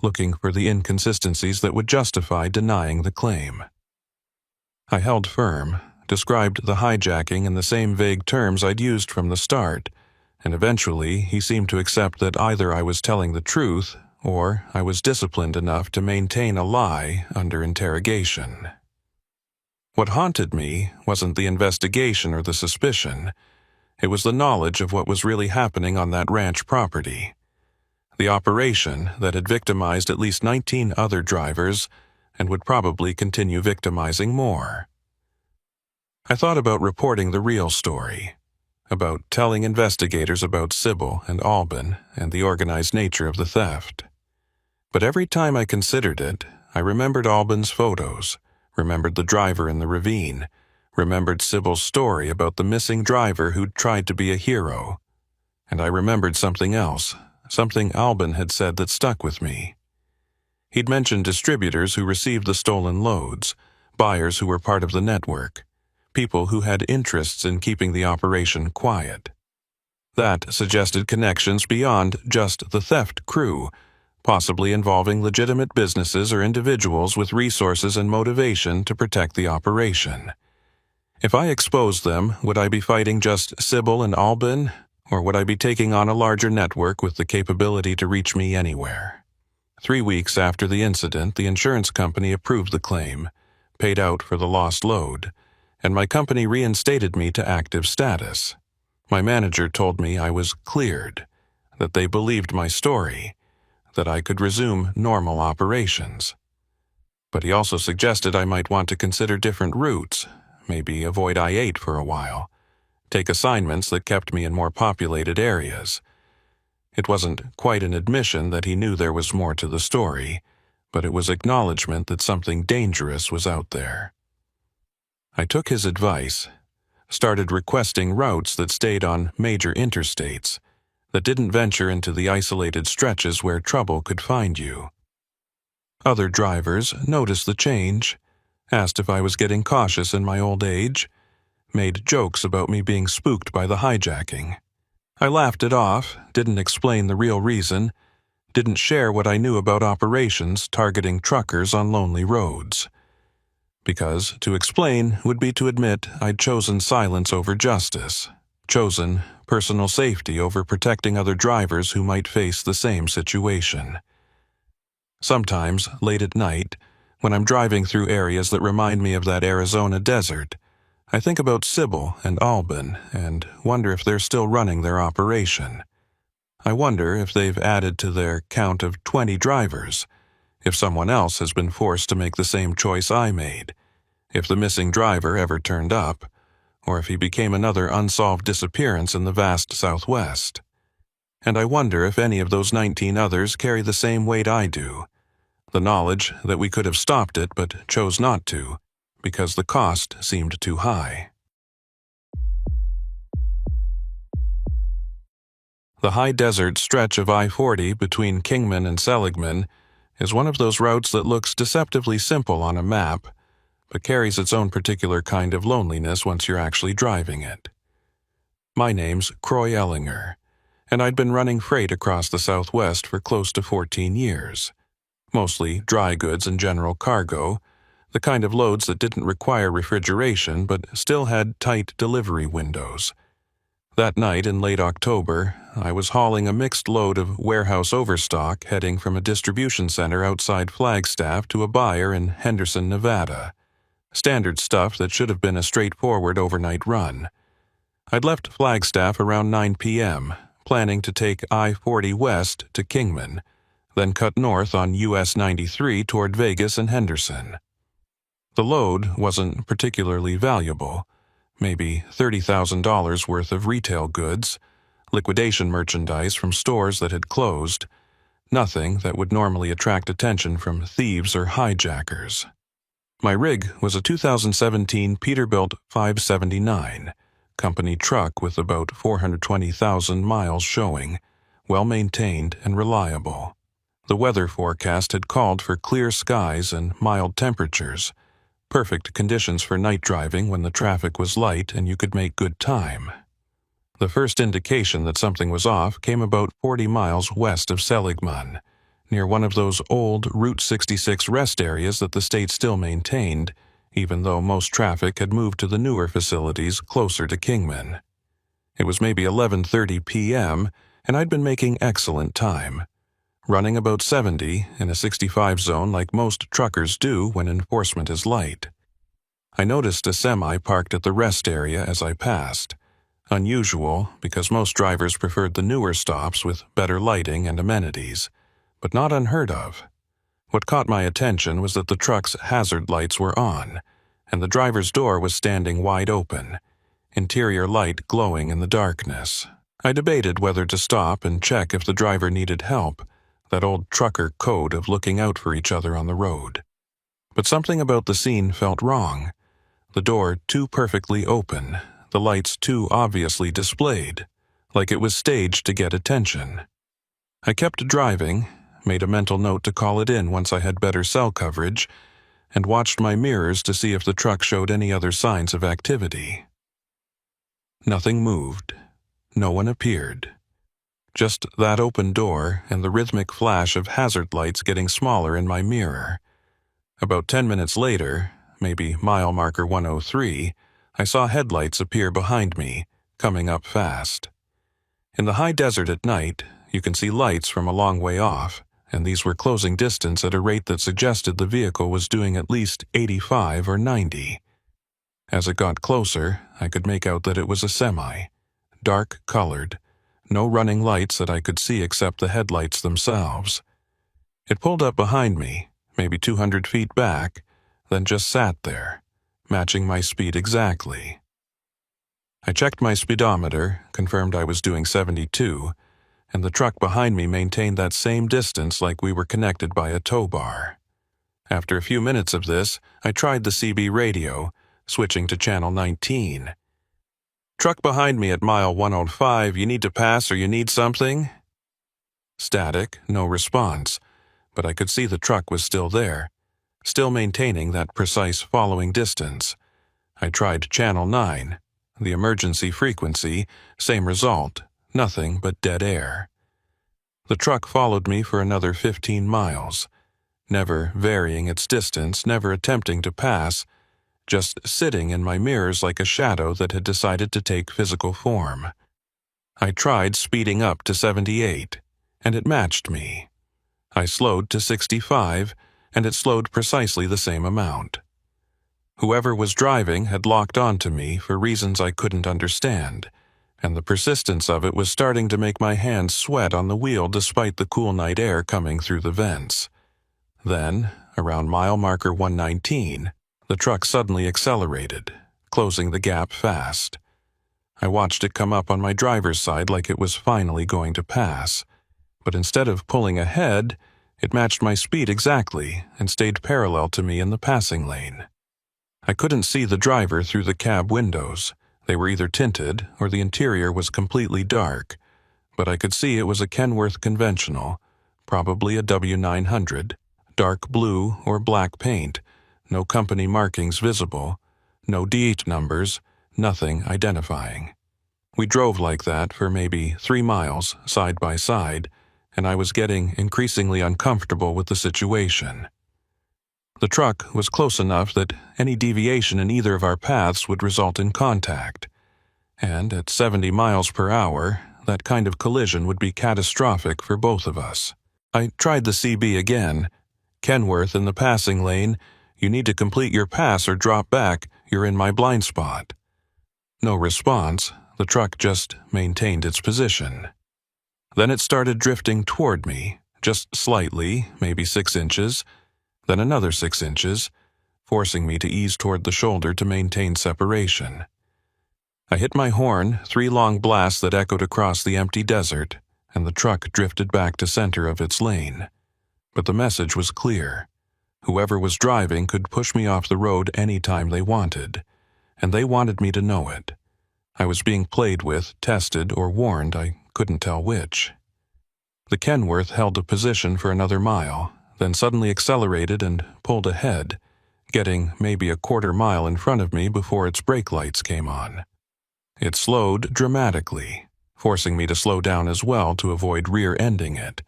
looking for the inconsistencies that would justify denying the claim. I held firm, described the hijacking in the same vague terms I'd used from the start, and eventually he seemed to accept that either I was telling the truth or I was disciplined enough to maintain a lie under interrogation. What haunted me wasn't the investigation or the suspicion. It was the knowledge of what was really happening on that ranch property. The operation that had victimized at least 19 other drivers and would probably continue victimizing more. I thought about reporting the real story, about telling investigators about Sybil and Albin and the organized nature of the theft. But every time I considered it, I remembered Albin's photos, remembered the driver in the ravine, remembered Sybil's story about the missing driver who'd tried to be a hero. And I remembered something else, something Albin had said that stuck with me. He'd mentioned distributors who received the stolen loads, buyers who were part of the network, people who had interests in keeping the operation quiet. That suggested connections beyond just the theft crew, possibly involving legitimate businesses or individuals with resources and motivation to protect the operation. If I exposed them, would I be fighting just Sybil and Albin, or would I be taking on a larger network with the capability to reach me anywhere? 3 weeks after the incident, the insurance company approved the claim, paid out for the lost load, and my company reinstated me to active status. My manager told me I was cleared, that they believed my story, that I could resume normal operations. But he also suggested I might want to consider different routes, maybe avoid I-8 for a while, take assignments that kept me in more populated areas. It wasn't quite an admission that he knew there was more to the story, but it was acknowledgement that something dangerous was out there. I took his advice, started requesting routes that stayed on major interstates, that didn't venture into the isolated stretches where trouble could find you. Other drivers noticed the change, asked if I was getting cautious in my old age, made jokes about me being spooked by the hijacking. I laughed it off, didn't explain the real reason, didn't share what I knew about operations targeting truckers on lonely roads. Because to explain would be to admit I'd chosen silence over justice, chosen personal safety over protecting other drivers who might face the same situation. Sometimes, late at night, when I'm driving through areas that remind me of that Arizona desert, I think about Sybil and Albin and wonder if they're still running their operation. I wonder if they've added to their count of 20 drivers, if someone else has been forced to make the same choice I made, if the missing driver ever turned up, or if he became another unsolved disappearance in the vast Southwest. And I wonder if any of those 19 others carry the same weight I do, the knowledge that we could have stopped it but chose not to, because the cost seemed too high. The high desert stretch of I-40 between Kingman and Seligman is one of those routes that looks deceptively simple on a map, but carries its own particular kind of loneliness once you're actually driving it. My name's Croy Ellinger, and I'd been running freight across the Southwest for close to 14 years. Mostly dry goods and general cargo, the kind of loads that didn't require refrigeration but still had tight delivery windows. That night in late October, I was hauling a mixed load of warehouse overstock heading from a distribution center outside Flagstaff to a buyer in Henderson, Nevada. Standard stuff that should have been a straightforward overnight run. I'd left Flagstaff around 9 p.m., planning to take I-40 west to Kingman, then cut north on US 93 toward Vegas and Henderson. The load wasn't particularly valuable, maybe $30,000 worth of retail goods, liquidation merchandise from stores that had closed, nothing that would normally attract attention from thieves or hijackers. My rig was a 2017 Peterbilt 579, company truck with about 420,000 miles showing, well-maintained and reliable. The weather forecast had called for clear skies and mild temperatures, perfect conditions for night driving when the traffic was light and you could make good time. The first indication that something was off came about 40 miles west of Seligman, near one of those old Route 66 rest areas that the state still maintained, even though most traffic had moved to the newer facilities closer to Kingman. It was maybe 11:30 p.m., and I'd been making excellent time, running about 70 in a 65 zone like most truckers do when enforcement is light. I noticed a semi parked at the rest area as I passed. Unusual because most drivers preferred the newer stops with better lighting and amenities, but not unheard of. What caught my attention was that the truck's hazard lights were on, and the driver's door was standing wide open, interior light glowing in the darkness. I debated whether to stop and check if the driver needed help, that old trucker code of looking out for each other on the road. But something about the scene felt wrong. The door too perfectly open, the lights too obviously displayed, like it was staged to get attention. I kept driving, made a mental note to call it in once I had better cell coverage, and watched my mirrors to see if the truck showed any other signs of activity. Nothing moved. No one appeared. Just that open door and the rhythmic flash of hazard lights getting smaller in my mirror. About 10 minutes later, maybe mile marker 103, I saw headlights appear behind me, coming up fast. In the high desert at night, you can see lights from a long way off, and these were closing distance at a rate that suggested the vehicle was doing at least 85 or 90. As it got closer, I could make out that it was a semi, dark-colored, no running lights that I could see except the headlights themselves. It pulled up behind me, maybe 200 feet back, then just sat there, matching my speed exactly. I checked my speedometer, confirmed I was doing 72, and the truck behind me maintained that same distance like we were connected by a tow bar. After a few minutes of this, I tried the CB radio, switching to channel 19. "Truck behind me at mile 105, you need to pass or you need something?" Static, no response, but I could see the truck was still there, still maintaining that precise following distance. I tried channel 9, the emergency frequency, same result, nothing but dead air. The truck followed me for another 15 miles, never varying its distance, never attempting to pass, just sitting in my mirrors like a shadow that had decided to take physical form. I tried speeding up to 78, and it matched me. I slowed to 65, and it slowed precisely the same amount. Whoever was driving had locked onto me for reasons I couldn't understand, and the persistence of it was starting to make my hands sweat on the wheel despite the cool night air coming through the vents. Then, around mile marker 119, the truck suddenly accelerated, closing the gap fast. I watched it come up on my driver's side like it was finally going to pass, but instead of pulling ahead, it matched my speed exactly and stayed parallel to me in the passing lane. I couldn't see the driver through the cab windows. They were either tinted or the interior was completely dark, but I could see it was a Kenworth conventional, probably a W900, dark blue or black paint, no company markings visible, no D8 numbers, nothing identifying. We drove like that for maybe 3 miles, side by side, and I was getting increasingly uncomfortable with the situation. The truck was close enough that any deviation in either of our paths would result in contact, and at 70 miles per hour, that kind of collision would be catastrophic for both of us. I tried the CB again. "Kenworth in the passing lane, you need to complete your pass or drop back, you're in my blind spot." No response, the truck just maintained its position. Then it started drifting toward me, just slightly, maybe 6 inches, then another 6 inches, forcing me to ease toward the shoulder to maintain separation. I hit my horn, 3 long blasts that echoed across the empty desert, and the truck drifted back to center of its lane. But the message was clear. Whoever was driving could push me off the road any time they wanted, and they wanted me to know it. I was being played with, tested, or warned, I couldn't tell which. The Kenworth held a position for another mile, then suddenly accelerated and pulled ahead, getting maybe a quarter mile in front of me before its brake lights came on. It slowed dramatically, forcing me to slow down as well to avoid rear-ending it,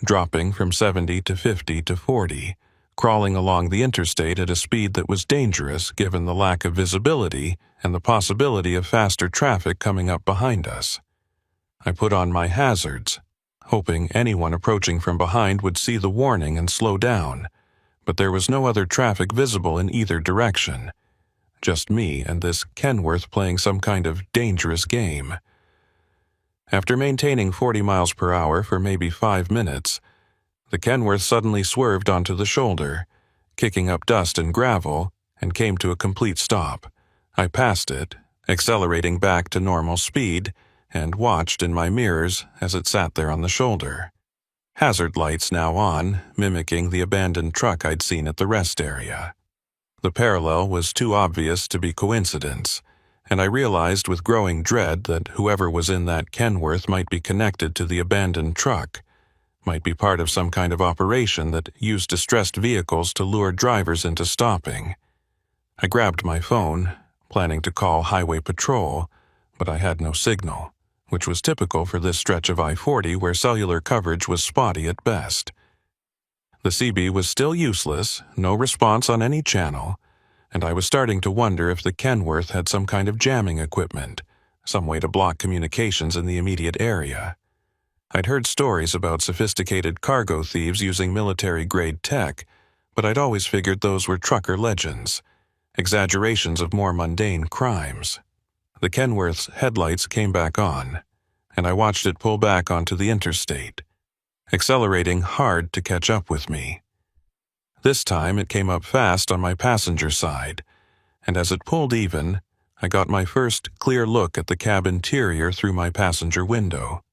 dropping from 70 to 50 to 40, crawling along the interstate at a speed that was dangerous given the lack of visibility and the possibility of faster traffic coming up behind us. I put on my hazards, hoping anyone approaching from behind would see the warning and slow down, but there was no other traffic visible in either direction. Just me and this Kenworth playing some kind of dangerous game. After maintaining 40 miles per hour for maybe 5 minutes, the Kenworth suddenly swerved onto the shoulder, kicking up dust and gravel, and came to a complete stop. I passed it, accelerating back to normal speed, and watched in my mirrors as it sat there on the shoulder. Hazard lights now on, mimicking the abandoned truck I'd seen at the rest area. The parallel was too obvious to be coincidence, and I realized with growing dread that whoever was in that Kenworth might be connected to the abandoned truck. Might be part of some kind of operation that used distressed vehicles to lure drivers into stopping. I grabbed my phone, planning to call Highway Patrol, but I had no signal, which was typical for this stretch of I-40 where cellular coverage was spotty at best. The CB was still useless, no response on any channel, and I was starting to wonder if the Kenworth had some kind of jamming equipment, some way to block communications in the immediate area. I'd heard stories about sophisticated cargo thieves using military-grade tech, but I'd always figured those were trucker legends, exaggerations of more mundane crimes. The Kenworth's headlights came back on, and I watched it pull back onto the interstate, accelerating hard to catch up with me. This time it came up fast on my passenger side, and as it pulled even, I got my first clear look at the cab interior through my passenger window.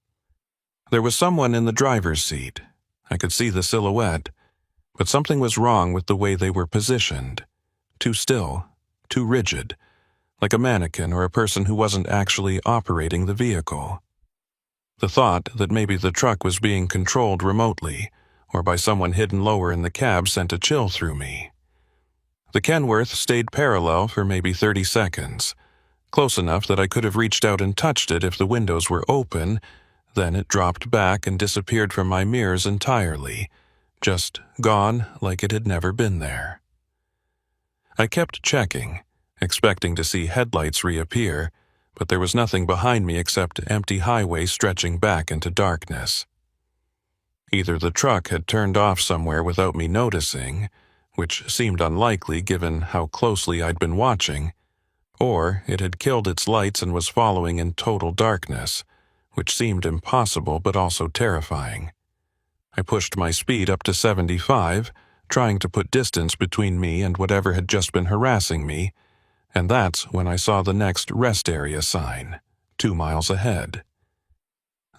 There was someone in the driver's seat. I could see the silhouette, but something was wrong with the way they were positioned. Too still, too rigid, like a mannequin or a person who wasn't actually operating the vehicle. The thought that maybe the truck was being controlled remotely or by someone hidden lower in the cab sent a chill through me. The Kenworth stayed parallel for maybe 30 seconds, close enough that I could have reached out and touched it if the windows were open. Then it dropped back and disappeared from my mirrors entirely, just gone like it had never been there. I kept checking, expecting to see headlights reappear, but there was nothing behind me except empty highway stretching back into darkness. Either the truck had turned off somewhere without me noticing, which seemed unlikely given how closely I'd been watching, or it had killed its lights and was following in total darkness, which seemed impossible but also terrifying. I pushed my speed up to 75, trying to put distance between me and whatever had just been harassing me, and that's when I saw the next rest area sign, 2 miles ahead.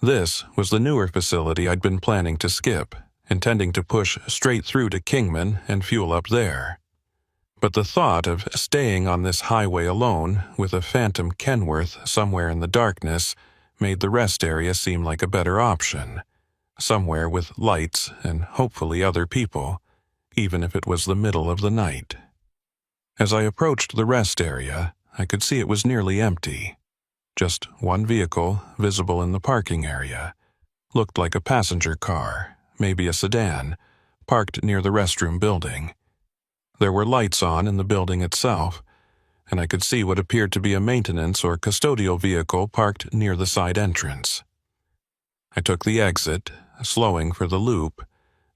This was the newer facility I'd been planning to skip, intending to push straight through to Kingman and fuel up there. But the thought of staying on this highway alone with a phantom Kenworth somewhere in the darkness made the rest area seem like a better option, somewhere with lights and hopefully other people, even if it was the middle of the night. As I approached the rest area, I could see it was nearly empty. Just one vehicle visible in the parking area. Looked like a passenger car, maybe a sedan, parked near the restroom building. There were lights on in the building itself, and I could see what appeared to be a maintenance or custodial vehicle parked near the side entrance. I took the exit, slowing for the loop,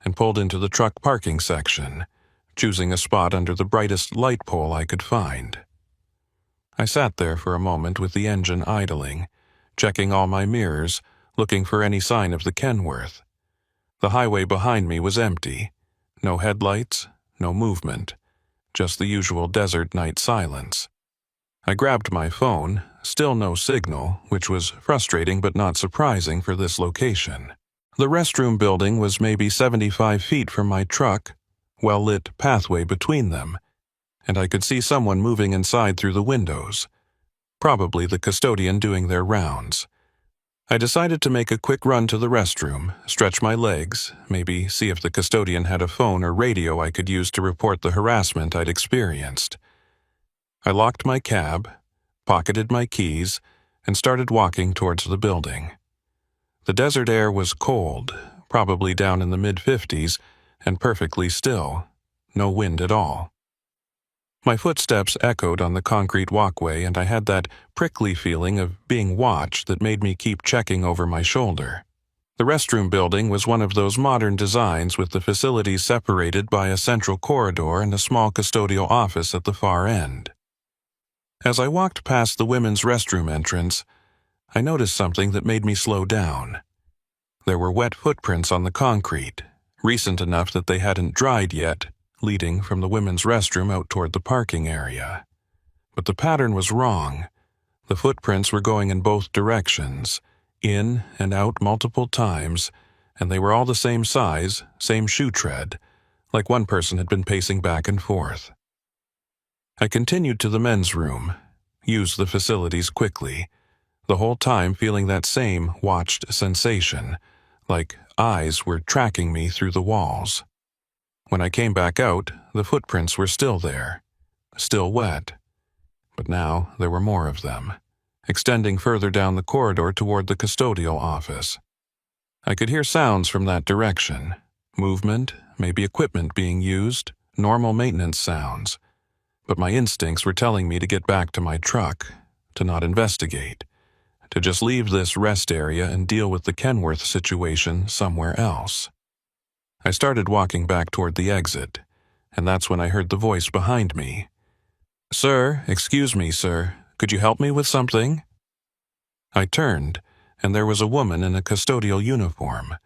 and pulled into the truck parking section, choosing a spot under the brightest light pole I could find. I sat there for a moment with the engine idling, checking all my mirrors, looking for any sign of the Kenworth. The highway behind me was empty. No headlights, no movement. Just the usual desert night silence. I grabbed my phone, still no signal, which was frustrating but not surprising for this location. The restroom building was maybe 75 feet from my truck, well-lit pathway between them, and I could see someone moving inside through the windows, probably the custodian doing their rounds. I decided to make a quick run to the restroom, stretch my legs, maybe see if the custodian had a phone or radio I could use to report the harassment I'd experienced. I locked my cab, pocketed my keys, and started walking towards the building. The desert air was cold, probably down in the mid-50s, and perfectly still, no wind at all. My footsteps echoed on the concrete walkway, and I had that prickly feeling of being watched that made me keep checking over my shoulder. The restroom building was one of those modern designs with the facilities separated by a central corridor and a small custodial office at the far end. As I walked past the women's restroom entrance, I noticed something that made me slow down. There were wet footprints on the concrete, recent enough that they hadn't dried yet, leading from the women's restroom out toward the parking area. But the pattern was wrong. The footprints were going in both directions, in and out multiple times, and they were all the same size, same shoe tread, like one person had been pacing back and forth. I continued to the men's room, used the facilities quickly, the whole time feeling that same watched sensation, like Eyes were tracking me through the walls. When I came back out, the footprints were still there, still wet. But now there were more of them, extending further down the corridor toward the custodial office. I could hear sounds from that direction. Movement, maybe equipment being used, normal maintenance sounds. But my instincts were telling me to get back to my truck, to not investigate, to just leave this rest area and deal with the Kenworth situation somewhere else. I started walking back toward the exit, and that's when I heard the voice behind me. "Sir, excuse me, sir. Could you help me with something?" I turned, and there was a woman in a custodial uniform,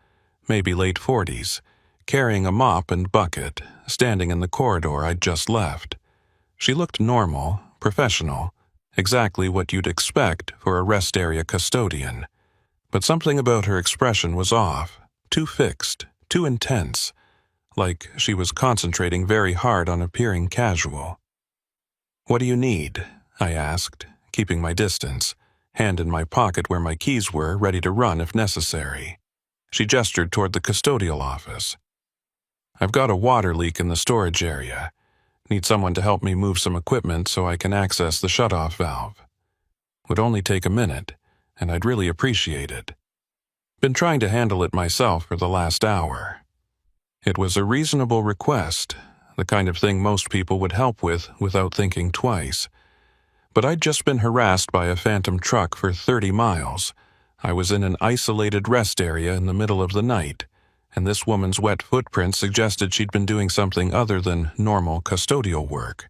maybe late 40s, carrying a mop and bucket, standing in the corridor I'd just left. She looked normal, professional, exactly what you'd expect for a rest area custodian. But something about her expression was off, too fixed, too intense, like she was concentrating very hard on appearing casual. "What do you need?" I asked, keeping my distance, hand in my pocket where my keys were, ready to run if necessary. She gestured toward the custodial office. "I've got a water leak in the storage area. Need someone to help me move some equipment so I can access the shutoff valve. Would only take a minute, and I'd really appreciate it. Been trying to handle it myself for the last hour." It was a reasonable request, the kind of thing most people would help with without thinking twice. But I'd just been harassed by a phantom truck for 30 miles. I was in an isolated rest area in the middle of the night, and this woman's wet footprints suggested she'd been doing something other than normal custodial work.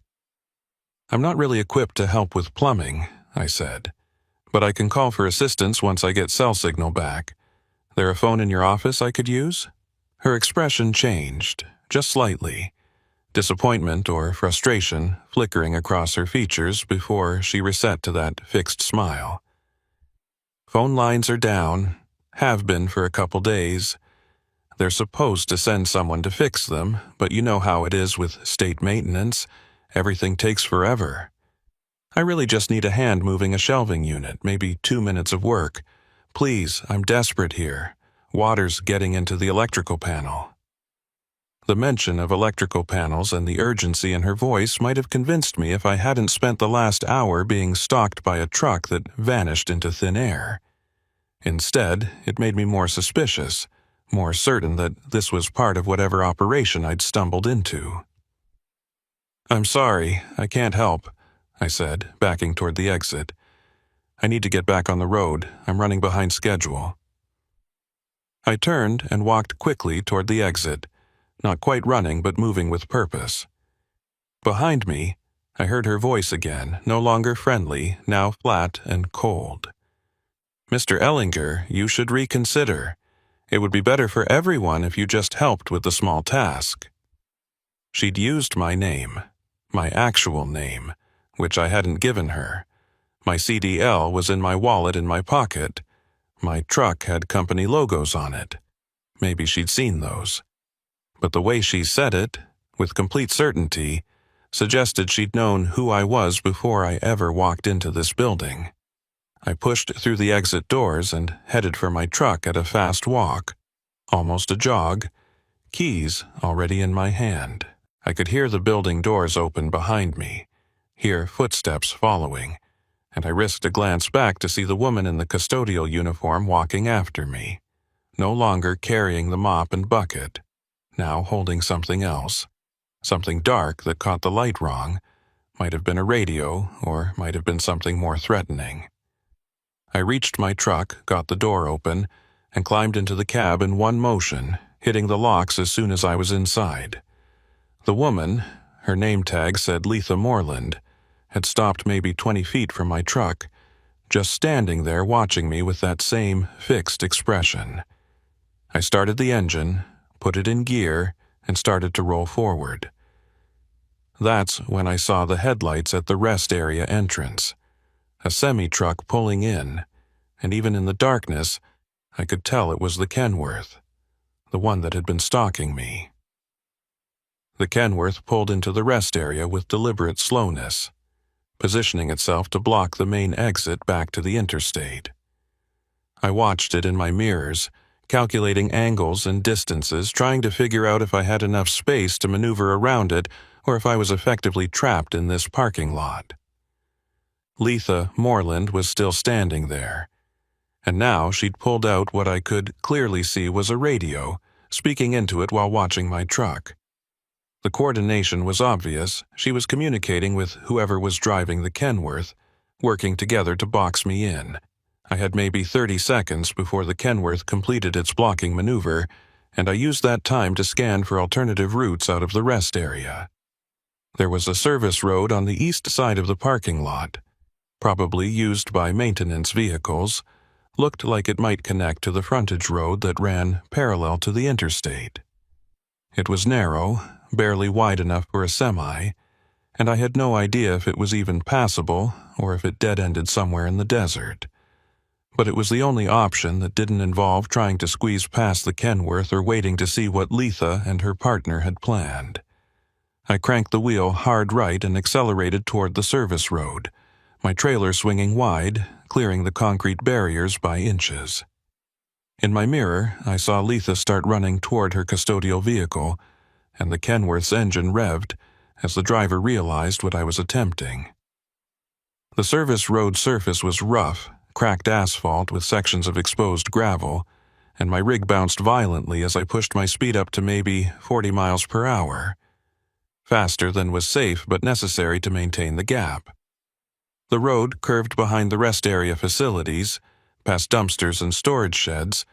"I'm not really equipped to help with plumbing," I said, "but I can call for assistance once I get cell signal back. There a phone in your office I could use?" Her expression changed, just slightly, disappointment or frustration flickering across her features before she reset to that fixed smile. "Phone lines are down, have been for a couple days. They're supposed to send someone to fix them, but you know how it is with state maintenance. Everything takes forever. I really just need a hand moving a shelving unit, maybe 2 minutes of work. Please, I'm desperate here. Water's getting into the electrical panel." The mention of electrical panels and the urgency in her voice might have convinced me if I hadn't spent the last hour being stalked by a truck that vanished into thin air. Instead, it made me more suspicious, more certain that this was part of whatever operation I'd stumbled into. "I'm sorry, I can't help," I said, backing toward the exit. "I need to get back on the road. I'm running behind schedule." I turned and walked quickly toward the exit, not quite running but moving with purpose. Behind me, I heard her voice again, no longer friendly, now flat and cold. "Mr. Ellinger, you should reconsider. It would be better for everyone if you just helped with the small task." She'd used my name, my actual name, which I hadn't given her. My CDL was in my wallet in my pocket. My truck had company logos on it. Maybe she'd seen those. But the way she said it, with complete certainty, suggested she'd known who I was before I ever walked into this building. I pushed through the exit doors and headed for my truck at a fast walk, almost a jog, keys already in my hand. I could hear the building doors open behind me, hear footsteps following, and I risked a glance back to see the woman in the custodial uniform walking after me, no longer carrying the mop and bucket, now holding something else, something dark that caught the light wrong, might have been a radio or might have been something more threatening. I reached my truck, got the door open, and climbed into the cab in one motion, hitting the locks as soon as I was inside. The woman, her name tag said Letha Moreland, had stopped maybe 20 feet from my truck, just standing there watching me with that same fixed expression. I started the engine, put it in gear, and started to roll forward. That's when I saw the headlights at the rest area entrance, a semi-truck pulling in, and even in the darkness, I could tell it was the Kenworth, the one that had been stalking me. The Kenworth pulled into the rest area with deliberate slowness, positioning itself to block the main exit back to the interstate. I watched it in my mirrors, calculating angles and distances, trying to figure out if I had enough space to maneuver around it or if I was effectively trapped in this parking lot. Letha Moreland was still standing there, and now she'd pulled out what I could clearly see was a radio, speaking into it while watching my truck. The coordination was obvious. She was communicating with whoever was driving the Kenworth, working together to box me in. I had maybe 30 seconds before the Kenworth completed its blocking maneuver, and I used that time to scan for alternative routes out of the rest area. There was a service road on the east side of the parking lot, probably used by maintenance vehicles. Looked like it might connect to the frontage road that ran parallel to the interstate. It was narrow, barely wide enough for a semi, and I had no idea if it was even passable or if it dead-ended somewhere in the desert. But it was the only option that didn't involve trying to squeeze past the Kenworth or waiting to see what Letha and her partner had planned. I cranked the wheel hard right and accelerated toward the service road, my trailer swinging wide, clearing the concrete barriers by inches. In my mirror, I saw Letha start running toward her custodial vehicle, and the Kenworth's engine revved as the driver realized what I was attempting. The service road surface was rough, cracked asphalt with sections of exposed gravel, and my rig bounced violently as I pushed my speed up to maybe 40 miles per hour. Faster than was safe but necessary to maintain the gap. The road curved behind the rest area facilities, past dumpsters and storage sheds,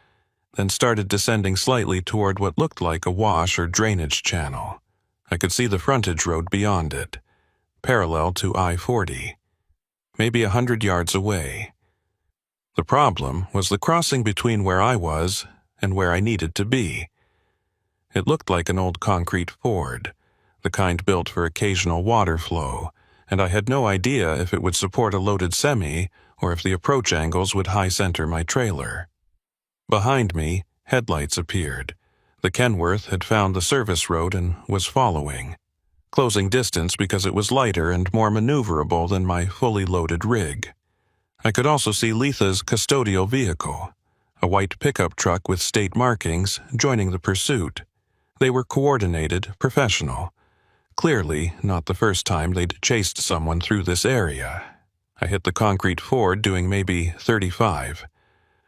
then started descending slightly toward what looked like a wash or drainage channel. I could see the frontage road beyond it, parallel to I-40, maybe 100 yards away. The problem was the crossing between where I was and where I needed to be. It looked like an old concrete ford, the kind built for occasional water flow, and I had no idea if it would support a loaded semi or if the approach angles would high-center my trailer. Behind me, headlights appeared. The Kenworth had found the service road and was following, closing distance because it was lighter and more maneuverable than my fully loaded rig. I could also see Letha's custodial vehicle, a white pickup truck with state markings, joining the pursuit. They were coordinated, professional. Clearly not the first time they'd chased someone through this area. I hit the concrete ford doing maybe 35.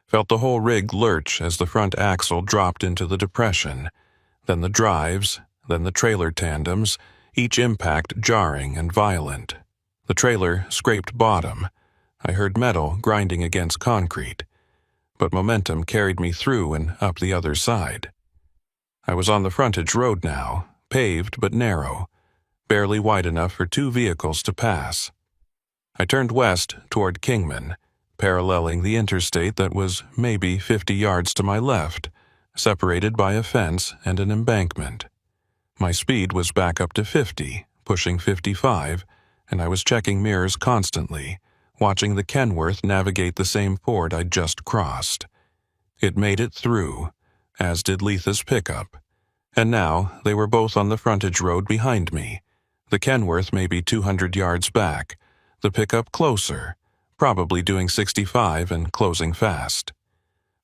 Felt the whole rig lurch as the front axle dropped into the depression, then the drives, then the trailer tandems, each impact jarring and violent. The trailer scraped bottom. I heard metal grinding against concrete, but momentum carried me through and up the other side. I was on the frontage road now, paved but narrow, barely wide enough for two vehicles to pass. I turned west toward Kingman, paralleling the interstate that was maybe 50 yards to my left, separated by a fence and an embankment. My speed was back up to 50, pushing 55, and I was checking mirrors constantly, watching the Kenworth navigate the same ford I'd just crossed. It made it through, as did Letha's pickup, and now they were both on the frontage road behind me, the Kenworth maybe 200 yards back, the pickup closer, probably doing 65 and closing fast.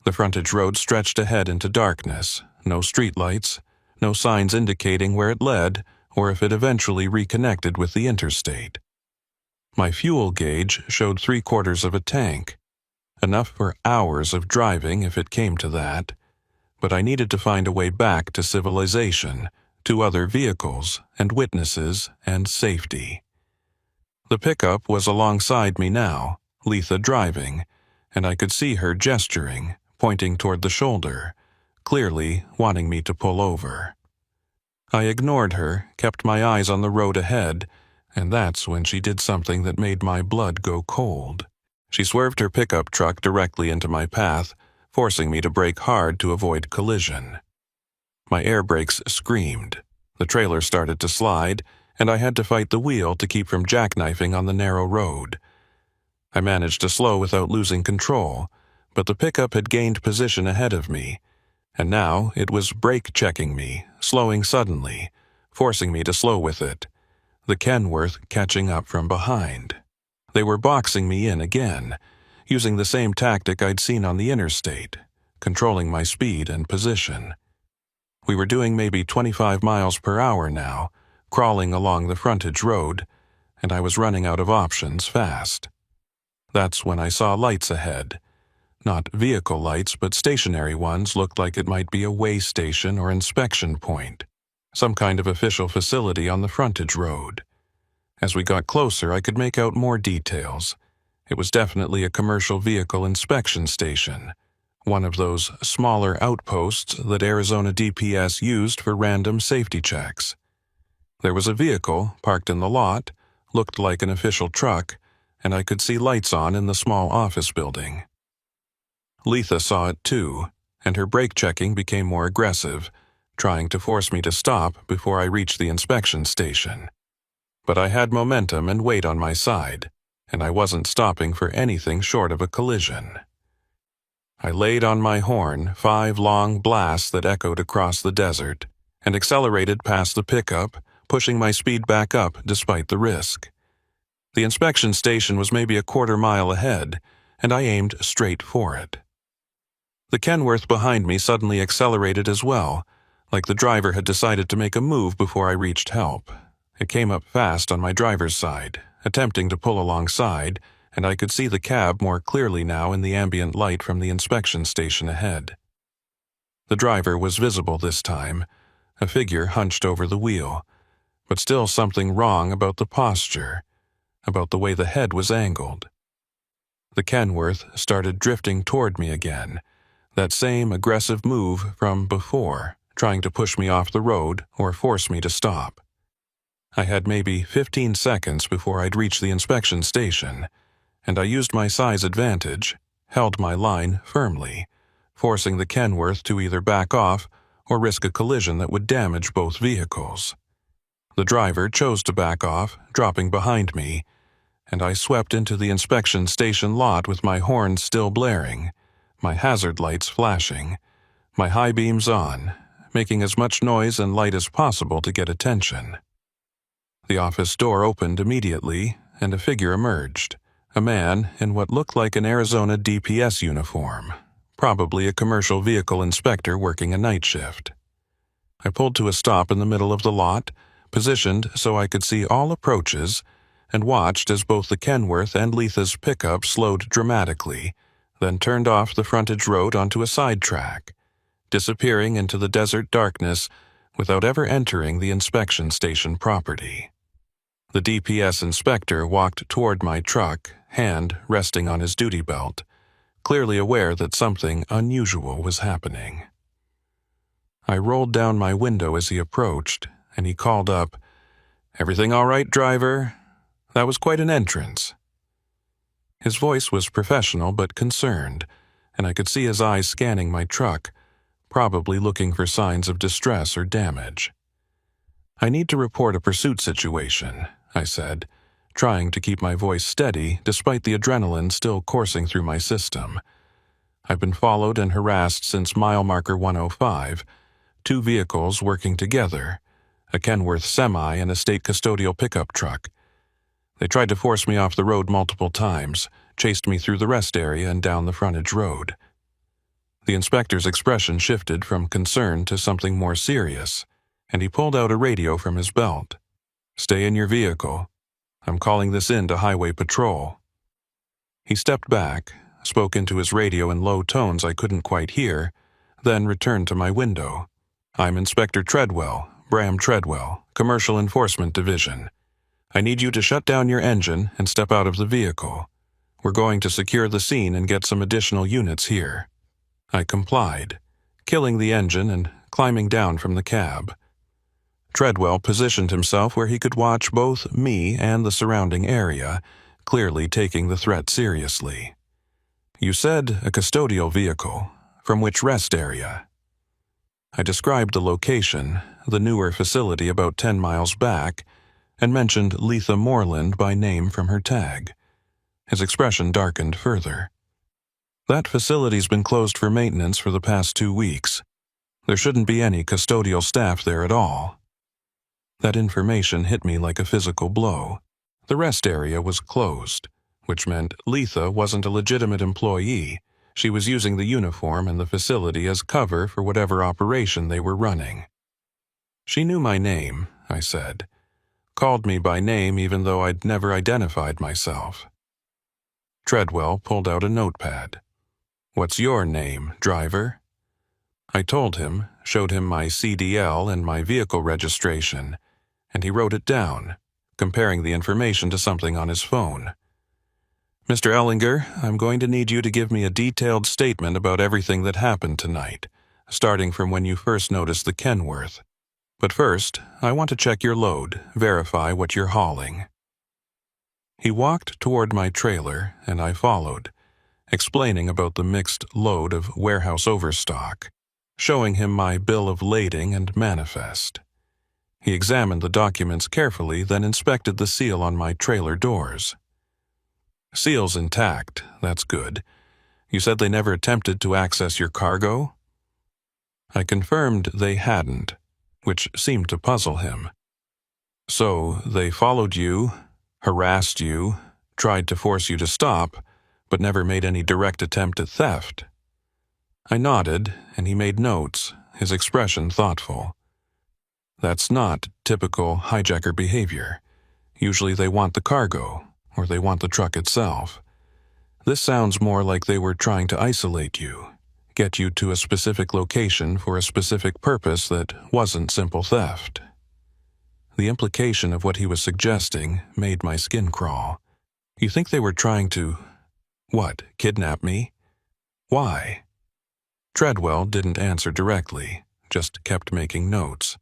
The frontage road stretched ahead into darkness, no streetlights, no signs indicating where it led or if it eventually reconnected with the interstate. My fuel gauge showed 3/4 of a tank, enough for hours of driving if it came to that, but I needed to find a way back to civilization, to other vehicles and witnesses and safety. The pickup was alongside me now, Letha driving, and I could see her gesturing, pointing toward the shoulder, clearly wanting me to pull over. I ignored her, kept my eyes on the road ahead, and that's when she did something that made my blood go cold. She swerved her pickup truck directly into my path, forcing me to brake hard to avoid collision. My air brakes screamed. The trailer started to slide, and I had to fight the wheel to keep from jackknifing on the narrow road. I managed to slow without losing control, but the pickup had gained position ahead of me, and now it was brake-checking me, slowing suddenly, forcing me to slow with it, the Kenworth catching up from behind. They were boxing me in again, using the same tactic I'd seen on the interstate, controlling my speed and position. We were doing maybe 25 miles per hour now, crawling along the frontage road, and I was running out of options fast. That's when I saw lights ahead. Not vehicle lights, but stationary ones looked like it might be a way station or inspection point, some kind of official facility on the frontage road. As we got closer, I could make out more details. It was definitely a commercial vehicle inspection station, one of those smaller outposts that Arizona DPS used for random safety checks. There was a vehicle parked in the lot, looked like an official truck, and I could see lights on in the small office building. Letha saw it too, and her brake checking became more aggressive, trying to force me to stop before I reached the inspection station. But I had momentum and weight on my side, and I wasn't stopping for anything short of a collision. I laid on my horn 5 long blasts that echoed across the desert, and accelerated past the pickup, pushing my speed back up despite the risk. The inspection station was maybe a quarter mile ahead, and I aimed straight for it. The Kenworth behind me suddenly accelerated as well, like the driver had decided to make a move before I reached help. It came up fast on my driver's side, attempting to pull alongside, and I could see the cab more clearly now in the ambient light from the inspection station ahead. The driver was visible this time, a figure hunched over the wheel, but still something wrong about the posture, about the way the head was angled. The Kenworth started drifting toward me again, that same aggressive move from before, trying to push me off the road or force me to stop. I had maybe 15 seconds before I'd reach the inspection station, and I used my size advantage, held my line firmly, forcing the Kenworth to either back off or risk a collision that would damage both vehicles. The driver chose to back off, dropping behind me, and I swept into the inspection station lot with my horn still blaring, my hazard lights flashing, my high beams on, making as much noise and light as possible to get attention. The office door opened immediately, and a figure emerged, a man in what looked like an Arizona DPS uniform, probably a commercial vehicle inspector working a night shift. I pulled to a stop in the middle of the lot, positioned so I could see all approaches, and watched as both the Kenworth and Letha's pickup slowed dramatically, then turned off the frontage road onto a side track, disappearing into the desert darkness without ever entering the inspection station property. The DPS inspector walked toward my truck, hand resting on his duty belt, clearly aware that something unusual was happening. I rolled down my window as he approached, and he called up, "Everything all right, driver?" That was quite an entrance. His voice was professional but concerned, and I could see his eyes scanning my truck, probably looking for signs of distress or damage. "I need to report a pursuit situation," I said, trying to keep my voice steady despite the adrenaline still coursing through my system. "I've been followed and harassed since mile marker 105, 2 vehicles working together, a Kenworth semi and a state custodial pickup truck. They tried to force me off the road multiple times, chased me through the rest area and down the frontage road." The inspector's expression shifted from concern to something more serious, and he pulled out a radio from his belt. "Stay in your vehicle. I'm calling this in to Highway Patrol." He stepped back, spoke into his radio in low tones I couldn't quite hear, then returned to my window. "I'm Inspector Treadwell, Bram Treadwell, Commercial Enforcement Division. I need you to shut down your engine and step out of the vehicle. We're going to secure the scene and get some additional units here." I complied, killing the engine and climbing down from the cab. Treadwell positioned himself where he could watch both me and the surrounding area, clearly taking the threat seriously. "You said a custodial vehicle. From which rest area?" I described the location, the newer facility about 10 miles back, and mentioned Letha Moreland by name from her tag. His expression darkened further. "That facility's been closed for maintenance for the past 2 weeks. There shouldn't be any custodial staff there at all." That information hit me like a physical blow. The rest area was closed, which meant Letha wasn't a legitimate employee, She was using the uniform and the facility as cover for whatever operation they were running. She knew my name, I said. Called me by name even though I'd never identified myself. Treadwell pulled out a notepad. "What's your name, driver?" I told him, showed him my CDL and my vehicle registration, and he wrote it down, comparing the information to something on his phone. "Mr. Ellinger, I'm going to need you to give me a detailed statement about everything that happened tonight, starting from when you first noticed the Kenworth. But first, I want to check your load, verify what you're hauling." He walked toward my trailer, and I followed, explaining about the mixed load of warehouse overstock, showing him my bill of lading and manifest. He examined the documents carefully, then inspected the seal on my trailer doors. "Seal's intact, that's good. You said they never attempted to access your cargo?" I confirmed they hadn't, which seemed to puzzle him. "So they followed you, harassed you, tried to force you to stop, but never made any direct attempt at theft?" I nodded, and he made notes, his expression thoughtful. "That's not typical hijacker behavior. Usually they want the cargo, or they want the truck itself. This sounds more like they were trying to isolate you, get you to a specific location for a specific purpose that wasn't simple theft." The implication of what he was suggesting made my skin crawl. "You think they were trying to, what, kidnap me? Why?" Treadwell didn't answer directly, just kept making notes.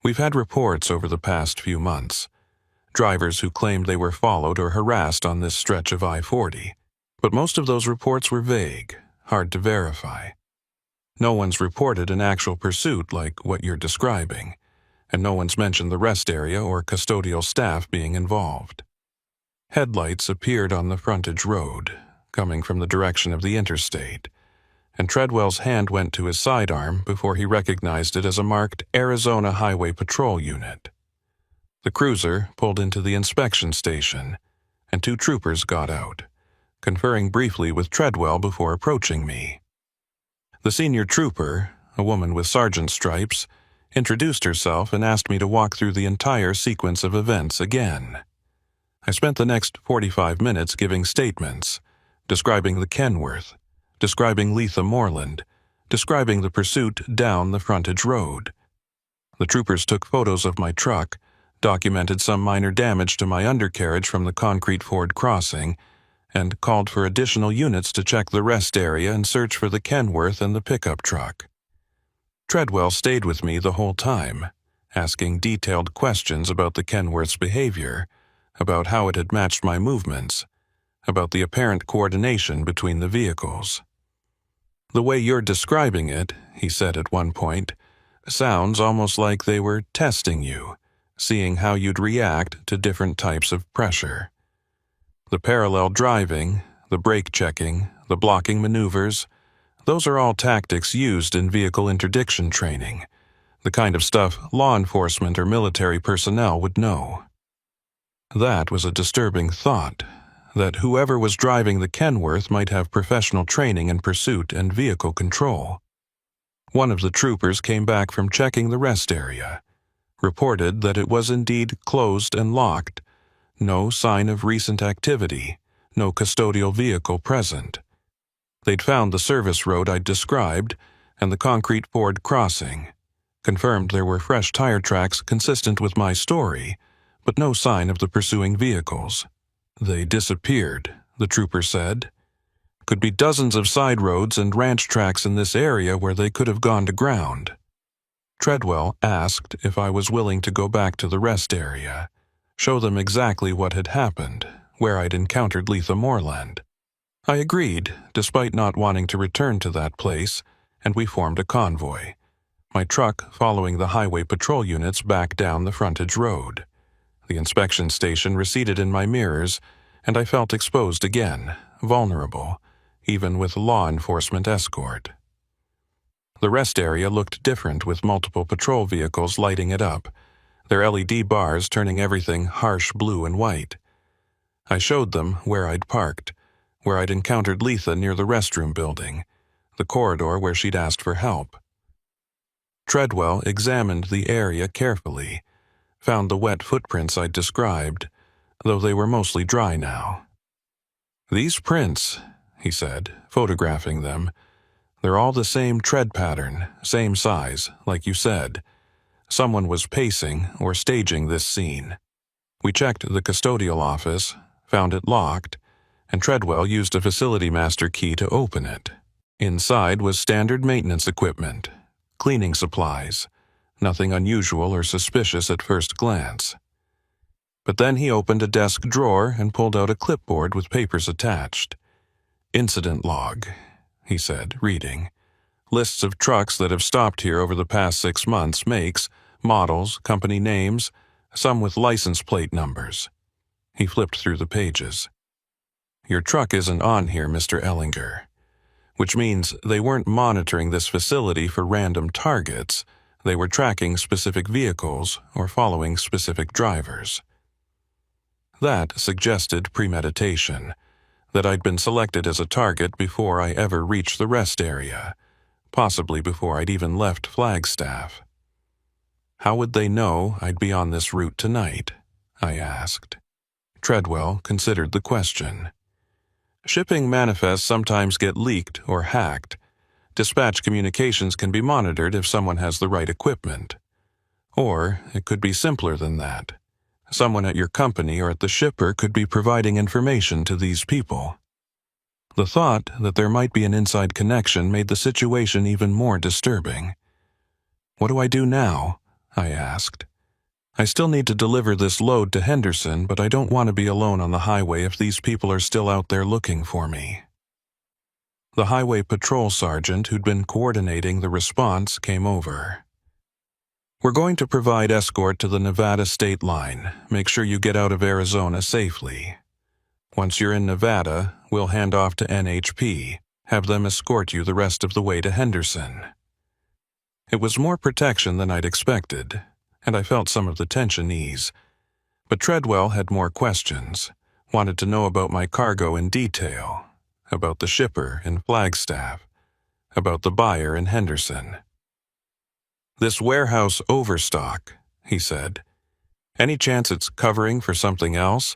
"We've had reports over the past few months. Drivers who claimed they were followed or harassed on this stretch of I-40, but most of those reports were vague, hard to verify. No one's reported an actual pursuit like what you're describing, and no one's mentioned the rest area or custodial staff being involved." Headlights appeared on the frontage road, coming from the direction of the interstate, and Treadwell's hand went to his sidearm before he recognized it as a marked Arizona Highway Patrol unit. The cruiser pulled into the inspection station, and 2 troopers got out, conferring briefly with Treadwell before approaching me. The senior trooper, a woman with sergeant stripes, introduced herself and asked me to walk through the entire sequence of events again. I spent the next 45 minutes giving statements, describing the Kenworth, describing Letha Moreland, describing the pursuit down the frontage road. The troopers took photos of my truck, documented some minor damage to my undercarriage from the concrete ford crossing, and called for additional units to check the rest area and search for the Kenworth and the pickup truck. Treadwell stayed with me the whole time, asking detailed questions about the Kenworth's behavior, about how it had matched my movements, about the apparent coordination between the vehicles. "The way you're describing it," he said at one point, "sounds almost like they were testing you, seeing how you'd react to different types of pressure. The parallel driving, the brake checking, the blocking maneuvers, those are all tactics used in vehicle interdiction training, the kind of stuff law enforcement or military personnel would know." That was a disturbing thought, that whoever was driving the Kenworth might have professional training in pursuit and vehicle control. One of the troopers came back from checking the rest area, reported that it was indeed closed and locked, no sign of recent activity, no custodial vehicle present. They'd found the service road I'd described and the concrete ford crossing, confirmed there were fresh tire tracks consistent with my story, but no sign of the pursuing vehicles. "They disappeared," the trooper said. "Could be dozens of side roads and ranch tracks in this area where they could have gone to ground." Treadwell asked if I was willing to go back to the rest area, show them exactly what had happened, where I'd encountered Letha Moreland. I agreed, despite not wanting to return to that place, and we formed a convoy, my truck following the highway patrol units back down the frontage road. The inspection station receded in my mirrors, and I felt exposed again, vulnerable, even with law enforcement escort. The rest area looked different with multiple patrol vehicles lighting it up, their LED bars turning everything harsh blue and white. I showed them where I'd parked, where I'd encountered Letha near the restroom building, the corridor where she'd asked for help. Treadwell examined the area carefully, found the wet footprints I'd described, though they were mostly dry now. "These prints," he said, photographing them, "they're all the same tread pattern, same size, like you said. Someone was pacing or staging this scene. We checked the custodial office, found it locked, and Treadwell used a facility master key to open it. Inside was standard maintenance equipment, cleaning supplies, nothing unusual or suspicious at first glance. But then he opened a desk drawer and pulled out a clipboard with papers attached. 'Incident log,' he said, reading. 'Lists of trucks that have stopped here over the past 6 months, makes, models, company names, some with license plate numbers.' He flipped through the pages. 'Your truck isn't on here, Mr. Ellinger,' which means they weren't monitoring this facility for random targets. They were tracking specific vehicles or following specific drivers. That suggested premeditation, that I'd been selected as a target before I ever reached the rest area, possibly before I'd even left Flagstaff. How would they know I'd be on this route tonight? I asked. Treadwell considered the question. Shipping manifests sometimes get leaked or hacked. Dispatch communications can be monitored if someone has the right equipment. Or it could be simpler than that. Someone at your company or at the shipper could be providing information to these people. The thought that there might be an inside connection made the situation even more disturbing. What do I do now? I asked. I still need to deliver this load to Henderson, but I don't want to be alone on the highway if these people are still out there looking for me. The highway patrol sergeant who'd been coordinating the response came over. We're going to provide escort to the Nevada state line. Make sure you get out of Arizona safely. Once you're in Nevada, we'll hand off to NHP, have them escort you the rest of the way to Henderson. It was more protection than I'd expected, and I felt some of the tension ease. But Treadwell had more questions, wanted to know about my cargo in detail, about the shipper in Flagstaff, about the buyer in Henderson. This warehouse overstock, he said. Any chance it's covering for something else?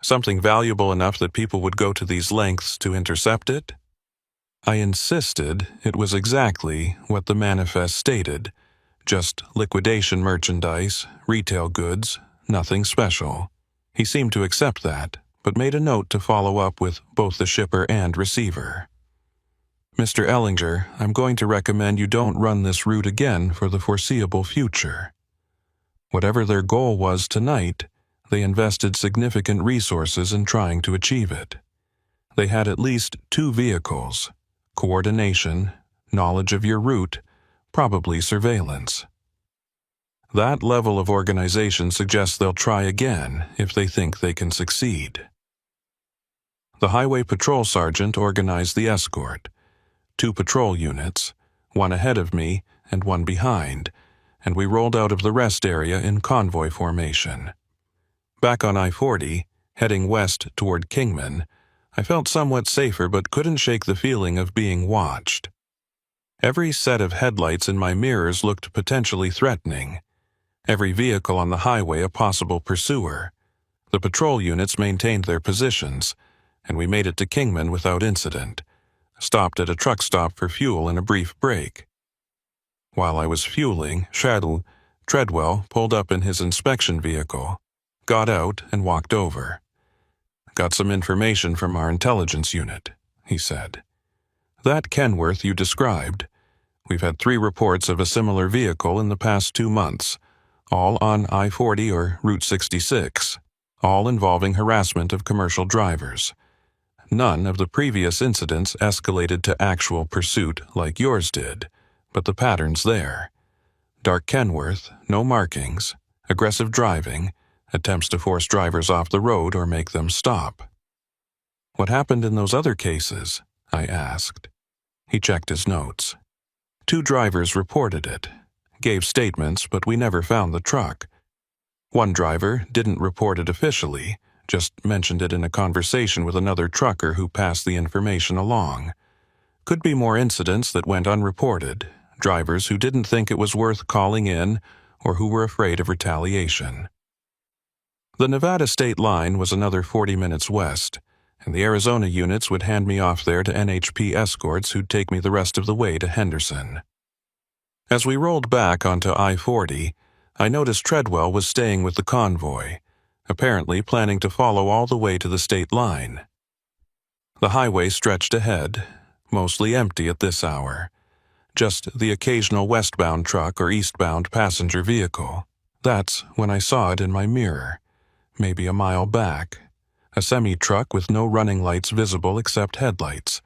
Something valuable enough that people would go to these lengths to intercept it? I insisted it was exactly what the manifest stated. Just liquidation merchandise, retail goods, nothing special. He seemed to accept that, but made a note to follow up with both the shipper and receiver. Mr. Ellinger, I'm going to recommend you don't run this route again for the foreseeable future. Whatever their goal was tonight, they invested significant resources in trying to achieve it. They had at least 2 vehicles, coordination, knowledge of your route, probably surveillance. That level of organization suggests they'll try again if they think they can succeed. The highway patrol sergeant organized the escort. 2 patrol units, one ahead of me and one behind, and we rolled out of the rest area in convoy formation. Back on I-40, heading west toward Kingman, I felt somewhat safer but couldn't shake the feeling of being watched. Every set of headlights in my mirrors looked potentially threatening. Every vehicle on the highway a possible pursuer. The patrol units maintained their positions, and we made it to Kingman without incident. Stopped at a truck stop for fuel and a brief break. While I was fueling, Treadwell pulled up in his inspection vehicle, got out and walked over. Got some information from our intelligence unit, he said. That Kenworth you described. We've had 3 reports of a similar vehicle in the past 2 months, all on I-40 or Route 66, all involving harassment of commercial drivers. None of the previous incidents escalated to actual pursuit like yours did, but the pattern's there. Dark Kenworth, no markings, aggressive driving, attempts to force drivers off the road or make them stop. What happened in those other cases? I asked. He checked his notes. 2 drivers reported it, gave statements, but we never found the truck. One driver didn't report it officially, just mentioned it in a conversation with another trucker who passed the information along. Could be more incidents that went unreported, drivers who didn't think it was worth calling in or who were afraid of retaliation. The Nevada state line was another 40 minutes west, and the Arizona units would hand me off there to NHP escorts who'd take me the rest of the way to Henderson. As we rolled back onto I-40, I noticed Treadwell was staying with the convoy, apparently planning to follow all the way to the state line. The highway stretched ahead, mostly empty at this hour. Just the occasional westbound truck or eastbound passenger vehicle. That's when I saw it in my mirror, maybe a mile back. A semi-truck with no running lights visible except headlights,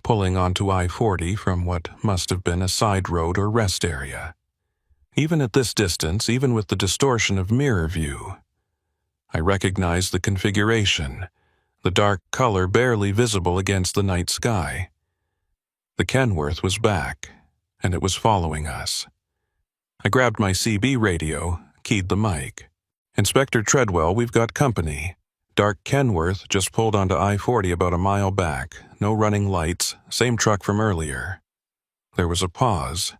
pulling onto I-40 from what must have been a side road or rest area. Even at this distance, even with the distortion of mirror view, I recognized the configuration, the dark color barely visible against the night sky. The Kenworth was back, and it was following us. I grabbed my CB radio, keyed the mic. "Inspector Treadwell, we've got company. Dark Kenworth just pulled onto I-40 about a mile back. No running lights, same truck from earlier." There was a pause.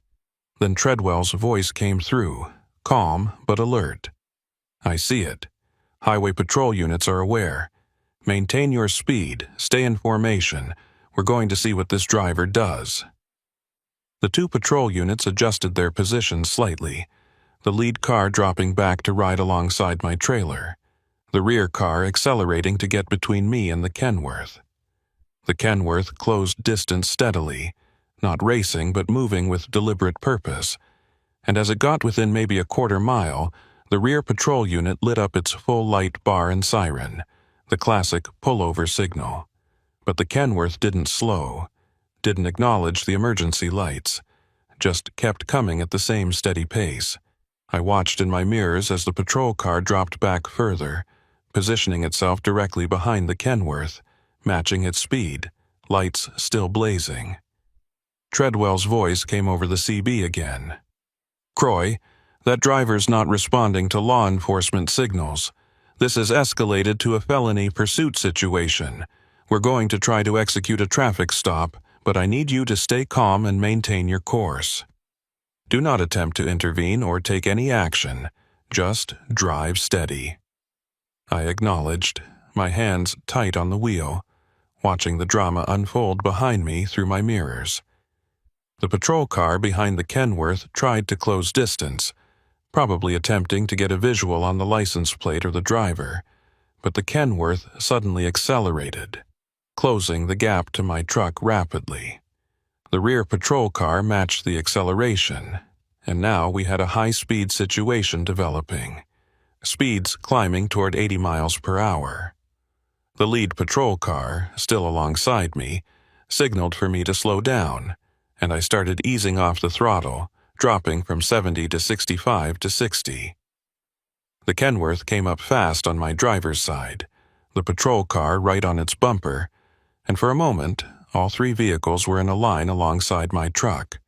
Then Treadwell's voice came through, calm but alert. "I see it. Highway patrol units are aware. Maintain your speed, stay in formation. We're going to see what this driver does." The two patrol units adjusted their positions slightly, the lead car dropping back to ride alongside my trailer, the rear car accelerating to get between me and the Kenworth. The Kenworth closed distance steadily, not racing but moving with deliberate purpose, and as it got within maybe a quarter mile, the rear patrol unit lit up its full light bar and siren, the classic pullover signal. But the Kenworth didn't slow, didn't acknowledge the emergency lights, just kept coming at the same steady pace. I watched in my mirrors as the patrol car dropped back further, positioning itself directly behind the Kenworth, matching its speed, lights still blazing. Treadwell's voice came over the CB again. "Croy, that driver's not responding to law enforcement signals. This has escalated to a felony pursuit situation. We're going to try to execute a traffic stop, but I need you to stay calm and maintain your course. Do not attempt to intervene or take any action. Just drive steady." I acknowledged, my hands tight on the wheel, watching the drama unfold behind me through my mirrors. The patrol car behind the Kenworth tried to close distance, probably attempting to get a visual on the license plate or the driver, but the Kenworth suddenly accelerated, closing the gap to my truck rapidly. The rear patrol car matched the acceleration, and now we had a high-speed situation developing, speeds climbing toward 80 miles per hour. The lead patrol car, still alongside me, signaled for me to slow down, and I started easing off the throttle, dropping from 70 to 65 to 60. The Kenworth came up fast on my driver's side, the patrol car right on its bumper, and for a moment, all three vehicles were in a line alongside my truck.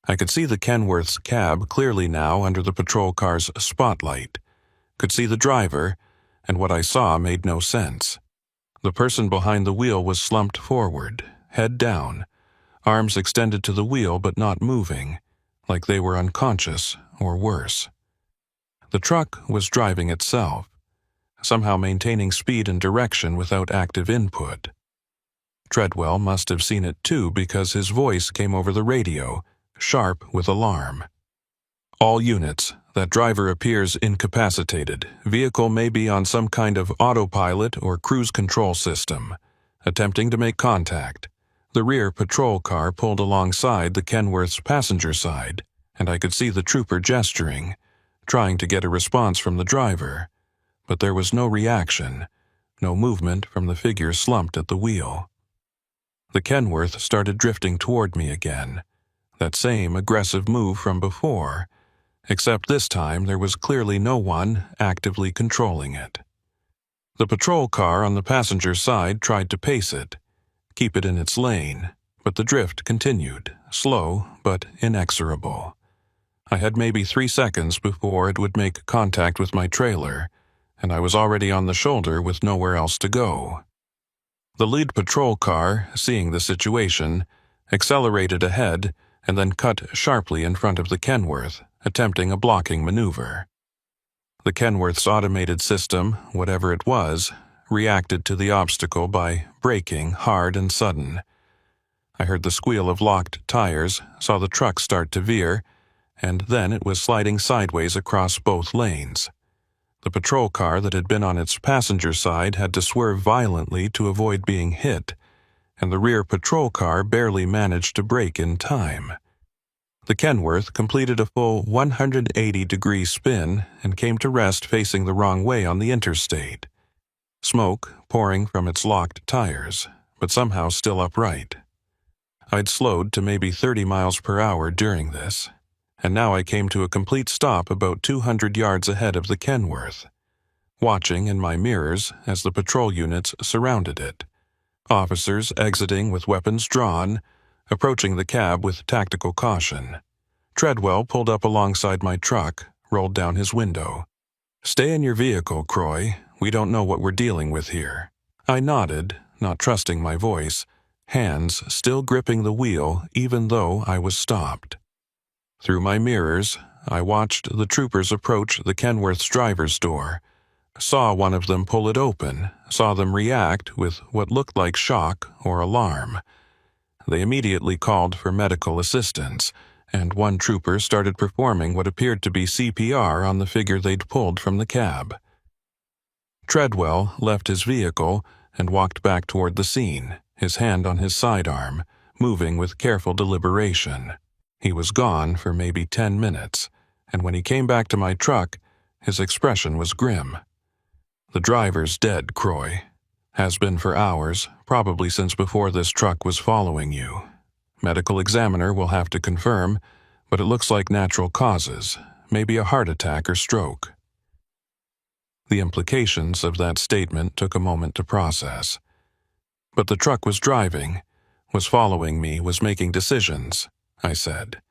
I could see the Kenworth's cab clearly now under the patrol car's spotlight, could see the driver, and what I saw made no sense. The person behind the wheel was slumped forward, head down, arms extended to the wheel but not moving, like they were unconscious or worse. The truck was driving itself, somehow maintaining speed and direction without active input. Treadwell must have seen it too because his voice came over the radio, sharp with alarm. "All units, that driver appears incapacitated. Vehicle may be on some kind of autopilot or cruise control system. Attempting to make contact." The rear patrol car pulled alongside the Kenworth's passenger side, and I could see the trooper gesturing, trying to get a response from the driver, but there was no reaction, no movement from the figure slumped at the wheel. The Kenworth started drifting toward me again, that same aggressive move from before, except this time there was clearly no one actively controlling it. The patrol car on the passenger side tried to pace it, keep it in its lane, but the drift continued, slow but inexorable. I had maybe 3 seconds before it would make contact with my trailer, and I was already on the shoulder with nowhere else to go. The lead patrol car, seeing the situation, accelerated ahead and then cut sharply in front of the Kenworth, attempting a blocking maneuver. The Kenworth's automated system, whatever it was, reacted to the obstacle by braking hard and sudden. I heard the squeal of locked tires, saw the truck start to veer, and then it was sliding sideways across both lanes. The patrol car that had been on its passenger side had to swerve violently to avoid being hit, and the rear patrol car barely managed to brake in time. The Kenworth completed a full 180-degree spin and came to rest facing the wrong way on the interstate. Smoke pouring from its locked tires, but somehow still upright. I'd slowed to maybe 30 miles per hour during this, and now I came to a complete stop about 200 yards ahead of the Kenworth, watching in my mirrors as the patrol units surrounded it. Officers exiting with weapons drawn, approaching the cab with tactical caution. Treadwell pulled up alongside my truck, rolled down his window. "Stay in your vehicle, Croy. We don't know what we're dealing with here." I nodded, not trusting my voice, hands still gripping the wheel even though I was stopped. Through my mirrors, I watched the troopers approach the Kenworth's driver's door, saw one of them pull it open, saw them react with what looked like shock or alarm. They immediately called for medical assistance, and one trooper started performing what appeared to be CPR on the figure they'd pulled from the cab. Treadwell left his vehicle and walked back toward the scene, his hand on his sidearm, moving with careful deliberation. He was gone for maybe 10 minutes, and when he came back to my truck, his expression was grim. "The driver's dead, Croy. Has been for hours, probably since before this truck was following you. Medical examiner will have to confirm, but it looks like natural causes, maybe a heart attack or stroke." The implications of that statement took a moment to process. But the truck was driving, was following me, was making decisions, I said.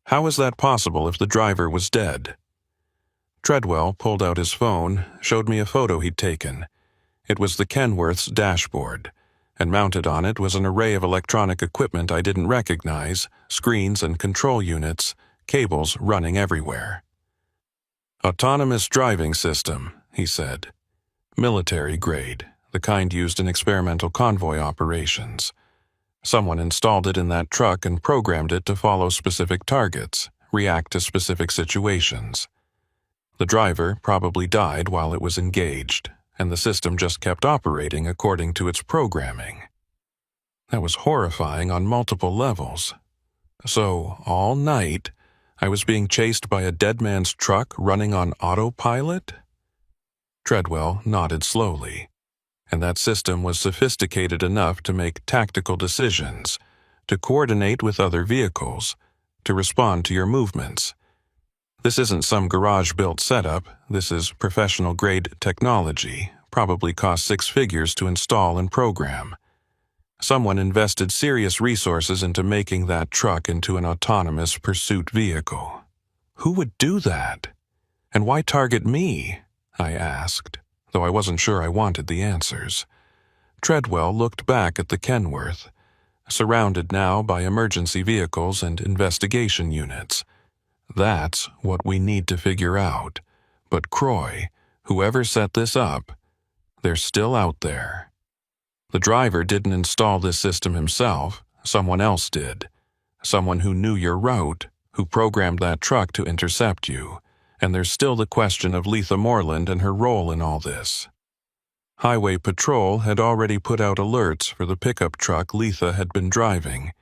"How is that possible if the driver was dead?" Treadwell pulled out his phone, showed me a photo he'd taken. It was the Kenworth's dashboard, and mounted on it was an array of electronic equipment I didn't recognize, screens and control units, cables running everywhere. "Autonomous driving system," he said. "Military grade, the kind used in experimental convoy operations. Someone installed it in that truck and programmed it to follow specific targets, react to specific situations. The driver probably died while it was engaged, and the system just kept operating according to its programming." That was horrifying on multiple levels. So, all night, I was being chased by a dead man's truck running on autopilot? Treadwell nodded slowly. And that system was sophisticated enough to make tactical decisions, to coordinate with other vehicles, to respond to your movements. This isn't some garage-built setup, this is professional-grade technology, probably cost 6 figures to install and program. Someone invested serious resources into making that truck into an autonomous pursuit vehicle. Who would do that? And why target me? I asked, though I wasn't sure I wanted the answers. Treadwell looked back at the Kenworth, surrounded now by emergency vehicles and investigation units. "That's what we need to figure out. But Croy, whoever set this up, they're still out there. The driver didn't install this system himself, someone else did. Someone who knew your route, who programmed that truck to intercept you. And there's still the question of Letha Moreland and her role in all this." Highway Patrol had already put out alerts for the pickup truck Letha had been driving,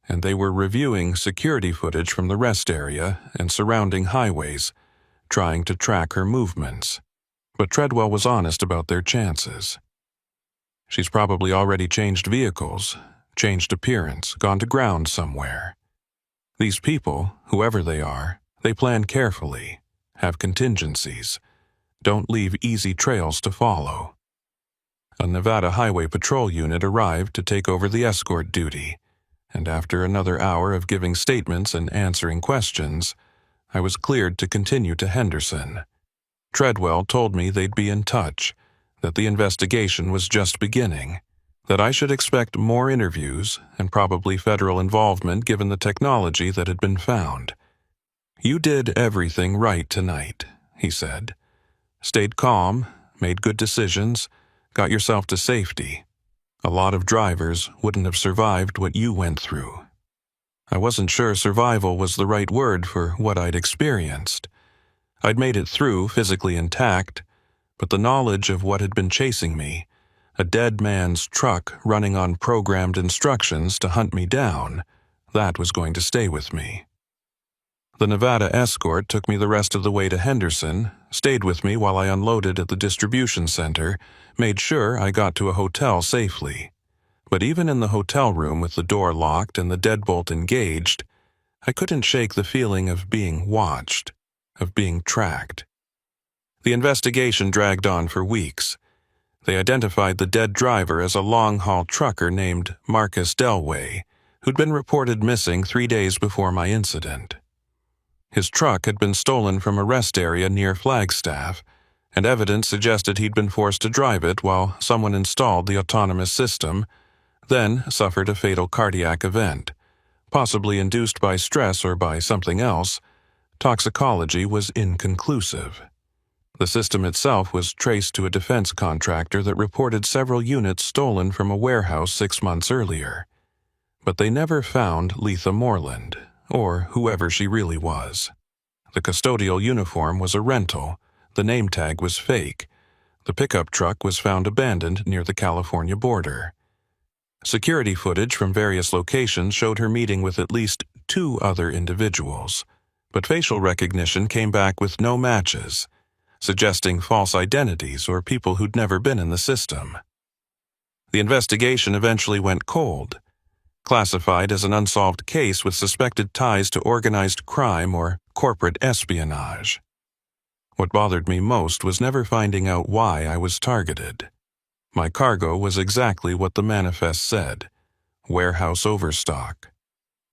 and they were reviewing security footage from the rest area and surrounding highways, trying to track her movements. But Treadwell was honest about their chances. "She's probably already changed vehicles, changed appearance, gone to ground somewhere. These people, whoever they are, they plan carefully, have contingencies, don't leave easy trails to follow." A Nevada Highway Patrol unit arrived to take over the escort duty, and after another hour of giving statements and answering questions, I was cleared to continue to Henderson. Treadwell told me they'd be in touch, that the investigation was just beginning, that I should expect more interviews and probably federal involvement given the technology that had been found. "You did everything right tonight," he said. "Stayed calm, made good decisions, got yourself to safety. A lot of drivers wouldn't have survived what you went through." I wasn't sure survival was the right word for what I'd experienced. I'd made it through physically intact, but the knowledge of what had been chasing me, a dead man's truck running on programmed instructions to hunt me down, that was going to stay with me. The Nevada escort took me the rest of the way to Henderson, stayed with me while I unloaded at the distribution center, made sure I got to a hotel safely. But even in the hotel room with the door locked and the deadbolt engaged, I couldn't shake the feeling of being watched, of being tracked. The investigation dragged on for weeks. They identified the dead driver as a long-haul trucker named Marcus Delway, who'd been reported missing 3 days before my incident. His truck had been stolen from a rest area near Flagstaff, and evidence suggested he'd been forced to drive it while someone installed the autonomous system, then suffered a fatal cardiac event, possibly induced by stress or by something else. Toxicology was inconclusive. The system itself was traced to a defense contractor that reported several units stolen from a warehouse 6 months earlier. But they never found Letha Moreland, or whoever she really was. The custodial uniform was a rental, the name tag was fake, the pickup truck was found abandoned near the California border. Security footage from various locations showed her meeting with at least 2 other individuals, but facial recognition came back with no matches, suggesting false identities or people who'd never been in the system. The investigation eventually went cold, classified as an unsolved case with suspected ties to organized crime or corporate espionage. What bothered me most was never finding out why I was targeted. My cargo was exactly what the manifest said: warehouse overstock.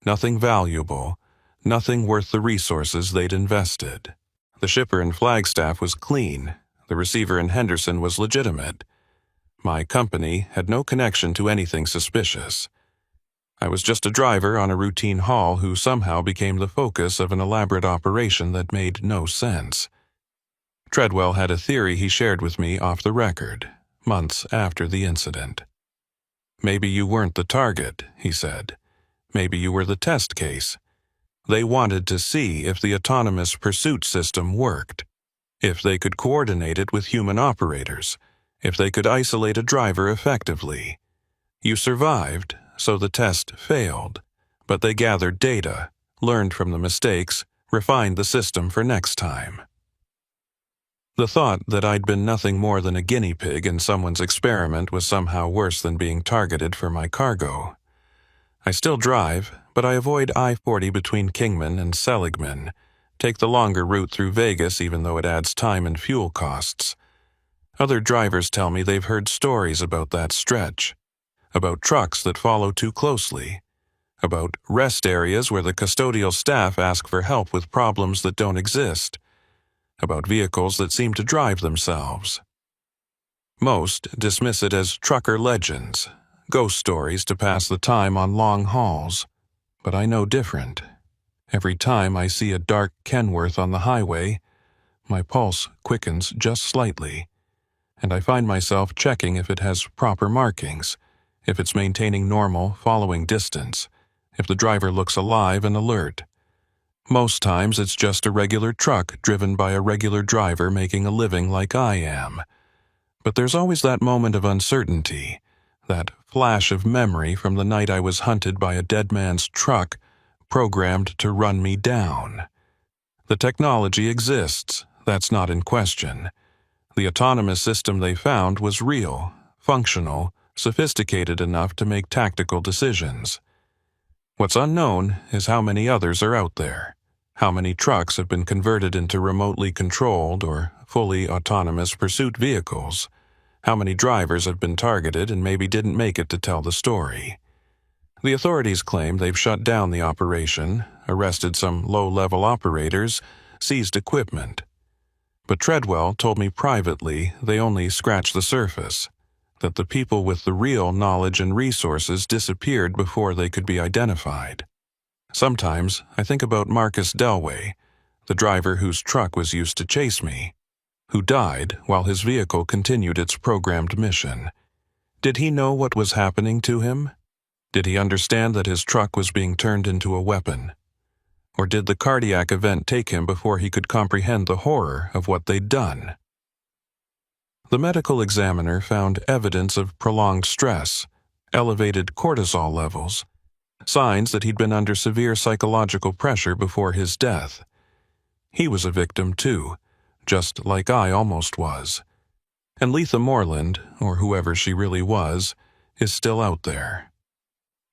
Nothing valuable, nothing worth the resources they'd invested. The shipper in Flagstaff was clean, the receiver in Henderson was legitimate. My company had no connection to anything suspicious. I was just a driver on a routine haul who somehow became the focus of an elaborate operation that made no sense. Treadwell had a theory he shared with me off the record, months after the incident. "Maybe you weren't the target," he said. "Maybe you were the test case. They wanted to see if the autonomous pursuit system worked, if they could coordinate it with human operators, if they could isolate a driver effectively. You survived, so the test failed, but they gathered data, learned from the mistakes, refined the system for next time." The thought that I'd been nothing more than a guinea pig in someone's experiment was somehow worse than being targeted for my cargo. I still drive, but I avoid I-40 between Kingman and Seligman, take the longer route through Vegas even though it adds time and fuel costs. Other drivers tell me they've heard stories about that stretch, about trucks that follow too closely, about rest areas where the custodial staff ask for help with problems that don't exist, about vehicles that seem to drive themselves. Most dismiss it as trucker legends, ghost stories to pass the time on long hauls, but I know different. Every time I see a dark Kenworth on the highway, my pulse quickens just slightly, and I find myself checking if it has proper markings, if it's maintaining normal following distance, if the driver looks alive and alert. Most times it's just a regular truck driven by a regular driver making a living like I am. But there's always that moment of uncertainty, that flash of memory from the night I was hunted by a dead man's truck, programmed to run me down. The technology exists, that's not in question. The autonomous system they found was real, functional, sophisticated enough to make tactical decisions. What's unknown is how many others are out there, how many trucks have been converted into remotely controlled or fully autonomous pursuit vehicles, how many drivers have been targeted and maybe didn't make it to tell the story. The authorities claim they've shut down the operation, arrested some low-level operators, seized equipment. But Treadwell told me privately they only scratched the surface, that the people with the real knowledge and resources disappeared before they could be identified. Sometimes I think about Marcus Delway, the driver whose truck was used to chase me, who died while his vehicle continued its programmed mission. Did he know what was happening to him? Did he understand that his truck was being turned into a weapon? Or did the cardiac event take him before he could comprehend the horror of what they'd done? The medical examiner found evidence of prolonged stress, elevated cortisol levels, signs that he'd been under severe psychological pressure before his death. He was a victim too, just like I almost was. And Letha Moreland, or whoever she really was, is still out there.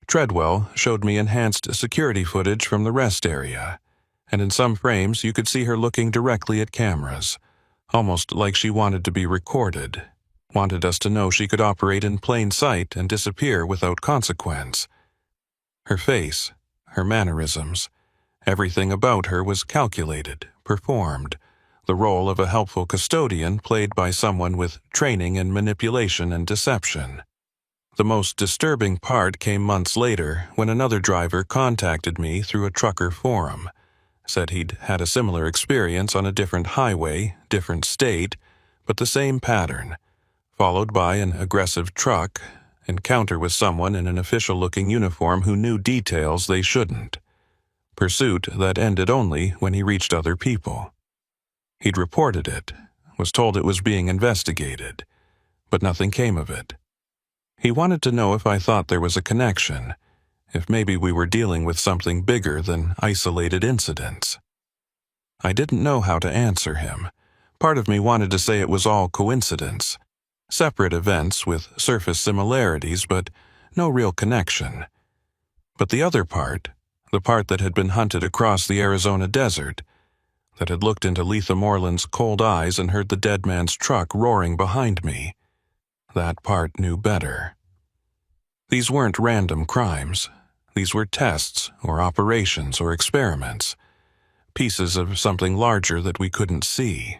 Treadwell showed me enhanced security footage from the rest area, and in some frames you could see her looking directly at cameras, almost like she wanted to be recorded, wanted us to know she could operate in plain sight and disappear without consequence. Her face, her mannerisms, everything about her was calculated, performed, the role of a helpful custodian played by someone with training in manipulation and deception. The most disturbing part came months later when another driver contacted me through a trucker forum, said he'd had a similar experience on a different highway, different state, but the same pattern, followed by an aggressive truck, encounter with someone in an official-looking uniform who knew details they shouldn't, pursuit that ended only when he reached other people. He'd reported it, was told it was being investigated, but nothing came of it. He wanted to know if I thought there was a connection, if maybe we were dealing with something bigger than isolated incidents. I didn't know how to answer him. Part of me wanted to say it was all coincidence, separate events with surface similarities, but no real connection. But the other part, the part that had been hunted across the Arizona desert, that had looked into Letha Moreland's cold eyes and heard the dead man's truck roaring behind me, that part knew better. These weren't random crimes. These were tests or operations or experiments, pieces of something larger that we couldn't see.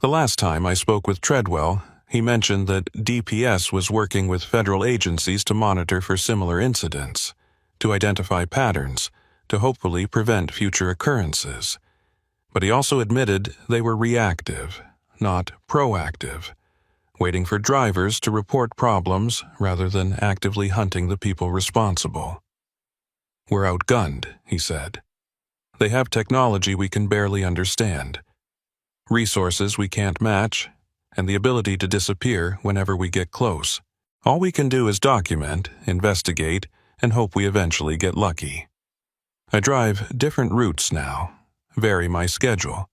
The last time I spoke with Treadwell, he mentioned that DPS was working with federal agencies to monitor for similar incidents, to identify patterns, to hopefully prevent future occurrences. But he also admitted they were reactive, not proactive, waiting for drivers to report problems rather than actively hunting the people responsible. We're outgunned, he said. They have technology we can barely understand, resources we can't match, and the ability to disappear whenever we get close. All we can do is document, investigate, and hope we eventually get lucky. I drive different routes now, vary my schedule,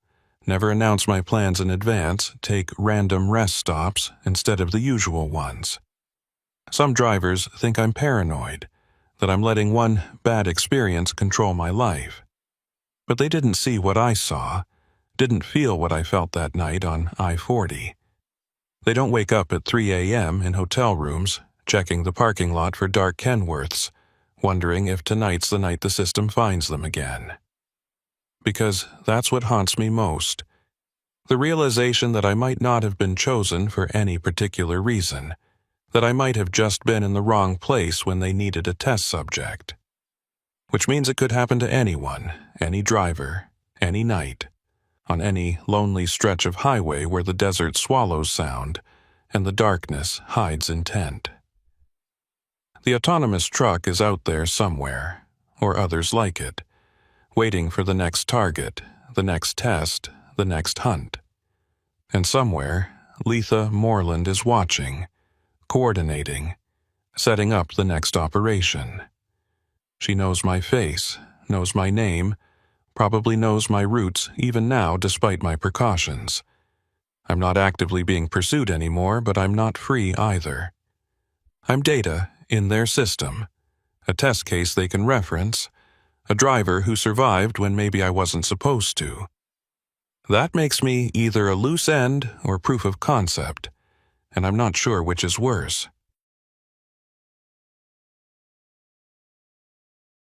never announce my plans in advance, take random rest stops instead of the usual ones. Some drivers think I'm paranoid, that I'm letting one bad experience control my life. But they didn't see what I saw, didn't feel what I felt that night on I-40. They don't wake up at 3 a.m. in hotel rooms, checking the parking lot for dark Kenworths, wondering if tonight's the night the system finds them again. Because that's what haunts me most. The realization that I might not have been chosen for any particular reason, that I might have just been in the wrong place when they needed a test subject. Which means it could happen to anyone, any driver, any night, on any lonely stretch of highway where the desert swallows sound and the darkness hides intent. The autonomous truck is out there somewhere, or others like it, waiting for the next target, the next test, the next hunt. And somewhere, Letha Moreland is watching, coordinating, setting up the next operation. She knows my face, knows my name, probably knows my routes even now despite my precautions. I'm not actively being pursued anymore, but I'm not free either. I'm data in their system, a test case they can reference, a driver who survived when maybe I wasn't supposed to. That makes me either a loose end or proof of concept, and I'm not sure which is worse.